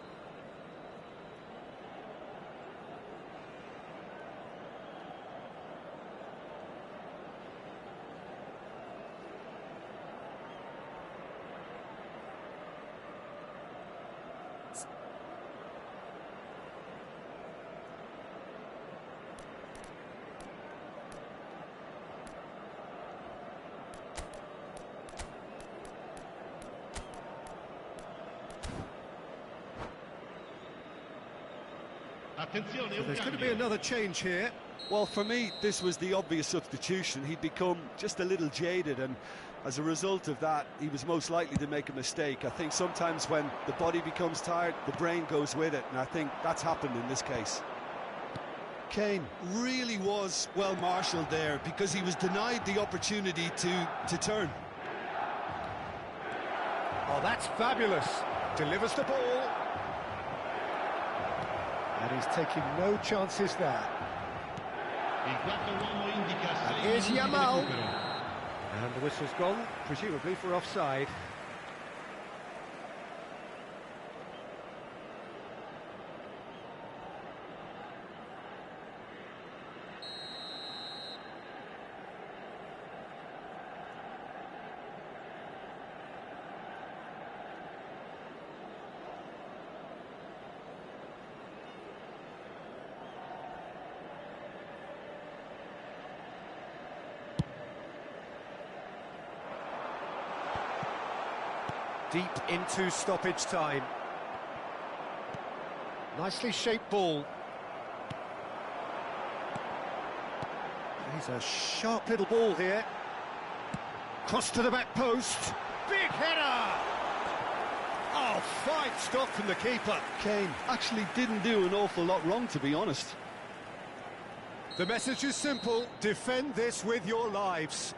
Attenzione, So there's going to be another change here. Well, for me, this was the obvious substitution. He'd become just a little jaded, and as a result of that, he was most likely to make a mistake. I think sometimes when the body becomes tired, the brain goes with it, and I think that's happened in this case. Kane really was well marshalled there because he was denied the opportunity to turn. Oh, that's fabulous. Delivers the ball. And he's taking no chances there. Il quarto uomo indica 6 Here's minuti di Yamal. recupero. And the whistle's gone, presumably for offside. Deep into stoppage time. Nicely shaped ball. He's a sharp little ball here. Cross to the back post. Big header! Oh, fine stop from the keeper. Kane actually didn't do an awful lot wrong, to be honest. The message is simple. Defend this with your lives.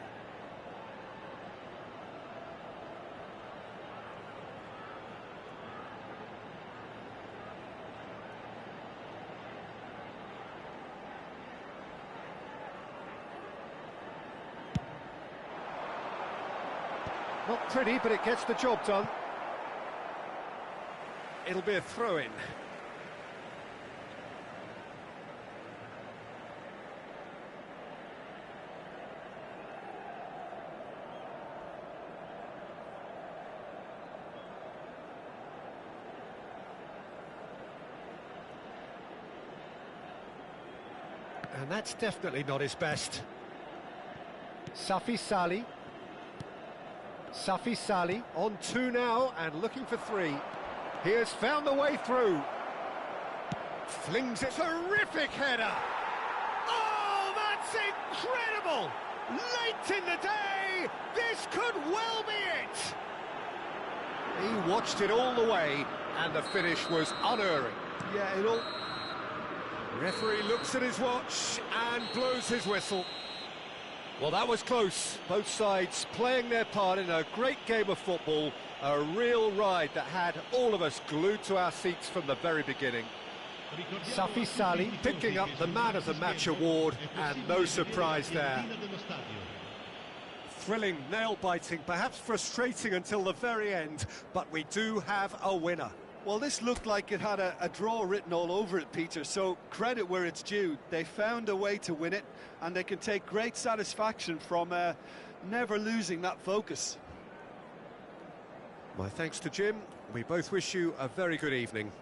Not pretty, but it gets the job done. It'll be a throw-in. And that's definitely not his best. Safi Salih. Safi Salih on 2 now and looking for 3. He has found the way through. Flings it. Terrific header! Oh, that's incredible! Late in the day, this could well be it! He watched it all the way, and the finish was unerring. Yeah, it all... Referee looks at his watch and blows his whistle. Well, that was close. Both sides playing their part in a great game of football, a real ride that had all of us glued to our seats from the very beginning. Safi Salih picking up the Man of the Match award, and no surprise there. Thrilling, nail-biting, perhaps frustrating until the very end, but we do have a winner. Well, this looked like it had a draw written all over it, Peter, so credit where it's due. They found a way to win it, and they can take great satisfaction from never losing that focus. My thanks to Jim. We both wish you a very good evening.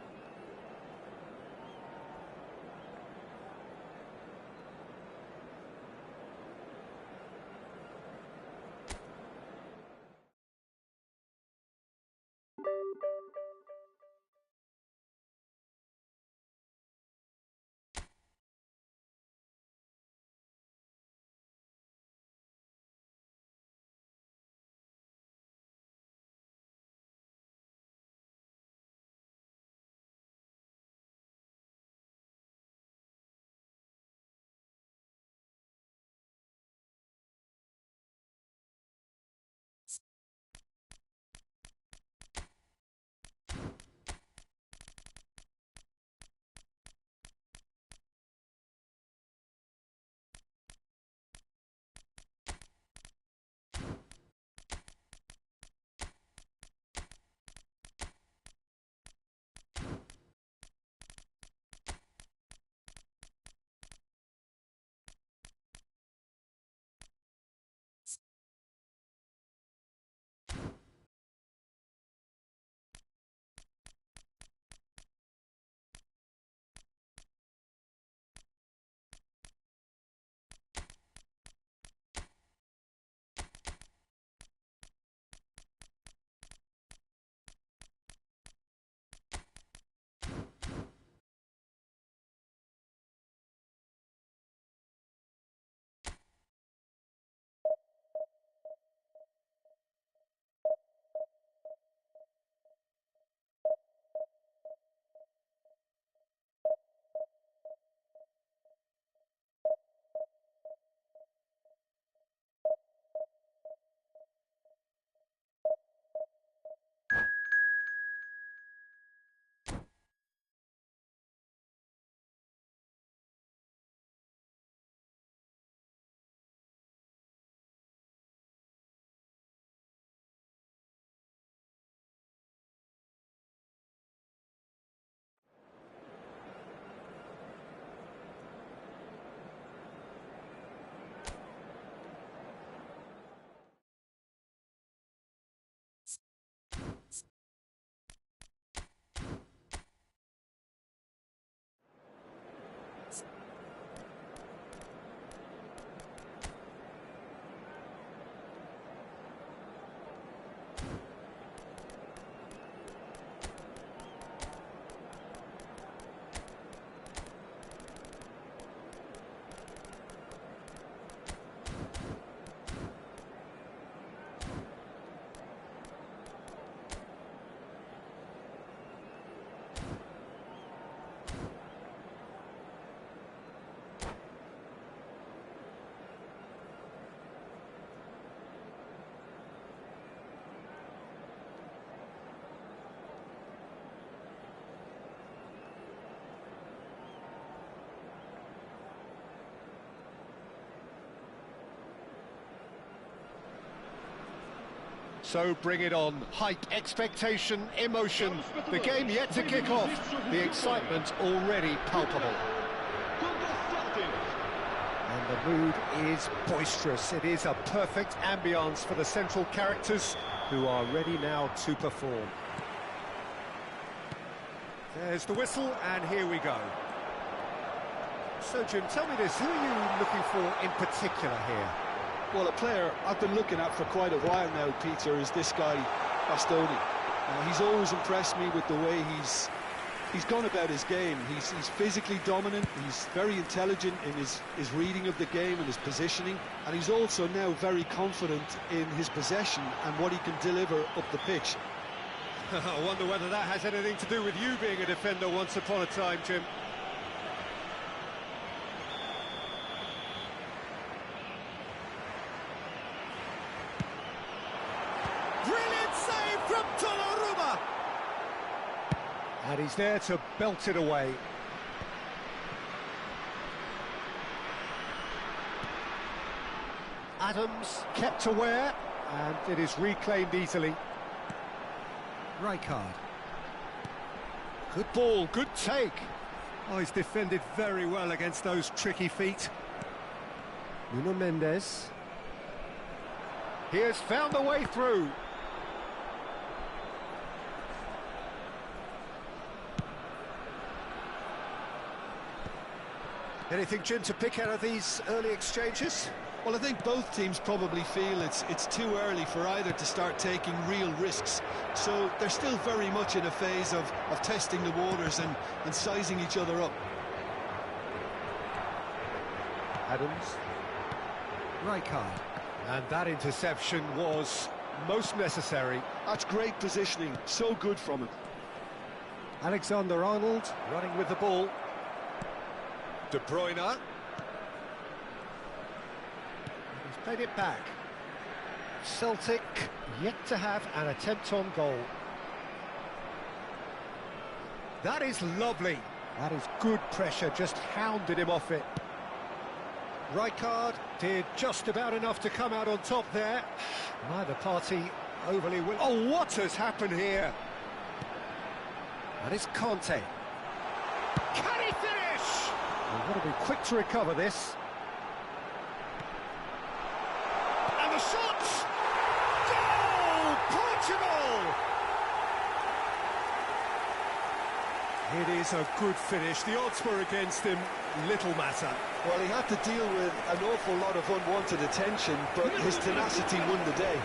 So bring it on. Hype, expectation, emotion. The game yet to kick off. The excitement already palpable. And the mood is boisterous. It is a perfect ambience for the central characters who are ready now to perform. There's the whistle, and here we go. So, Jim, tell me this, who are you looking for in particular here? Well, a player I've been looking at for quite a while now, Peter, is this guy, Bastoni. He's always impressed me with the way he's gone about his game. He's physically dominant, he's very intelligent in his reading of the game and his positioning, and he's also now very confident in his possession and what he can deliver up the pitch. I wonder whether that has anything to do with you being a defender once upon a time, Jim. Brilliant save from Donnarumma! And he's there to belt it away. Adams kept aware, and it is reclaimed easily. Rijkaard. Good ball, good take. Oh, he's defended very well against those tricky feet. Nuno Mendes. He has found a way through. Anything, Jim, to pick out of these early exchanges? Well, I think both teams probably feel it's too early for either to start taking real risks. So they're still very much in a phase of testing the waters and sizing each other up. Adams. Rijkaard. And that interception was most necessary. That's great positioning, so good from him. Alexander-Arnold running with the ball. De Bruyne. He's played it back. Celtic yet to have an attempt on goal. That is lovely. That is good pressure, just hounded him off it. Rijkaard did just about enough to come out on top there. Neither party overly willing. Oh, what has happened here? And it's Conte. Can he finish? We've got to be quick to recover this. And the shot! Goal! Portugal! It is a good finish. The odds were against him. Little matter. Well, he had to deal with an awful lot of unwanted attention, but his tenacity won the day.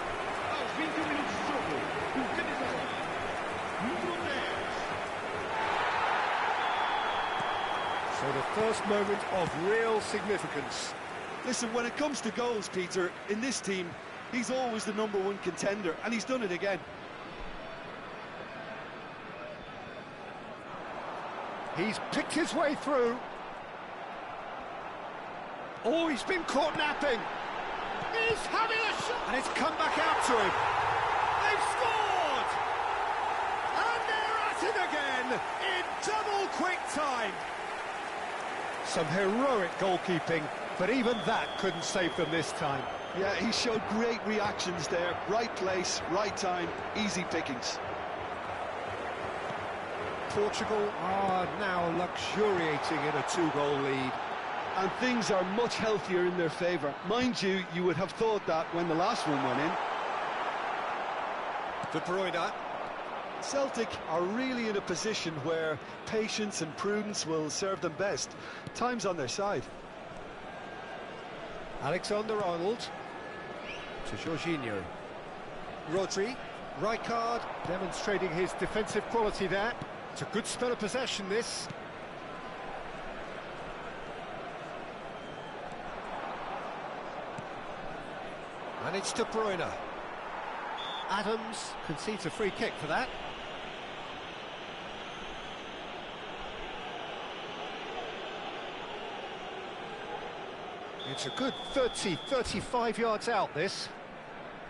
So the first moment of real significance. Listen, when it comes to goals, Peter, in this team, he's always the #1 contender, and he's done it again. He's picked his way through. Oh, he's been caught napping. He's having a shot. And it's come back out to him. They've scored! And they're at it again in double quick time. Some heroic goalkeeping, but even that couldn't save them this time. Yeah, he showed great reactions there. Right place, right time, easy pickings. Portugal are now luxuriating in a 2-goal lead. And things are much healthier in their favour. Mind you, you would have thought that when the last one went in. De Bruyne. Celtic are really in a position where patience and prudence will serve them best. Time's on their side. Alexander-Arnold to Jorginho. Rodri. Rijkaard demonstrating his defensive quality there. It's a good spell of possession, this. And it's De Bruyne. Adams concedes a free kick for that. It's a good 35 yards out, this.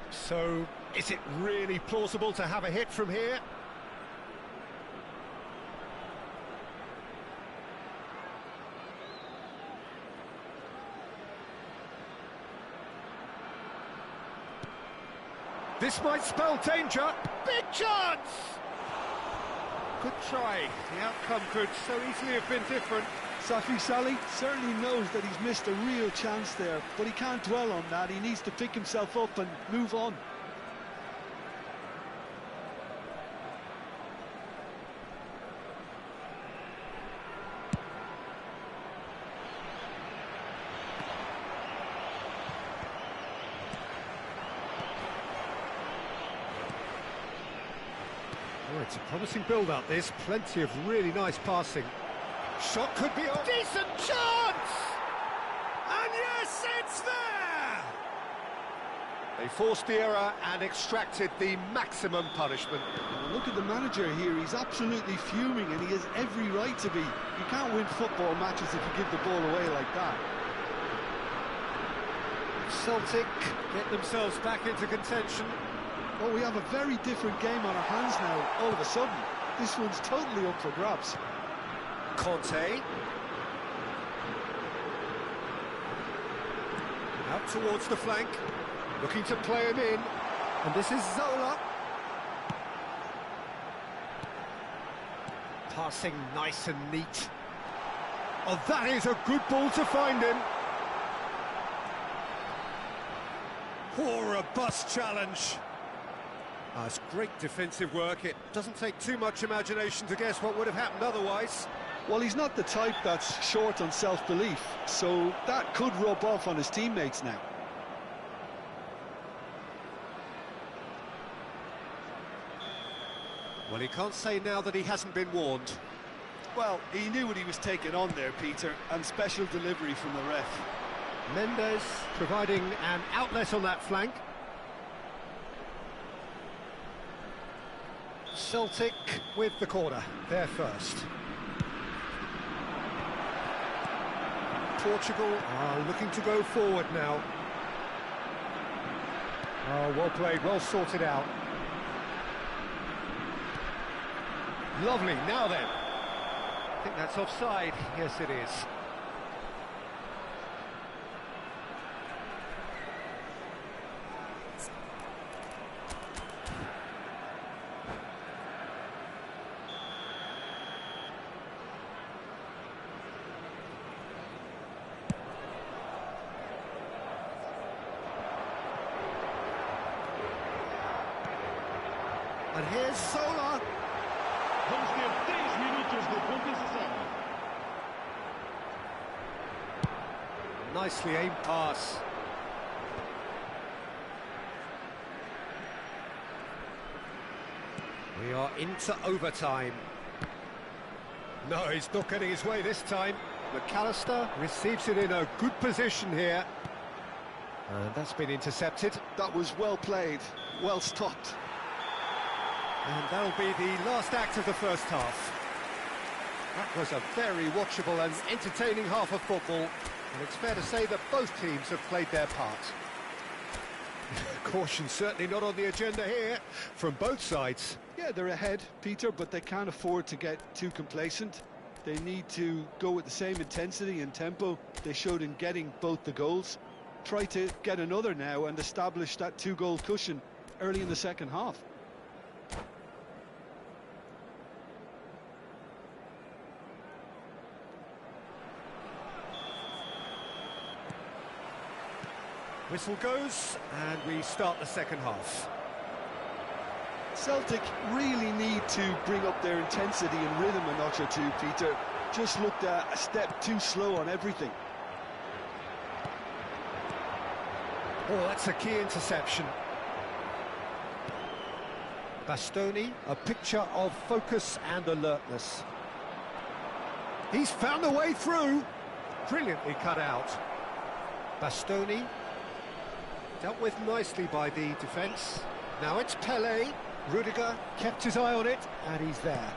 So, is it really plausible to have a hit from here? This might spell danger. Big chance! Good try. The outcome could so easily have been different. Safi Salih certainly knows that he's missed a real chance there, but he can't dwell on that. He needs to pick himself up and move on. Oh, it's a promising build-up, this. Plenty of really nice passing. Shot could be on. Decent chance! And yes, it's there! They forced the error and extracted the maximum punishment. Look at the manager here, he's absolutely fuming and he has every right to be. You can't win football matches if you give the ball away like that. Celtic get themselves back into contention. Well, we have a very different game on our hands now, all of a sudden. This one's totally up for grabs. Conte. Out towards the flank, looking to play him in. And this is Zola. Passing nice and neat. Oh, that is a good ball to find him. Poor robust challenge. It's great defensive work. It doesn't take too much imagination to guess what would have happened otherwise. Well, he's not the type that's short on self-belief, so that could rub off on his teammates now. Well, he can't say now that he hasn't been warned. Well, he knew what he was taking on there, Peter, and special delivery from the ref. Mendes providing an outlet on that flank. Celtic with the corner, there first. Portugal are looking to go forward now. Oh, well played, well sorted out. Lovely, now then. I think that's offside. Yes, it is. And here's Zola. Vamos ter 10 minutos de compensação. Nicely aimed pass. We are into overtime. No, he's not getting his way this time. McAllister receives it in a good position here. And that's been intercepted. That was well played, well stopped. And that'll be the last act of the first half. That was a very watchable and entertaining half of football. And it's fair to say that both teams have played their part. Caution certainly not on the agenda here from both sides. Yeah, they're ahead, Peter, but they can't afford to get too complacent. They need to go with the same intensity and tempo they showed in getting both the goals. Try to get another now and establish that two-goal cushion early in the second half. Whistle goes, and we start the second half. Celtic really need to bring up their intensity and rhythm a notch or two, Peter. Just looked a step too slow on everything. Oh, that's a key interception. Bastoni, a picture of focus and alertness. He's found a way through. Brilliantly cut out. Bastoni. Dealt with nicely by the defence. Now it's Pele. Rudiger kept his eye on it, and he's there.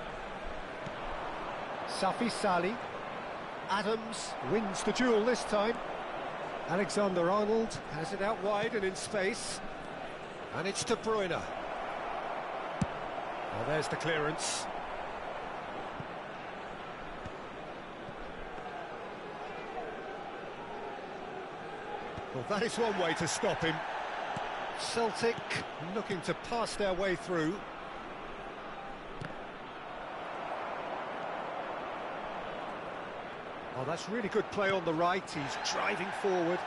Safi Sali. Adams wins the duel this time. Alexander-Arnold has it out wide and in space. And it's De Bruyne. Well, there's the clearance. Well, that is one way to stop him. Celtic looking to pass their way through. Oh, that's really good play on the right. He's driving forward.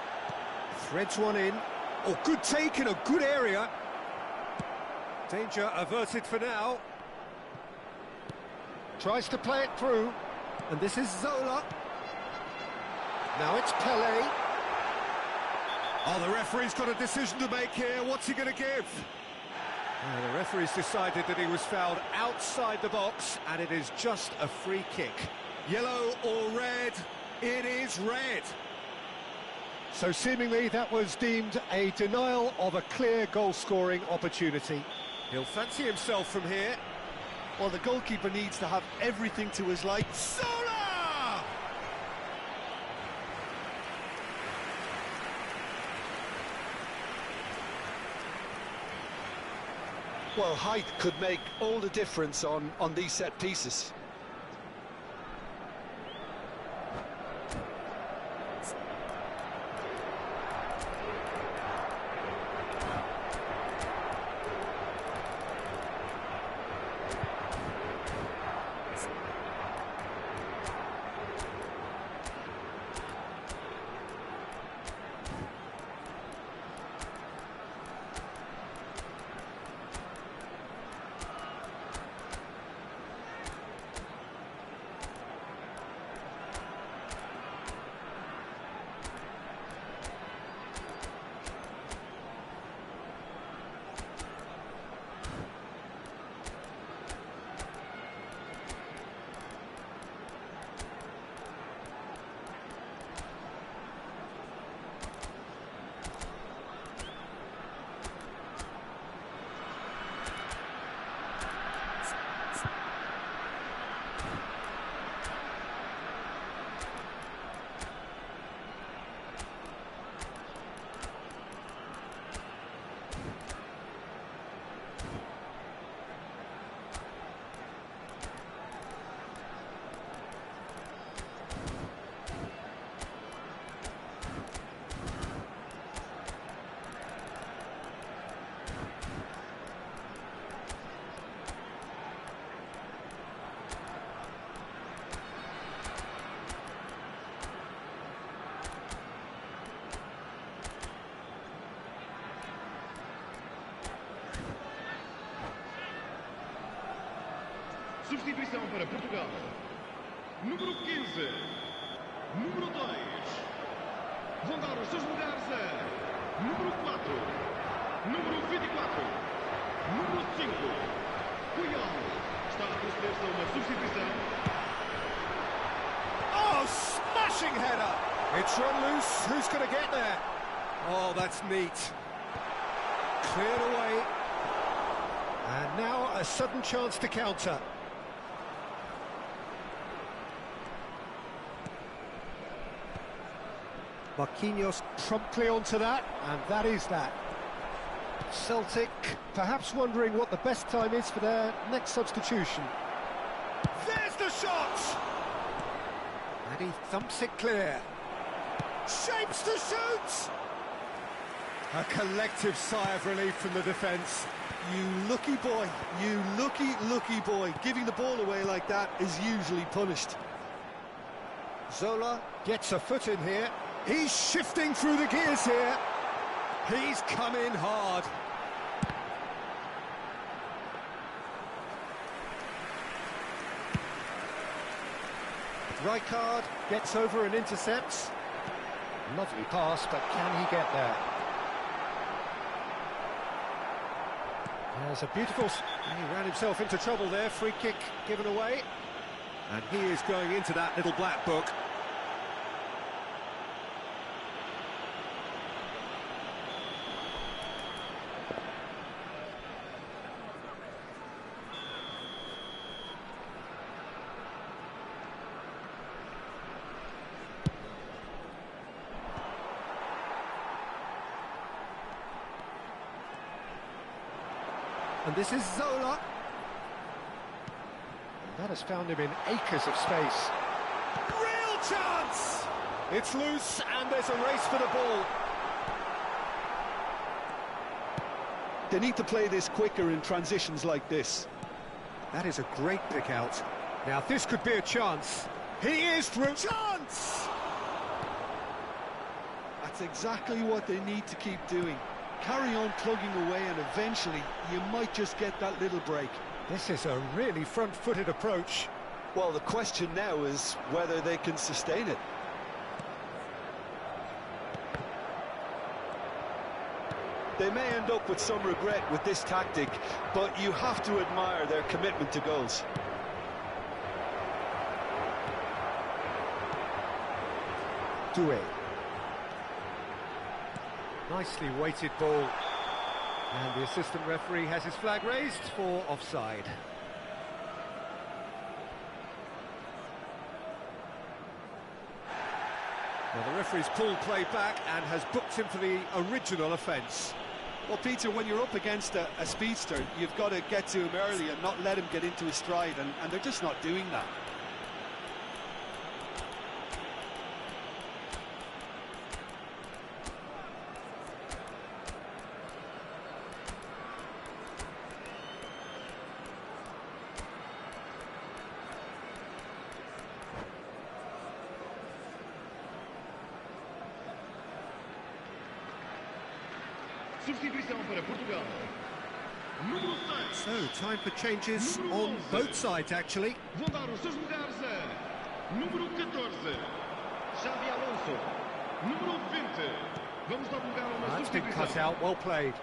Threads one in. Oh, good take in a good area. Danger averted for now. Tries to play it through. And this is Zola. Now it's Pele. Oh, the referee's got a decision to make here. What's he going to give? The referee's decided that he was fouled outside the box, and it is just a free kick. Yellow or red? It is red. So seemingly that was deemed a denial of a clear goal-scoring opportunity. He'll fancy himself from here. Well, the goalkeeper needs to have everything to his liking. Zola! Well, height could make all the difference on these set pieces. Substituição para Portugal. Número 15. Número 2. Vão dar os seus lugares a número 4. Número 24. Número 5. Puyol. Está a proceder-se a uma substituição. Oh, smashing header! It's run loose. Who's going to get there? Oh, that's neat. Cleared away. And now a sudden chance to counter. Marquinhos promptly onto that, and that is that. Celtic perhaps wondering what the best time is for their next substitution. There's the shot! And he thumps it clear. Shapes to shoot! A collective sigh of relief from the defence. You lucky boy, you lucky boy. Giving the ball away like that is usually punished. Zola gets a foot in here. He's shifting through the gears here. He's come in hard. Rijkaard gets over and intercepts. Lovely pass, but can he get there? There's a beautiful... He ran himself into trouble there. Free kick given away. And he is going into that little black book. And this is Zola. That has found him in acres of space. Real chance! It's loose and there's a race for the ball. They need to play this quicker in transitions like this. That is a great pick out. Now this could be a chance. He is through. Chance! That's exactly what they need to keep doing. Carry on plugging away and eventually you might just get that little break. This is a really front-footed approach. Well, the question now is whether they can sustain it. They may end up with some regret with this tactic, but you have to admire their commitment to goals. Doué. Nicely weighted ball. And the assistant referee has his flag raised for offside. Well, the referee's pulled play back and has booked him for the original offence. Well, Peter, when you're up against a speedster, you've got to get to him early and not let him get into his stride, and they're just not doing that. Substituição para Portugal. Número 6. So, time for changes on both sides, actually. Vão dar os seus lugares a número 14, Xavi Alonso. Número 20. Vamos dar lugar a uma That's been cut substituição. out, well played.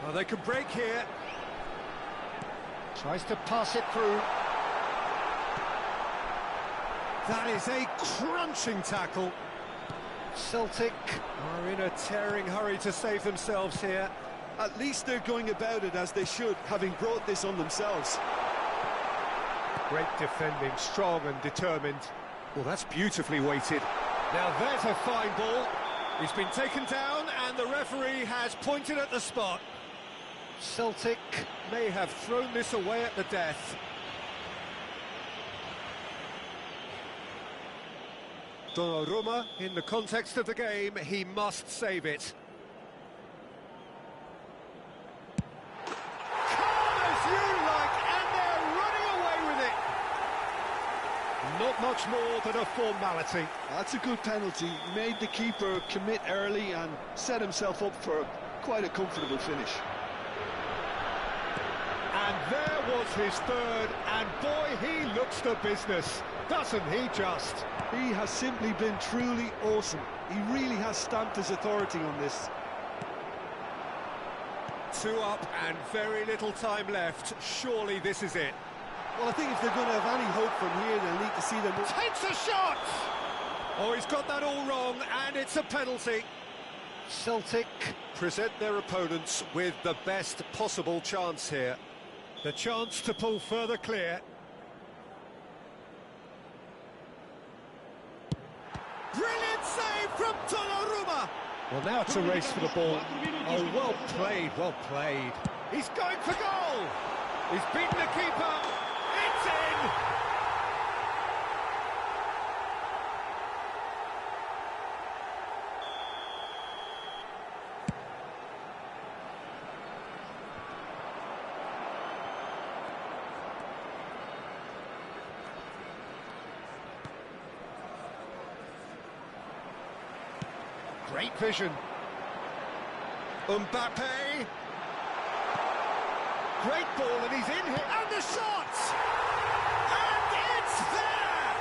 Well, they can break here. Tries to pass it through. That is a crunching tackle. Celtic are in a tearing hurry to save themselves here. At least they're going about it as they should, having brought this on themselves. Great defending, strong and determined. Well, that's beautifully weighted. Now there's a fine ball. He's been taken down and the referee has pointed at the spot. Celtic may have thrown this away at the death. Donnarumma, in the context of the game, he must save it. Calm as you like, and they're running away with it. Not much more than a formality. That's a good penalty. Made the keeper commit early and set himself up for quite a comfortable finish. And there was his third, and boy, he looks the business, doesn't he just? He has simply been truly awesome. He really has stamped his authority on this. 2 up and very little time left. Surely this is it. Well, I think if they're going to have any hope from here, they'll need to see them... Takes a shot! Oh, he's got that all wrong, and it's a penalty. Celtic present their opponents with the best possible chance here. The chance to pull further clear. Brilliant save from Donnarumma! Well, now it's a race for the ball. Oh, well played, well played. He's going for goal! He's beaten the keeper. It's in! Great vision. Mbappe. Great ball, and he's in here. And the shot! And it's there!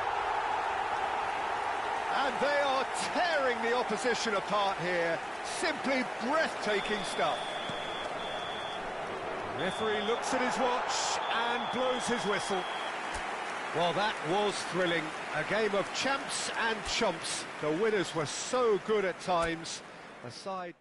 And they are tearing the opposition apart here. Simply breathtaking stuff. The referee looks at his watch and blows his whistle. Well, that was thrilling. A game of champs and chumps. The winners were so good at times. Aside...